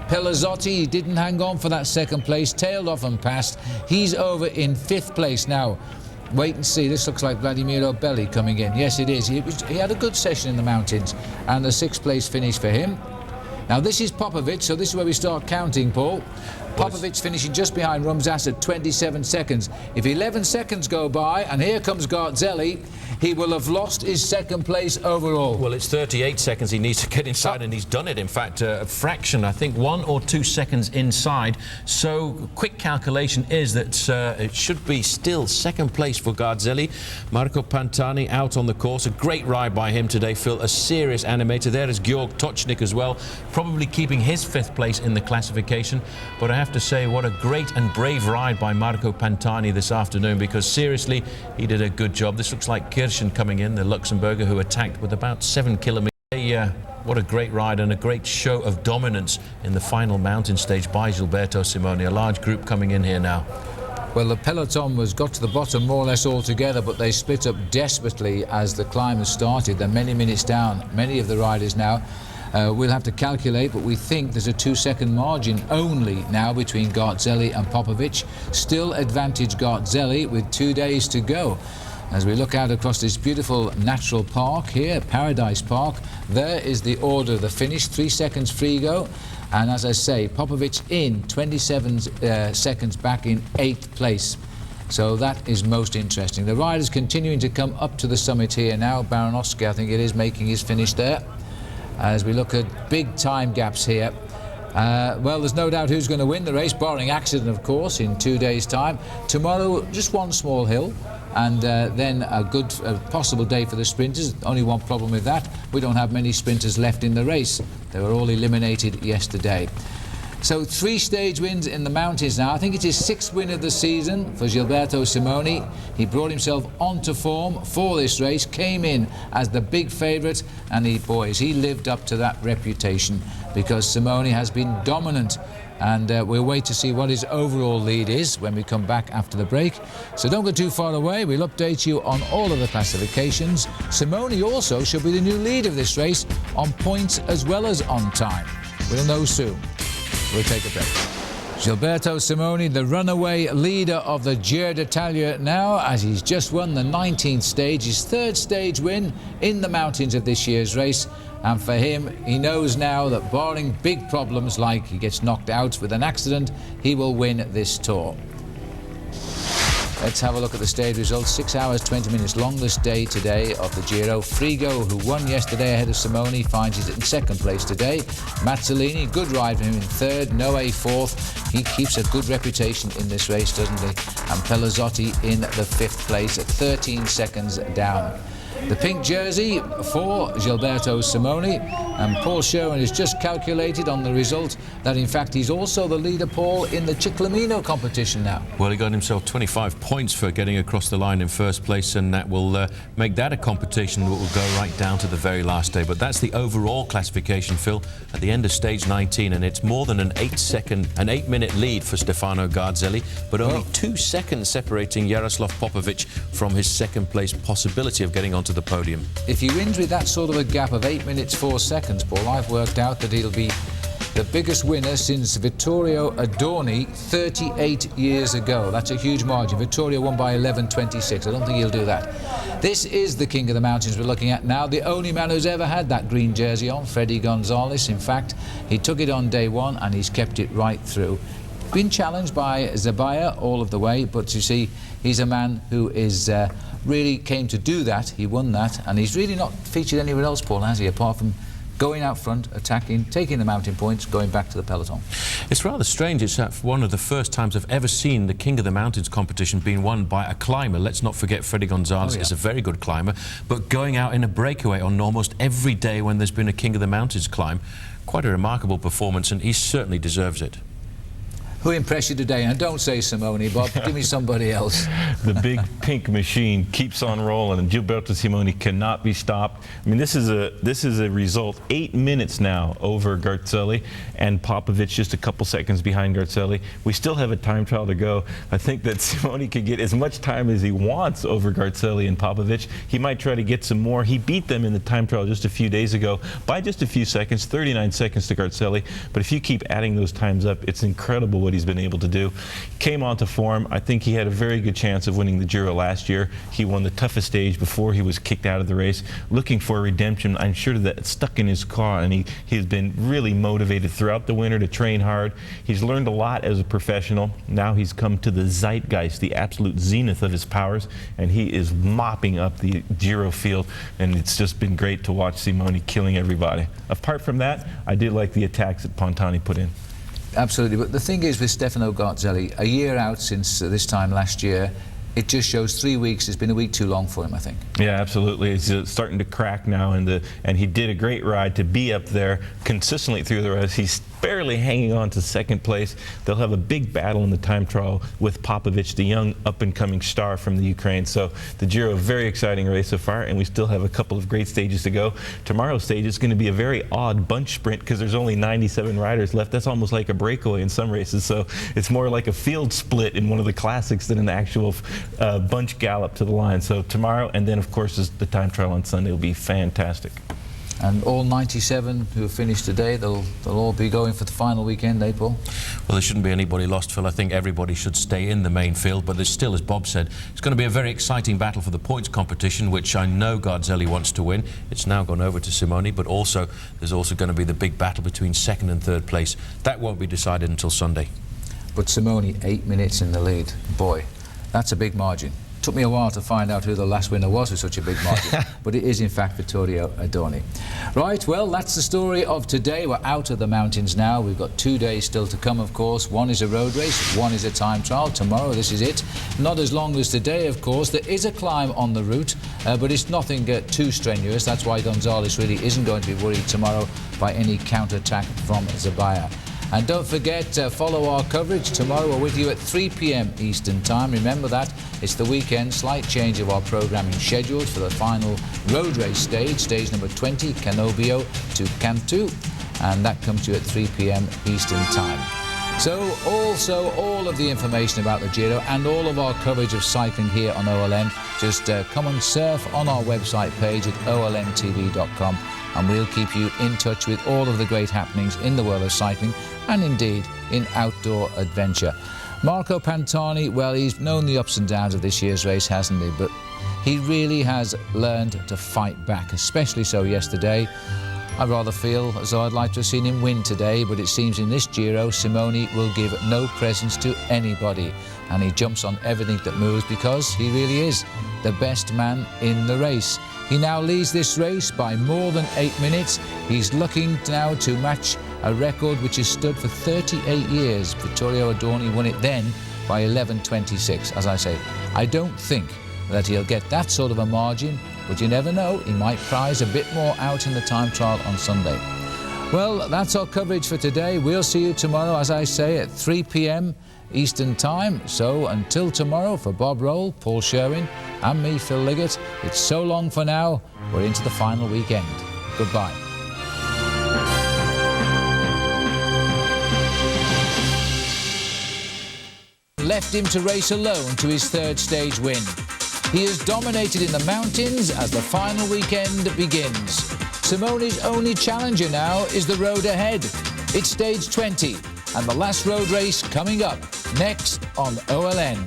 Pellizotti, he didn't hang on for that second place, tailed off and passed. He's over in 5th place now. Wait and see. This looks like Vladimiro Belli coming in. Yes, it is. He had a good session in the mountains, and the 6th place finish for him. Now this is Popovic, so this is where we start counting, Paul. Popovic finishing just behind Rumsas at 27 seconds. If 11 seconds go by, and here comes Garzelli, he will have lost his second place overall. Well, it's 38 seconds he needs to get inside, and he's done it. In fact, a fraction, I think 1 or 2 seconds inside. So quick calculation is that it should be still second place for Garzelli. Marco Pantani out on the course. A great ride by him today, Phil. A serious animator. There is Georg Tocznik as well, probably keeping his 5th place in the classification. But I have to say, what a great and brave ride by Marco Pantani this afternoon, because seriously, he did a good job. This looks like Kirchen coming in, the Luxembourger, who attacked with about 7 kilometers. What a great ride and a great show of dominance in the final mountain stage by Gilberto Simoni. A large group coming in here now. Well, the peloton got to the bottom more or less altogether, but they split up desperately as the climb has started. They're many minutes down, many of the riders now. We'll have to calculate, but we think there's a 2-second margin only now between Garzelli and Popovic. Still advantage Garzelli with 2 days to go. As we look out across this beautiful natural park here, Paradise Park, there is the order of the finish, 3 seconds Frigo. And as I say, Popovic in 27 seconds back in 8th place. So that is most interesting. The riders continuing to come up to the summit here now. Baranowski, I think it is, making his finish there. As we look at big time gaps here. Well, there's no doubt who's going to win the race, barring accident, of course, in 2 days' time. Tomorrow, just one small hill. And then a good possible day for the sprinters. Only one problem with that, we don't have many sprinters left in the race. They were all eliminated yesterday. So 3 stage wins in the mountains now. I think it's his 6th win of the season for Gilberto Simoni. He brought himself onto form for this race, came in as the big favourite, and he lived up to that reputation, because Simoni has been dominant. And we'll wait to see what his overall lead is when we come back after the break. So don't go too far away. We'll update you on all of the classifications. Simoni also should be the new leader of this race, on points as well as on time. We'll know soon. We'll take a break. Gilberto Simoni, the runaway leader of the Giro d'Italia now, as he's just won the 19th stage, his 3rd stage win in the mountains of this year's race. And for him, he knows now that barring big problems like he gets knocked out with an accident, he will win this tour. Let's have a look at the stage results. 6 hours, 20 minutes, longest day today of the Giro. Frigo, who won yesterday ahead of Simoni, finds he's in 2nd place today. Mazzolini, good ride for him in 3rd. Noe 4th. He keeps a good reputation in this race, doesn't he? And Pelazzotti in the 5th place at 13 seconds down. The pink jersey for Gilberto Simoni, and Paul Sherwen has just calculated on the result that in fact he's also the leader, Paul, in the Ciclamino competition now. Well, he got himself 25 points for getting across the line in 1st place, and that will make that a competition that will go right down to the very last day. But that's the overall classification, Phil, at the end of stage 19, and it's more than an 8-minute lead for Stefano Garzelli, but only 2 seconds separating Jaroslav Popovic from his 2nd place possibility of getting onto the podium. If he wins with that sort of a gap of 8 minutes 4 seconds, Paul, I've worked out that he'll be the biggest winner since Vittorio Adorni 38 years ago. That's a huge margin. Vittorio won by 11.26. I don't think he'll do that. This is the King of the Mountains we're looking at now. The only man who's ever had that green jersey on, Freddy Gonzalez. In fact, he took it on day 1 and he's kept it right through. Been challenged by Zabaya all of the way, but you see, he's a man who is really came to do that. He won that, and he's really not featured anywhere else, Paul, has he, apart from going out front, attacking, taking the mountain points, going back to the peloton. It's rather strange. It's one of the first times I've ever seen the King of the Mountains competition being won by a climber. Let's not forget Freddy Gonzalez is a very good climber, but going out in a breakaway on almost every day when there's been a King of the Mountains climb, quite a remarkable performance, and he certainly deserves it. Who impressed you today? And don't say Simoni, Bob. Give me somebody else. The big pink machine keeps on rolling, and Gilberto Simoni cannot be stopped. I mean, this is a result 8 minutes now over Garzelli, and Popovic just a couple seconds behind Garzelli. We still have a time trial to go. I think that Simoni could get as much time as he wants over Garzelli and Popovic. He might try to get some more. He beat them in the time trial just a few days ago by just a few seconds, 39 seconds to Garzelli. But if you keep adding those times up, it's incredible what what he's been able to do. Came onto form. I think he had a very good chance of winning the Giro last year. He won the toughest stage before he was kicked out of the race. Looking for redemption. I'm sure that it's stuck in his craw, and he's been really motivated throughout the winter to train hard. He's learned a lot as a professional. Now he's come to the zeitgeist, the absolute zenith of his powers, and he is mopping up the Giro field, and it's just been great to watch Simone killing everybody. Apart from that, I did like the attacks that Pantani put in. Absolutely, but the thing is with Stefano Garzelli, a year out since this time last year, it just shows 3 weeks has been a week too long for him, I think. Yeah, absolutely. It's starting to crack now, and he did a great ride to be up there consistently through the race. He's barely hanging on to second place. They'll have a big battle in the time trial with Popovic, the young up-and-coming star from the Ukraine. So the Giro, a very exciting race so far, and we still have a couple of great stages to go. Tomorrow's stage is going to be a very odd bunch sprint because there's only 97 riders left. That's almost like a breakaway in some races, so it's more like a field split in one of the classics than an actual bunch gallop to the line. So tomorrow, and then of course the time trial on Sunday, will be fantastic. And all 97 who have finished today, they'll all be going for the final weekend, eh, Paul? Well, there shouldn't be anybody lost, Phil. I think everybody should stay in the main field, but there's still, as Bob said, it's going to be a very exciting battle for the points competition, which I know Garzelli wants to win. It's now gone over to Simone, but also there's also going to be the big battle between second and third place. That won't be decided until Sunday. But Simone, 8 minutes in the lead. Boy, that's a big margin. Took me a while to find out who the last winner was with such a big margin, but it is in fact Vittorio Adorni. Right, well, that's the story of today. We're out of the mountains now. We've got 2 days still to come, of course. One is a road race, one is a time trial. Tomorrow, this is it. Not as long as today, of course. There is a climb on the route, but it's nothing too strenuous. That's why Gonzalez really isn't going to be worried tomorrow by any counter-attack from Zabaya. And don't forget, follow our coverage. Tomorrow we're with you at 3 p.m. Eastern Time. Remember that. It's the weekend. Slight change of our programming scheduled for the final road race stage, stage number 20, Cannobio to Cantu. And that comes to you at 3 p.m. Eastern Time. So also all of the information about the Giro and all of our coverage of cycling here on OLM, just come and surf on our website page at olmtv.com. And we'll keep you in touch with all of the great happenings in the world of cycling and indeed in outdoor adventure. Marco Pantani, well, he's known the ups and downs of this year's race, hasn't he? But he really has learned to fight back, especially so yesterday. I rather feel as though I'd like to have seen him win today, but it seems in this Giro, Simone will give no presents to anybody. And he jumps on everything that moves because he really is the best man in the race. He now leads this race by more than 8 minutes. He's looking now to match a record which has stood for 38 years. Vittorio Adorni won it then by 11:26. As I say, I don't think that he'll get that sort of a margin, but you never know. He might prize a bit more out in the time trial on Sunday. Well, that's our coverage for today. We'll see you tomorrow, as I say, at 3 p.m. Eastern Time. So until tomorrow, for Bob Roll, Paul Sherwen, and me, Phil Liggett, it's so long for now. We're into the final weekend. Goodbye. Left him to race alone to his third stage win. He has dominated in the mountains as the final weekend begins. Simone's only challenger now is the road ahead. It's stage 20 and the last road race coming up next on OLN.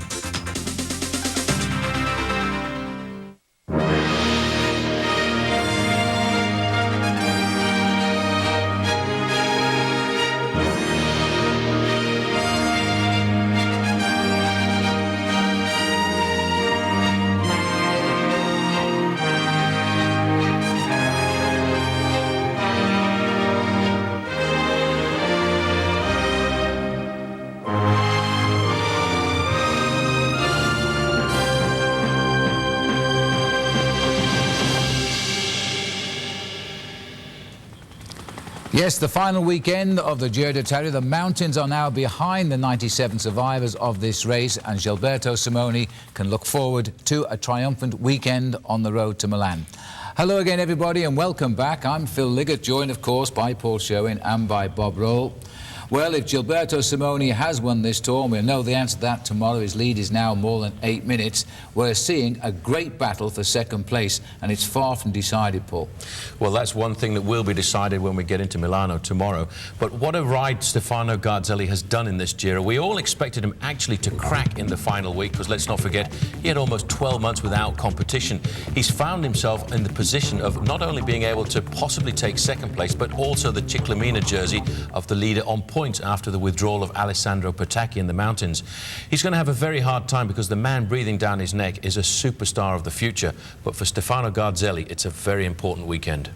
Yes, the final weekend of the Giro d'Italia. The mountains are now behind the 97 survivors of this race, and Gilberto Simone can look forward to a triumphant weekend on the road to Milan. Hello again, everybody, and welcome back. I'm Phil Liggett, joined, of course, by Paul Sherwen and by Bob Roll. Well, if Gilberto Simoni has won this tour, we'll know the answer to that tomorrow. His lead is now more than 8 minutes. We're seeing a great battle for second place, and it's far from decided, Paul. Well, that's one thing that will be decided when we get into Milano tomorrow. But what a ride Stefano Garzelli has done in this Giro. We all expected him actually to crack in the final week, because let's not forget, he had almost 12 months without competition. He's found himself in the position of not only being able to possibly take second place, but also the Ciclamina jersey of the leader on points after the withdrawal of Alessandro Petacchi in the mountains. He's going to have a very hard time, because the man breathing down his neck is a superstar of the future. But for Stefano Garzelli, it's a very important weekend.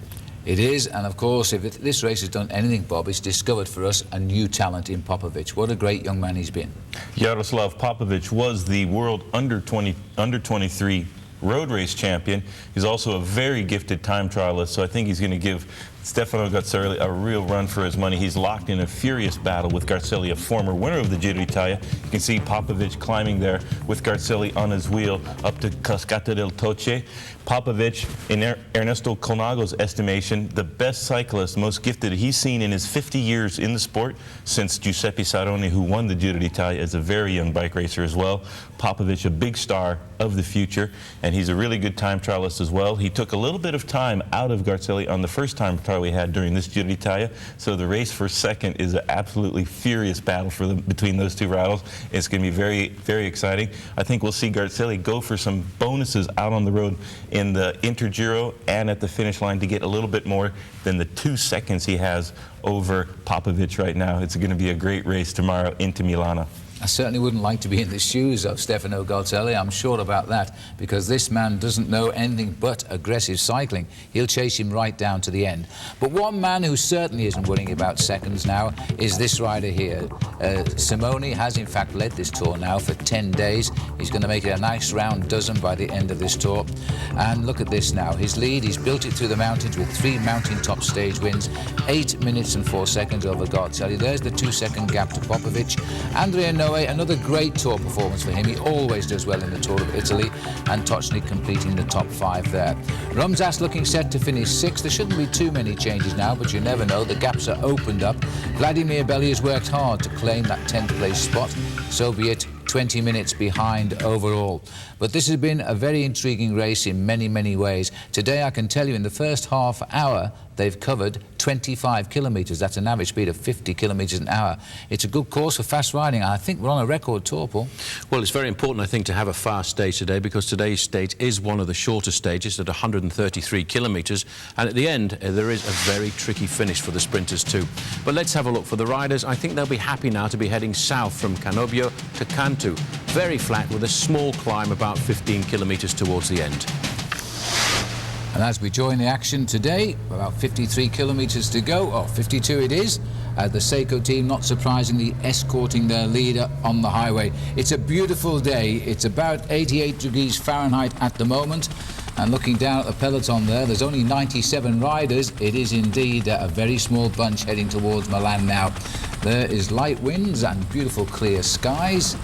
It is, and of course, if this race has done anything, Bob, it's discovered for us a new talent in Popovic. What a great young man he's been. Jaroslav Popovic was the world under 23 road race champion. He's also a very gifted time trialist, so I think he's going to give Stefano Garzelli a real run for his money. He's locked in a furious battle with Garzelli, a former winner of the Giro d'Italia. You can see Popovic climbing there with Garzelli on his wheel up to Cascata del Toce. Popovic, in Ernesto Colnago's estimation, the best cyclist, most gifted he's seen in his 50 years in the sport, since Giuseppe Saroni, who won the Giro d'Italia, is a very young bike racer as well. Popovic, a big star of the future, and he's a really good time trialist as well. He took a little bit of time out of Garzelli on the first time trial we had during this Giro d'Italia, so the race for second is an absolutely furious battle for between those two rivals. It's going to be very, very exciting. I think we'll see Garzelli go for some bonuses out on the road in the Inter-Giro and at the finish line to get a little bit more than the 2 seconds he has over Popovic right now. It's going to be a great race tomorrow into Milano. I certainly wouldn't like to be in the shoes of Stefano Garzelli, I'm sure about that, because this man doesn't know anything but aggressive cycling. He'll chase him right down to the end. But one man who certainly isn't worrying about seconds now is this rider here. Simoni has in fact led this tour now for 10 days. He's going to make it a nice round dozen by the end of this tour. And look at this now. His lead, he's built it through the mountains with 3 mountain-top stage wins, 8 minutes and 4 seconds over Garzelli. There's the 2-second gap to Popovic. Andrea Noe, another great tour performance for him. He always does well in the Tour of Italy, and Tocznik completing the top 5 there. Rumsas looking set to finish 6th. There shouldn't be too many changes now, but you never know. The gaps are opened up. Vladimir Belli has worked hard to claim that 10th place spot, so be it. 20 minutes behind overall. But this has been a very intriguing race in many, many ways. Today, I can tell you, in the first half hour, they've covered 25 kilometres. That's an average speed of 50 kilometres an hour. It's a good course for fast riding, and I think we're on a record tour, Paul. Well, it's very important, I think, to have a fast stage today, because today's stage is one of the shorter stages at 133 kilometres, and at the end there is a very tricky finish for the sprinters too. But let's have a look for the riders. I think they'll be happy now to be heading south from Canobbio to Cantu. Very flat with a small climb about 15 kilometres towards the end. And as we join the action today, about 53 kilometres to go, or 52 it is, the Seiko team, not surprisingly, escorting their leader on the highway. It's a beautiful day. It's about 88 degrees Fahrenheit at the moment. And looking down at the peloton there's only 97 riders. It is indeed a very small bunch heading towards Milan now. There is light winds and beautiful clear skies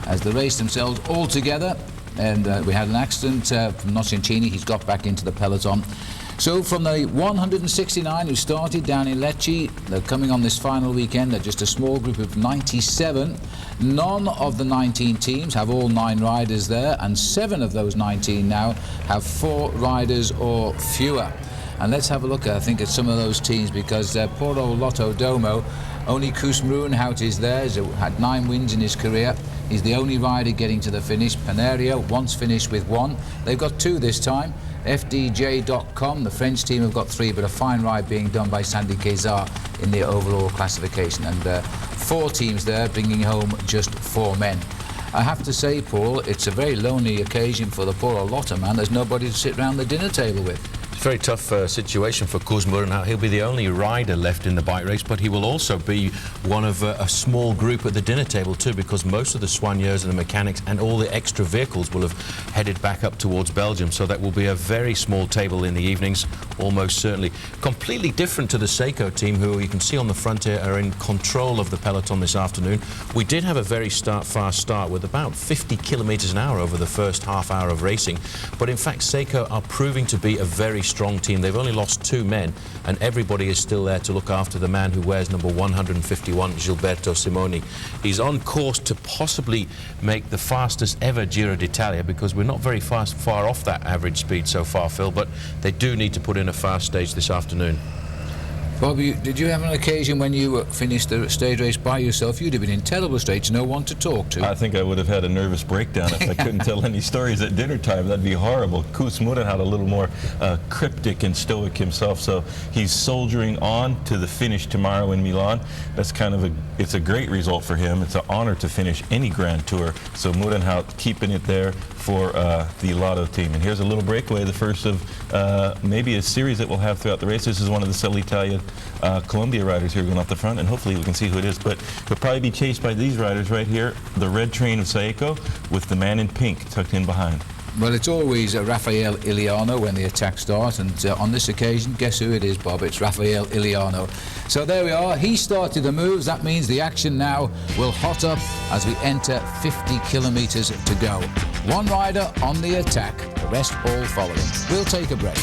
as they race themselves all together. And we had an accident from Nociancini. He's got back into the peloton. So from the 169 who started down in Lecce, they're coming on this final weekend. They're just a small group of 97. None of the 19 teams have all 9 riders there, and 7 of those 19 now have 4 riders or fewer. And let's have a look, I think, at some of those teams, because poor old Lotto Domo, only Koos Maroonhout is there. He's had 9 wins in his career. He's the only rider getting to the finish. Panerio once finished with 1. They've got 2 this time. FDJ.com, the French team, have got 3, but a fine ride being done by Sandy Kezar in the overall classification. And 4 teams there, bringing home just 4 men. I have to say, Paul, it's a very lonely occasion for the poor old Lotto man. There's nobody to sit round the dinner table with. Very tough situation for Koos Maroonhout. He'll be the only rider left in the bike race, but he will also be one of a small group at the dinner table too, because most of the soigneurs and the mechanics and all the extra vehicles will have headed back up towards Belgium, so that will be a very small table in the evenings, almost certainly. Completely different to the Seiko team, who you can see on the front here are in control of the peloton this afternoon. We did have a very fast start with about 50 kilometres an hour over the first half hour of racing, but in fact Seiko are proving to be a very strong team. They've only lost 2 men, and everybody is still there to look after the man who wears number 151, Gilberto Simoni. He's on course to possibly make the fastest ever Giro d'Italia, because we're not very far off that average speed so far, Phil, but they do need to put in a fast stage this afternoon. Bob, did you have an occasion when you finished the stage race by yourself? You'd have been in terrible straits, no one to talk to. I think I would have had a nervous breakdown if I couldn't tell any stories at dinner time. That'd be horrible. Koos Muren had a little more cryptic and stoic himself, so he's soldiering on to the finish tomorrow in Milan. That's kind of it's a great result for him. It's an honor to finish any Grand Tour. So Murenhout keeping it there for the Lotto team. And here's a little breakaway, the first of maybe a series that we'll have throughout the race. This is one of the Celitalia Colombia riders here going off the front, and hopefully we can see who it is. But he'll probably be chased by these riders right here, the red train of Saeco, with the man in pink tucked in behind. Well, it's always Rafael Iliano when the attack starts, and on this occasion, guess who it is, Bob? It's Rafael Iliano. So there we are. He started the moves. That means the action now will hot up as we enter 50 kilometres to go. One rider on the attack, the rest all following. We'll take a break.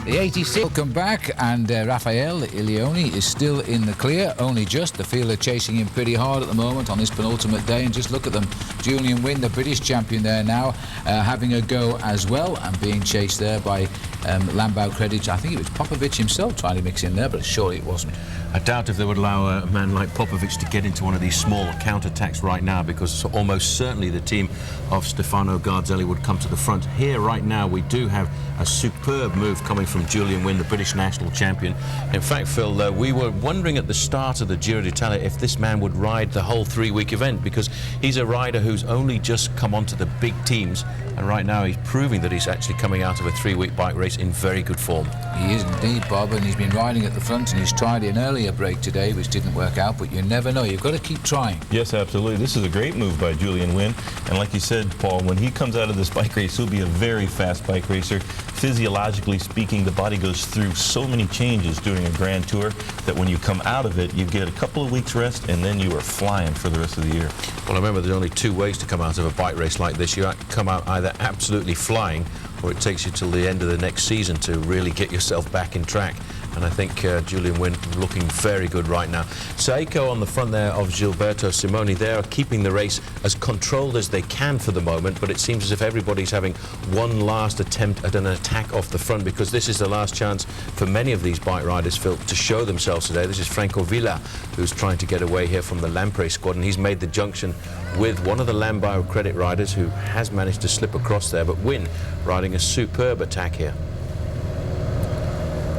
The 86 will come back, and Rafael Ilioni is still in the clear, only just. The field are chasing him pretty hard at the moment on this penultimate day, and just look at them. Julian Wynne, the British champion there now, having a go as well, and being chased there by Lambau Credit. I think it was Popovic himself trying to mix in there, but surely it wasn't. I doubt if they would allow a man like Popovic to get into one of these smaller counterattacks right now, because almost certainly the team of Stefano Garzelli would come to the front. Here right now we do have a superb move coming from Julian Wynne, the British national champion. In fact, Phil, we were wondering at the start of the Giro d'Italia if this man would ride the whole 3-week event, because he's a rider who's only just come onto the big teams, and right now he's proving that he's actually coming out of a 3-week bike race in very good form. He is indeed, Bob, and he's been riding at the front, and he's tried an earlier break today which didn't work out, but you never know. You've got to keep trying. Yes, absolutely. This is a great move by Julian Wynne, and like you said, Paul, when he comes out of this bike race, he'll be a very fast bike racer. Physiologically speaking, the body goes through so many changes during a Grand Tour that when you come out of it, you get a couple of weeks rest, and then you are flying for the rest of the year. Well, I remember there's only 2 ways to come out of a bike race like this. You come out either absolutely flying, or it takes you till the end of the next season to really get yourself back in track. And I think Julian Wynne looking very good right now. Saeco on the front there of Gilberto Simoni. They are keeping the race as controlled as they can for the moment, but it seems as if everybody's having one last attempt at an attack off the front, because this is the last chance for many of these bike riders, Phil, to show themselves today. This is Franco Villa, who's trying to get away here from the Lampre squad, and he's made the junction with one of the Lambau Credit riders who has managed to slip across there, but Wynne riding a superb attack here.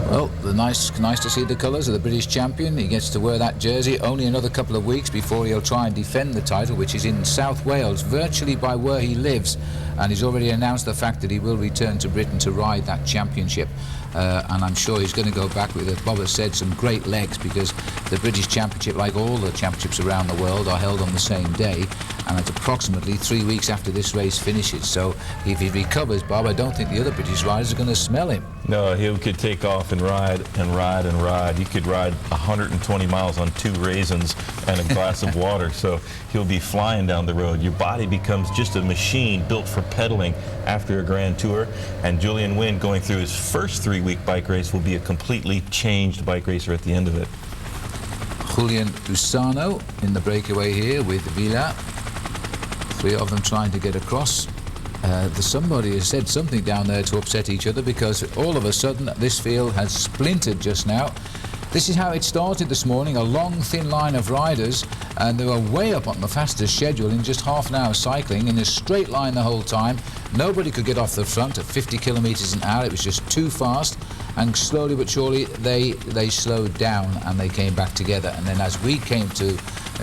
Well, nice to see the colours of the British champion. He gets to wear that jersey only another couple of weeks before he'll try and defend the title, which is in South Wales, virtually by where he lives. And he's already announced the fact that he will return to Britain to ride that championship. And I'm sure he's going to go back with, as Bob has said, some great legs, because the British Championship, like all the championships around the world, are held on the same day, and it's approximately 3 weeks after this race finishes. So if he recovers, Bob, I don't think the other British riders are going to smell him. No, he could take off and ride and ride and ride. He could ride 120 miles on 2 raisins and a glass of water, so he'll be flying down the road. Your body becomes just a machine built for pedaling after a Grand Tour, and Julian Wynne, going through his first 3-week bike race, will be a completely changed bike racer at the end of it. Julian Usano in the breakaway here with Villa. 3 of them trying to get across. Somebody has said something down there to upset each other, because all of a sudden this field has splintered just now. This is how it started this morning, a long thin line of riders, and they were way up on the fastest schedule in just half an hour cycling in a straight line the whole time. Nobody could get off the front at 50 kilometres an hour. It was just too fast, and slowly but surely they slowed down and they came back together. And then as we came to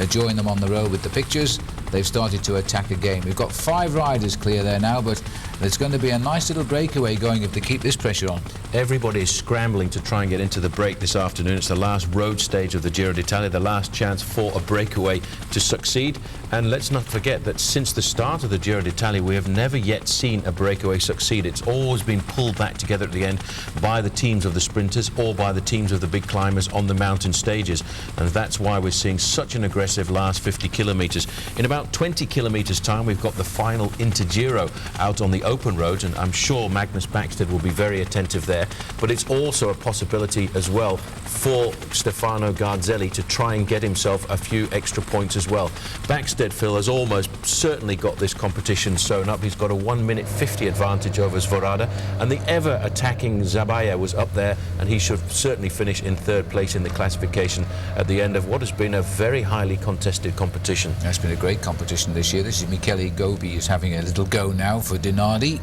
join them on the road with the pictures, they've started to attack again. We've got 5 riders clear there now, but there's going to be a nice little breakaway going if they keep this pressure on. Everybody is scrambling to try and get into the break this afternoon. It's the last road stage of the Giro d'Italia, the last chance for a breakaway to succeed. And let's not forget that since the start of the Giro d'Italia, we have never yet seen a breakaway succeed. It's always been pulled back together at the end by the teams of the sprinters or by the teams of the big climbers on the mountain stages. And that's why we're seeing such an aggressive last 50 kilometres. In about about 20 kilometres time, we've got the final Giro out on the open roads, and I'm sure Magnus Backstedt will be very attentive there. But it's also a possibility as well for Stefano Garzelli to try and get himself a few extra points as well. Backstedt, Phil, has almost certainly got this competition sewn up. He's got a 1:50 advantage over Zvorada, and the ever-attacking Zabaya was up there, and he should certainly finish in third place in the classification at the end of what has been a very highly contested competition. It's been a great competition this year. This is Michele Gobi is having a little go now for Denardi.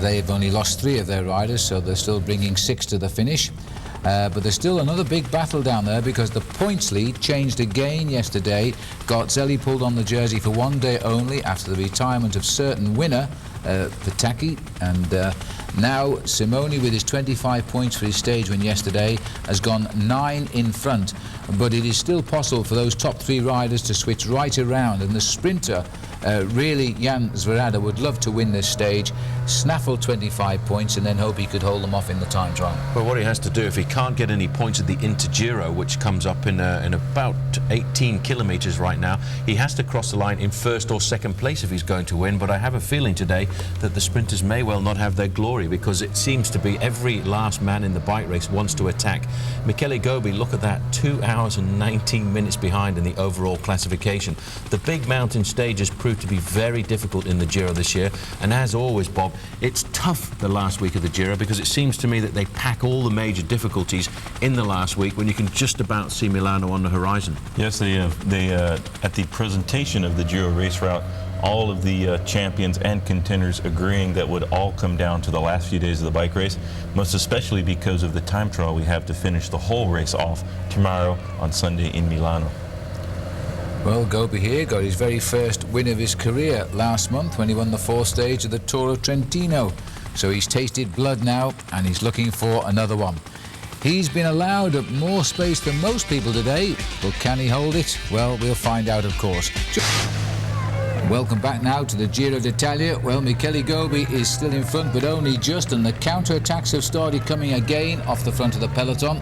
They've only lost 3 of their riders, so they're still bringing 6 to the finish. But there's still another big battle down there because the points lead changed again yesterday. Garzelli pulled on the jersey for 1 day only after the retirement of certain winner, Pataki, and now Simoni, with his 25 points for his stage win yesterday, has gone 9 in front. But it is still possible for those top 3 riders to switch right around, and the sprinter, really, Jan Zvorada, would love to win this stage, snaffle 25 points, and then hope he could hold them off in the time trial. Well, what he has to do, if he can't get any points at the Giro, which comes up in about 18 kilometres right now, he has to cross the line in first or second place if he's going to win. But I have a feeling today that the sprinters may well not have their glory, because it seems to be every last man in the bike race wants to attack. Michele Gobi, look at that, 2 hours and 19 minutes behind in the overall classification. The big mountain stages proved to be very difficult in the Giro this year, and as always, Bob, it's tough the last week of the Giro, because it seems to me that they pack all the major difficulties in the last week when you can just about see Milano on the horizon. Yes, they at the presentation of the Giro race route, all of the champions and contenders agreeing that would all come down to the last few days of the bike race, most especially because of the time trial we have to finish the whole race off tomorrow on Sunday in Milano. Well, Gobi here got his very first win of his career last month when he won the 4th stage of the Tour of Trentino. So he's tasted blood now, and he's looking for another one. He's been allowed more space than most people today, but can he hold it? Well, we'll find out, of course. Welcome back now to the Giro d'Italia. Well, Michele Gobi is still in front, but only just, and the counter-attacks have started coming again off the front of the peloton.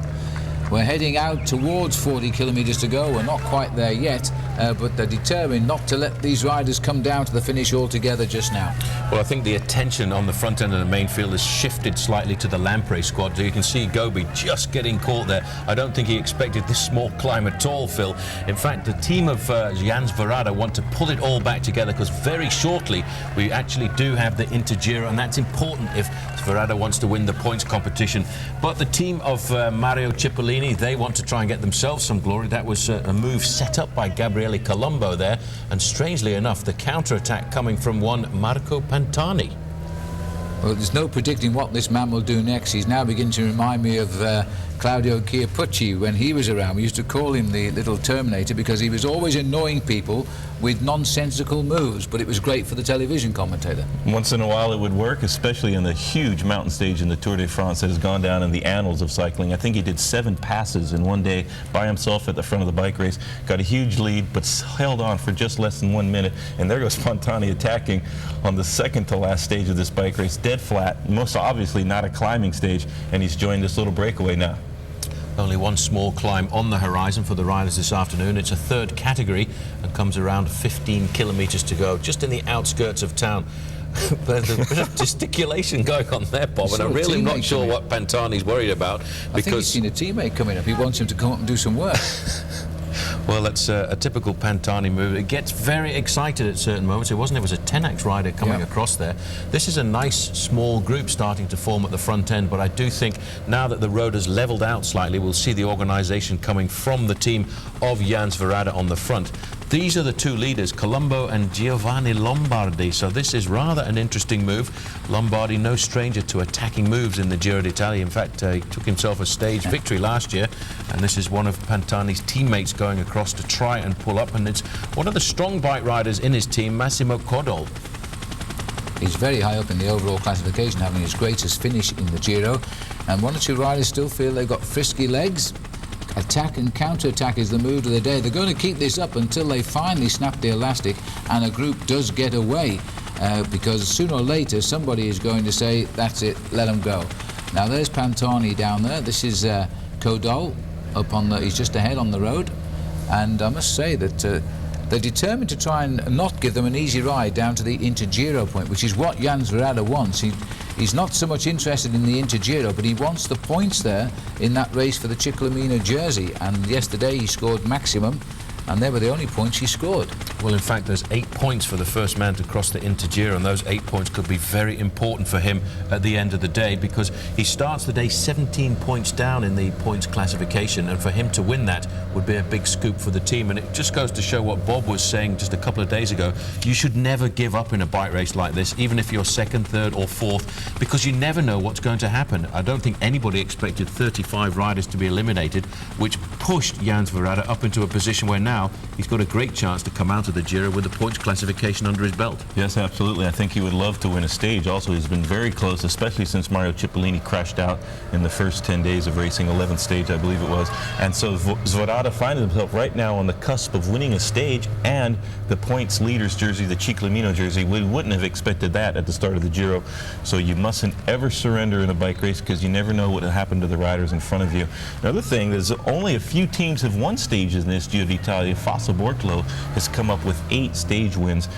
We're heading out towards 40 kilometres to go. We're not quite there yet, but they're determined not to let these riders come down to the finish altogether just now. Well, I think the attention on the front end of the main field has shifted slightly to the Lampre squad. So you can see Gobi just getting caught there. I don't think he expected this small climb at all, Phil. In fact, the team of Jan Zvorada want to pull it all back together, because very shortly we actually do have the Giro, and that's important if Zvorada wants to win the points competition. But the team of Mario Cipollini, they want to try and get themselves some glory. That was a move set up by Gabriele Colombo there, and strangely enough, the counter-attack coming from one Marco Pantani. Well, there's no predicting what this man will do next. He's now beginning to remind me of Claudio Chiappucci when he was around. We used to call him the little Terminator, because he was always annoying people with nonsensical moves, but it was great for the television commentator. Once in a while it would work, especially in the huge mountain stage in the Tour de France that has gone down in the annals of cycling. I think he did 7 passes in one day by himself at the front of the bike race, got a huge lead, but held on for just less than 1 minute, and there goes Pantani attacking on the second to last stage of this bike race, dead flat, most obviously not a climbing stage, and he's joined this little breakaway now. Only one small climb on the horizon for the riders this afternoon. It's a 3rd category and comes around 15 kilometres to go, just in the outskirts of town. There's a bit of gesticulation going on there, Bob, and I'm really not sure what Pantani's worried about. I think he's seen a teammate coming up. He wants him to come up and do some work. Well, that's a typical Pantani move. It gets very excited at certain moments. It wasn't. It was a Tenax rider coming across there. This is a nice small group starting to form at the front end, but I do think now that the road has levelled out slightly, we'll see the organisation coming from the team of Jan Zvorada on the front. These are the 2 leaders, Colombo and Giovanni Lombardi. So this is rather an interesting move. Lombardi, no stranger to attacking moves in the Giro d'Italia. In fact, he took himself a stage victory last year, and this is one of Pantani's teammates going across to try and pull up, and it's one of the strong bike riders in his team, Massimo Codol. He's very high up in the overall classification, having his greatest finish in the Giro, and 1 or 2 riders still feel they've got frisky legs. Attack and counter-attack is the move of the day. They're going to keep this up until they finally snap the elastic and a group does get away, because sooner or later somebody is going to say, that's it, let them go. Now there's Pantani down there. This is Codol up on the, he's just ahead on the road, and I must say that they're determined to try and not give them an easy ride down to the Inter-Giro point, which is what Jans Verrada wants. He's not so much interested in the Inter-Giro, but he wants the points there in that race for the Ciclamino jersey. And yesterday he scored maximum, and they were the only points he scored. Well, in fact, there's 8 points for the first man to cross the Inter-Giro, and those 8 points could be very important for him at the end of the day, because he starts the day 17 points down in the points classification, and for him to win that would be a big scoop for the team. And it just goes to show what Bob was saying just a couple of days ago. You should never give up in a bike race like this, even if you're second, third or fourth, because you never know what's going to happen. I don't think anybody expected 35 riders to be eliminated, which pushed Jans Verrada up into a position where now he's got a great chance to come out of the Giro with the points classification under his belt. Yes, absolutely. I think he would love to win a stage. Also, he's been very close, especially since Mario Cipollini crashed out in the first 10 days of racing, 11th stage, I believe it was. And so Verrada finds himself right now on the cusp of winning a stage and the points leaders jersey, the Ciclamino jersey. We wouldn't have expected that at the start of the Giro. So you mustn't ever surrender in a bike race, because you never know what will happen to the riders in front of you. Another thing is only a few teams have won stages in this Giro d'Italia. Fassa Bortolo has come up with 8 stage wins.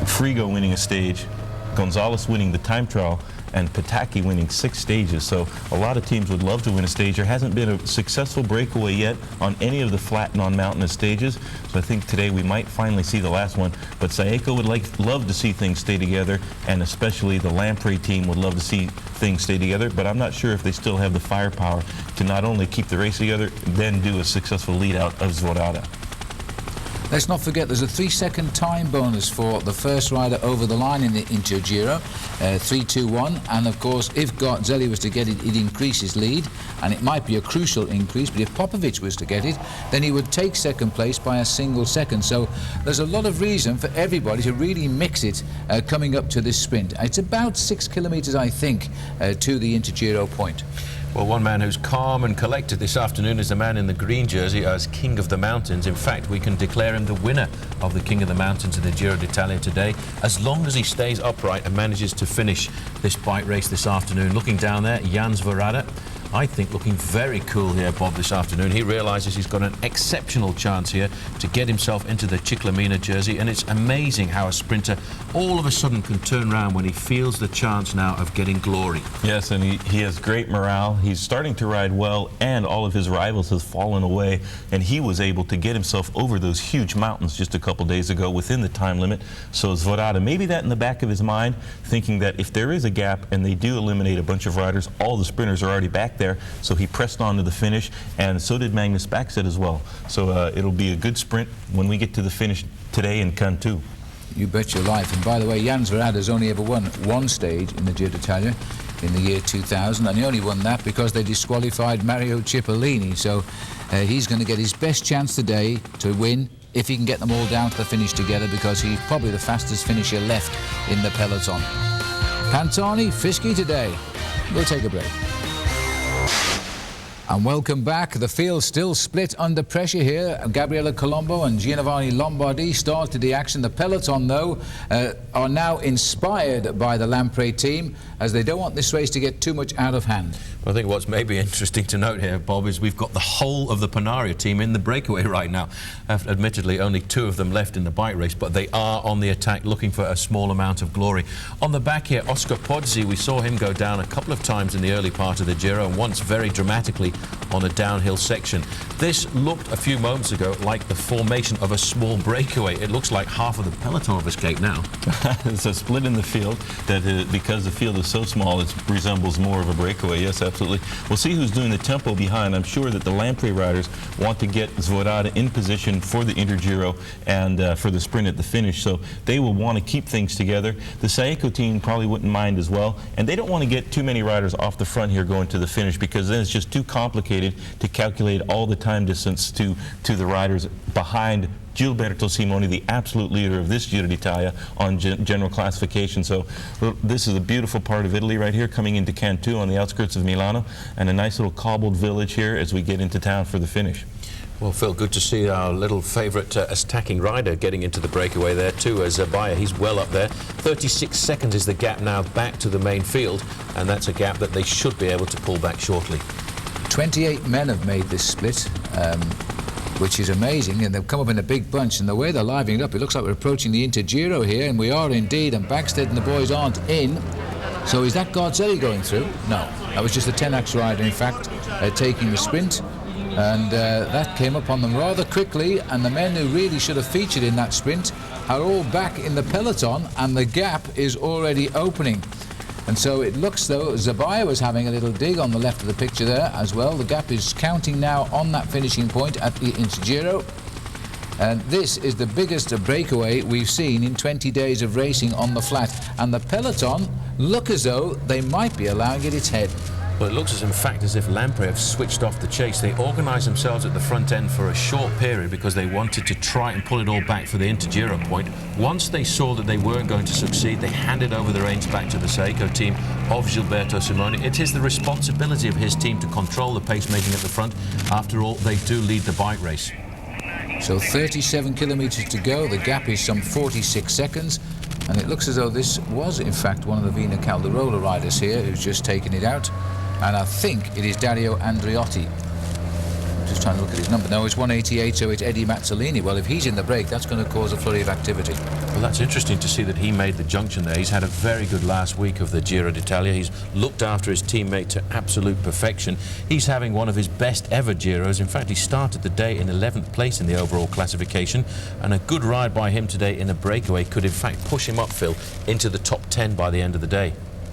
Frigo winning a stage, Gonzalez winning the time trial, and Pataki winning 6 stages. So a lot of teams would love to win a stage. There hasn't been a successful breakaway yet on any of the flat non-mountainous stages. So I think today we might finally see the last one. But Saeco would love to see things stay together, and especially the Lamprey team would love to see things stay together. But I'm not sure if they still have the firepower to not only keep the race together, then do a successful lead out of Verrada. Let's not forget there's a 3-second time bonus for the first rider over the line in the Inter-Giro, 3-2-1, and of course if Garzelli was to get it, it increases lead, and it might be a crucial increase, but if Popovic was to get it, then he would take second place by a single second. So there's a lot of reason for everybody to really mix it coming up to this sprint. It's about 6 kilometres, I think, to the Inter-Giro point. Well, one man who's calm and collected this afternoon is the man in the green jersey as King of the Mountains. In fact, we can declare him the winner of the King of the Mountains in the Giro d'Italia today, as long as he stays upright and manages to finish this bike race this afternoon. Looking down there, Jans Verrada, I think looking very cool here, Bob, this afternoon. He realises he's got an exceptional chance here to get himself into the Ciclamino jersey, and it's amazing how a sprinter all of a sudden can turn around when he feels the chance now of getting glory. Yes, and he has great morale. He's starting to ride well, and all of his rivals have fallen away, and he was able to get himself over those huge mountains just a couple days ago within the time limit. So is Verrada. Maybe that in the back of his mind, thinking that if there is a gap and they do eliminate a bunch of riders, all the sprinters are already back there. So he pressed on to the finish, and so did Magnus Backstedt as well. So it'll be a good sprint when we get to the finish today in Cantu. You bet your life. And by the way, Jans Verrada's only ever won 1 stage in the Giro d'Italia in the year 2000, and he only won that because they disqualified Mario Cipollini. So he's going to get his best chance today to win if he can get them all down to the finish together, because he's probably the fastest finisher left in the peloton. Pantani, frisky today. We'll take a break. And welcome back. The field still split under pressure here. Gabriele Colombo and Giovanni Lombardi started the action. The peloton, though, are now inspired by the Lamprey team, as they don't want this race to get too much out of hand. Well, I think what's maybe interesting to note here, Bob, is we've got the whole of the Panaria team in the breakaway right now. Admittedly, only 2 of them left in the bike race, but they are on the attack looking for a small amount of glory. On the back here, Oscar Pozzi, we saw him go down a couple of times in the early part of the Giro, and once very dramatically on a downhill section. This looked a few moments ago like the formation of a small breakaway. It looks like half of the peloton have escaped now. It's a split in the field that because the field is so small, it resembles more of a breakaway. Yes, absolutely. We'll see who's doing the tempo behind. I'm sure that the Lamprey riders want to get Verrada in position for the Inter-Giro and for the sprint at the finish, so they will want to keep things together. The Saeco team probably wouldn't mind as well, and they don't want to get too many riders off the front here going to the finish, because then it's just too complicated to calculate all the time distance to the riders behind Gilberto Simoni, the absolute leader of this Giro d'Italia on general classification. So this is a beautiful part of Italy right here, coming into Cantu on the outskirts of Milano, and a nice little cobbled village here as we get into town for the finish. Well, Phil, good to see our little favourite attacking rider getting into the breakaway there too, as Bayer. He's well up there. 36 seconds is the gap now back to the main field, and that's a gap that they should be able to pull back shortly. 28 men have made this split. which is amazing, and they've come up in a big bunch, and the way they're livening up, it looks like we're approaching the Giro here, and we are indeed, and Backstead and the boys aren't in. So is that Garzelli going through? No, that was just the Tenax rider, in fact, taking the sprint, and that came up on them rather quickly, and the men who really should have featured in that sprint are all back in the peloton, and the gap is already opening. And so it looks though Zabaya was having a little dig on the left of the picture there as well. The gap is counting now on that finishing point at the Giro. And this is the biggest breakaway we've seen in 20 days of racing on the flat. And the peloton look as though they might be allowing it its head. Well, it looks in fact as if Lampre have switched off the chase. They organised themselves at the front end for a short period because they wanted to try and pull it all back for the Giro point. Once they saw that they weren't going to succeed, they handed over the reins back to the Saeco team of Gilberto Simoni. It is the responsibility of his team to control the pacemaking at the front. After all, they do lead the bike race. So 37 kilometres to go. The gap is some 46 seconds. And it looks as though this was, in fact, one of the Vina Calderola riders here who's just taken it out. And I think it is Dario Andreotti. I'm just trying to look at his number. No, it's 188, so it's Eddie Mazzolini. Well, if he's in the break, that's going to cause a flurry of activity. Well, that's interesting to see that he made the junction there. He's had a very good last week of the Giro d'Italia. He's looked after his teammate to absolute perfection. He's having one of his best ever Giros. In fact, he started the day in 11th place in the overall classification. And a good ride by him today in a breakaway could, in fact, push him up, Phil, into the top 10 by the end of the day.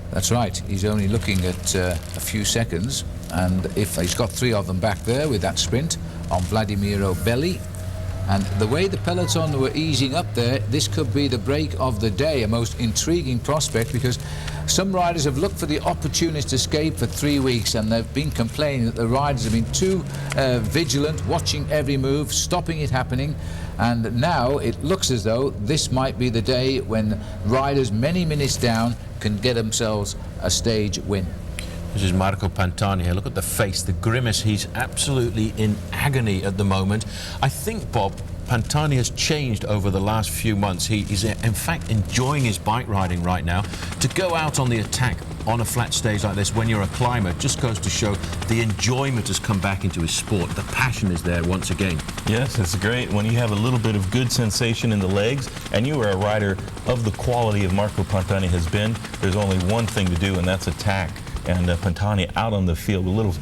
That's right. He's only looking at a few seconds, and if he's got 3 of them back there with that sprint on Vladimiro Belli. And the way the peloton were easing up there, this could be the break of the day, a most intriguing prospect, because some riders have looked for the opportunist escape for 3 weeks, and they've been complaining that the riders have been too vigilant, watching every move, stopping it happening. And now it looks as though this might be the day when riders many minutes down can get themselves a stage win. This is Marco Pantani here. Look at the face, the grimace. He's absolutely in agony at the moment. I think, Bob, Pantani has changed over the last few months. He's in fact enjoying his bike riding right now. To go out on the attack on a flat stage like this when you're a climber just goes to show the enjoyment has come back into his sport. The passion is there once again. Yes, it's great when you have a little bit of good sensation in the legs and you are a rider of the quality of Marco Pantani has been. There's only one thing to do, and that's attack. And Pantani out on the field, a little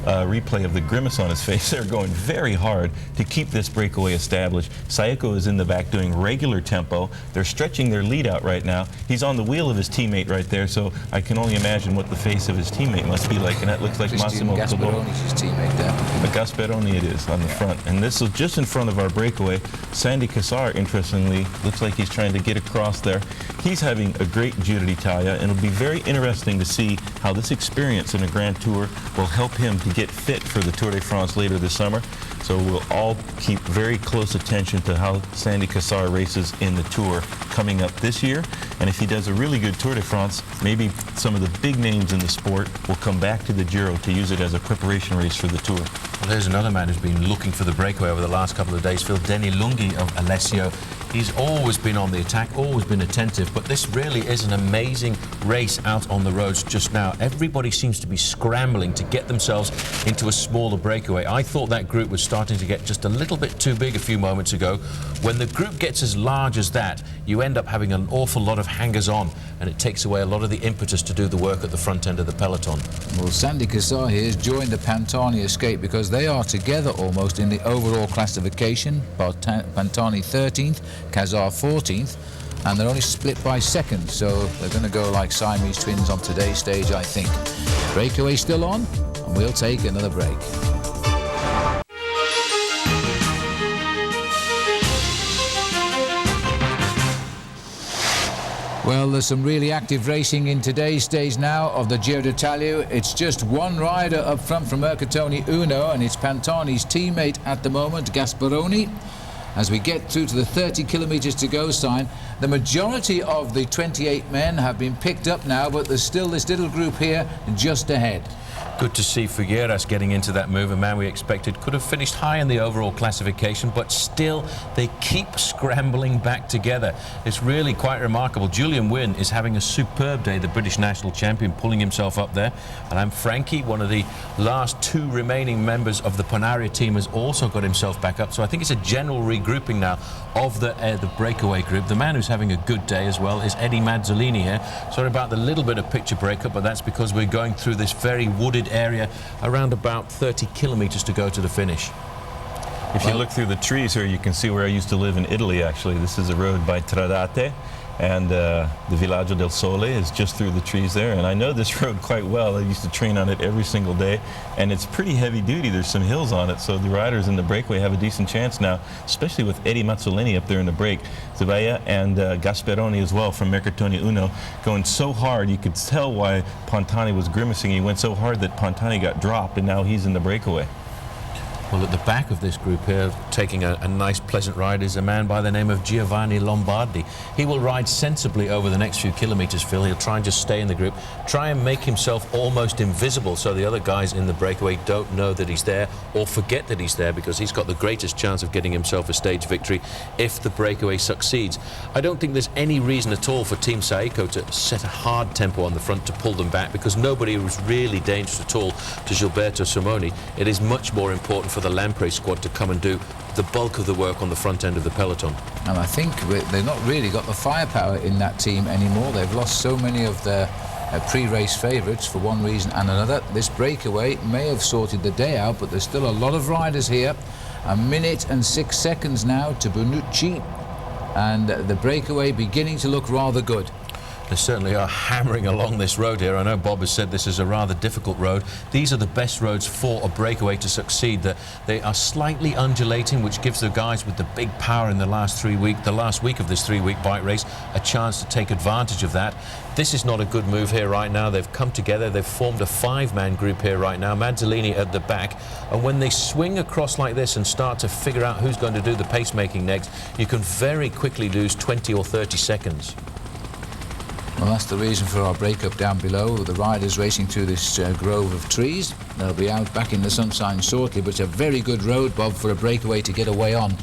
replay of the grimace on his face. They're going very hard to keep this breakaway established. Saeco is in the back doing regular tempo. They're stretching their lead out right now. He's on the wheel of his teammate right there, so I can only imagine what the face of his teammate must be like, and that looks like Massimo Gasparoni's his teammate there. Gasparoni it is on the front. And this is just in front of our breakaway. Sandy Cassar, interestingly, looks like he's trying to get across there. He's having a great Giro d'Italia, and it'll be very interesting to see how this experience in a Grand Tour will help him to get fit for the Tour de France later this summer. So we'll all keep very close attention to how Sandy Cassar races in the Tour coming up this year. And if he does a really good Tour de France, maybe some of the big names in the sport will come back to the Giro to use it as a preparation race for the Tour. Well, there's another man who's been looking for the breakaway over the last couple of days, Phil. Denny Lunghi of Alessio. He's always been on the attack, always been attentive, but this really is an amazing race out on the roads just now. Everybody seems to be scrambling to get themselves into a smaller breakaway. I thought that group was starting to get just a little bit too big a few moments ago. When the group gets as large as that, you end up having an awful lot of hangers-on, and it takes away a lot of the impetus to do the work at the front end of the peloton. Well, Sandy Cassar here has joined the Pantani escape because they are together almost in the overall classification. Pantani 13th, Cassar 14th, and they're only split by seconds, so they're going to go like Siamese twins on today's stage, I think. Breakaway still on, and we'll take another break. Well, there's some really active racing in today's stage now of the Giro d'Italia. It's just one rider up front from Mercatoni Uno, and it's Pantani's teammate at the moment, Gasparoni. As we get through to the 30 kilometres to go sign, the majority of the 28 men have been picked up now, but there's still this little group here just ahead. Good to see Figueras getting into that move, a man we expected could have finished high in the overall classification, but still they keep scrambling back together. It's really quite remarkable. Julian Wynne is having a superb day, the British national champion, pulling himself up there. And Frankie, one of the last two remaining members of the Panaria team, has also got himself back up. So I think it's a general regrouping now of the breakaway group. The man who's having a good day as well is Eddie Mazzolini here. Sorry about the little bit of picture breakup, but that's because we're going through this very wooded area, around about 30 kilometers to go to the finish. If you look through the trees here, you can see where I used to live in Italy, actually. This is a road by Tradate, and the Villaggio del Sole is just through the trees there. And I know this road quite well. I used to train on it every single day, and it's pretty heavy duty. There's some hills on it, so the riders in the breakaway have a decent chance now, especially with Eddie Mazzolini up there in the break. Zabaya and Gasperoni as well from Mercatone Uno going so hard. You could tell why Pontani was grimacing. He went so hard that Pontani got dropped, and now he's in the breakaway. Well, at the back of this group here, taking a nice, pleasant ride, is a man by the name of Giovanni Lombardi. He will ride sensibly over the next few kilometers, Phil. He'll try and just stay in the group, try and make himself almost invisible so the other guys in the breakaway don't know that he's there or forget that he's there, because he's got the greatest chance of getting himself a stage victory if the breakaway succeeds. I don't think there's any reason at all for Team Saeco to set a hard tempo on the front to pull them back, because nobody was really dangerous at all to Gilberto Simoni. It is much more important for the Lampre squad to come and do the bulk of the work on the front end of the peloton. And I think they've not really got the firepower in that team anymore. They've lost so many of their pre-race favourites for one reason and another. This breakaway may have sorted the day out, but there's still a lot of riders here. 1 minute and 6 seconds now to Bonucci, and the breakaway beginning to look rather good. They certainly are hammering along this road here. I know Bob has said this is a rather difficult road. These are the best roads for a breakaway to succeed. That they are slightly undulating, which gives the guys with the big power in the last week of this 3-week bike race a chance to take advantage of that. This is not a good move here right now. They've come together. They've formed a 5-man group here right now. Mazzolini at the back. And when they swing across like this and start to figure out who's going to do the pacemaking next, you can very quickly lose 20 or 30 seconds. Well, that's the reason for our breakup down below. The riders racing through this grove of trees. They'll be out back in the sunshine shortly, but it's a very good road, Bob, for a breakaway to get away on.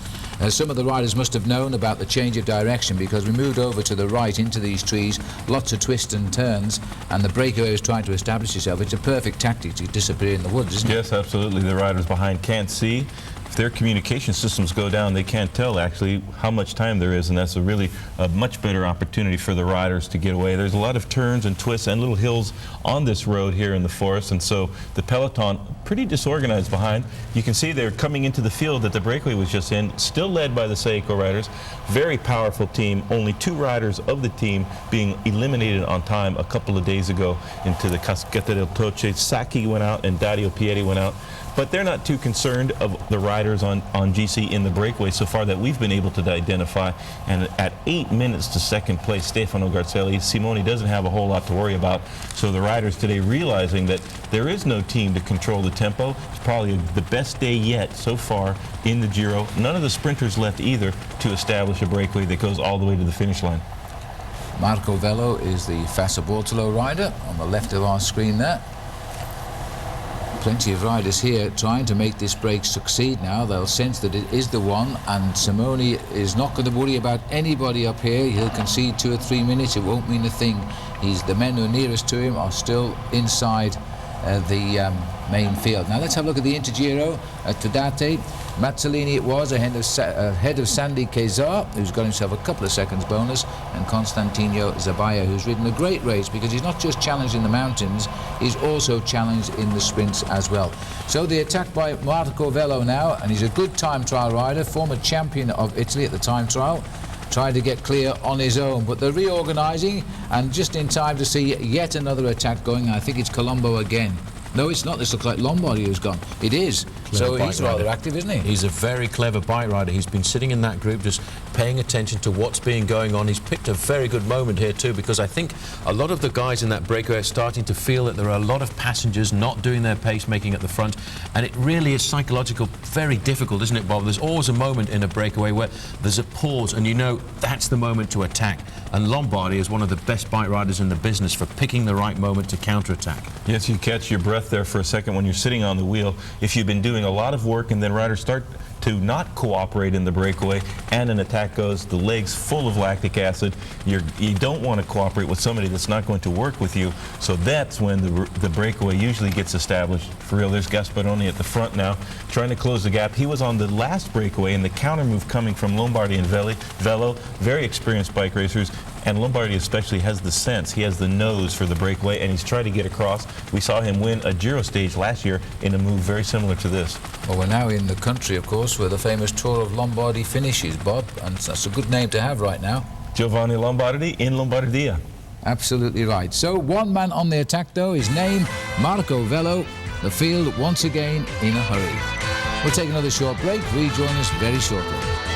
Some of the riders must have known about the change of direction, because we moved over to the right into these trees, lots of twists and turns, and the breakaway was trying to establish itself. It's a perfect tactic to disappear in the woods, isn't it? Yes, absolutely. The riders behind can't see. If their communication systems go down, they can't tell actually how much time there is, and that's a much better opportunity for the riders to get away. There's a lot of turns and twists and little hills on this road here in the forest, and so the peloton pretty disorganized behind. You can see they're coming into the field that the breakaway was just in, still led by the Saeco riders. Very powerful team. Only 2 riders of the team being eliminated on time a couple of days ago into the Cascata del Toce. Sacchi went out and Dario Pieri went out. But they're not too concerned of the riders on GC in the breakaway so far that we've been able to identify. And at 8 minutes to second place, Stefano Garzelli, Simoni doesn't have a whole lot to worry about. So the riders today, realizing that there is no team to control the tempo, it's probably the best day yet so far in the Giro. None of the sprinters left either to establish a breakaway that goes all the way to the finish line. Marco Vello is the Fassa Bortolo rider on the left of our screen there. Plenty of riders here trying to make this break succeed now. They'll sense that it is the one, and Simoni is not going to worry about anybody up here. He'll concede 2 or 3 minutes. It won't mean a thing. The men who are nearest to him are still inside the main field. Now let's have a look at the Intergiro at Tadate. Mazzolini it was, ahead of Sandy Quezar, who's got himself a couple of seconds bonus, and Constantino Zabaya, who's ridden a great race, because he's not just challenged in the mountains, he's also challenged in the sprints as well. So the attack by Marco Vello now, and he's a good time trial rider, former champion of Italy at the time trial, tried to get clear on his own, but they're reorganising, and just in time to see yet another attack going. I think it's Colombo again. No, it's not. This looks like Lombardi who's gone. It is. So he's rather active, isn't he? He's a very clever bike rider. He's been sitting in that group just paying attention to what's being going on. He's picked a very good moment here too, because I think a lot of the guys in that breakaway are starting to feel that there are a lot of passengers not doing their pacemaking at the front, and it really is psychological, very difficult, isn't it, Bob? There's always a moment in a breakaway where there's a pause, and you know that's the moment to attack. And Lombardi is one of the best bike riders in the business for picking the right moment to counter-attack. Yes, you catch your breath breath there for a second when you're sitting on the wheel. If you've been doing a lot of work and then riders start to not cooperate in the breakaway and an attack goes, the legs full of lactic acid, you don't want to cooperate with somebody that's not going to work with you. So that's when the breakaway usually gets established. For real, there's Gasparoni at the front now, trying to close the gap. He was on the last breakaway in the counter move coming from Lombardi and Velo, very experienced bike racers. And Lombardi especially has the sense, he has the nose for the breakaway, and he's trying to get across. We saw him win a Giro stage last year in a move very similar to this. Well, we're now in the country, of course, where the famous Tour of Lombardy finishes, Bob, and that's a good name to have right now. Giovanni Lombardi in Lombardia. Absolutely right. So one man on the attack, though, his name, Marco Velo. The field once again in a hurry. We'll take another short break. Rejoin us very shortly.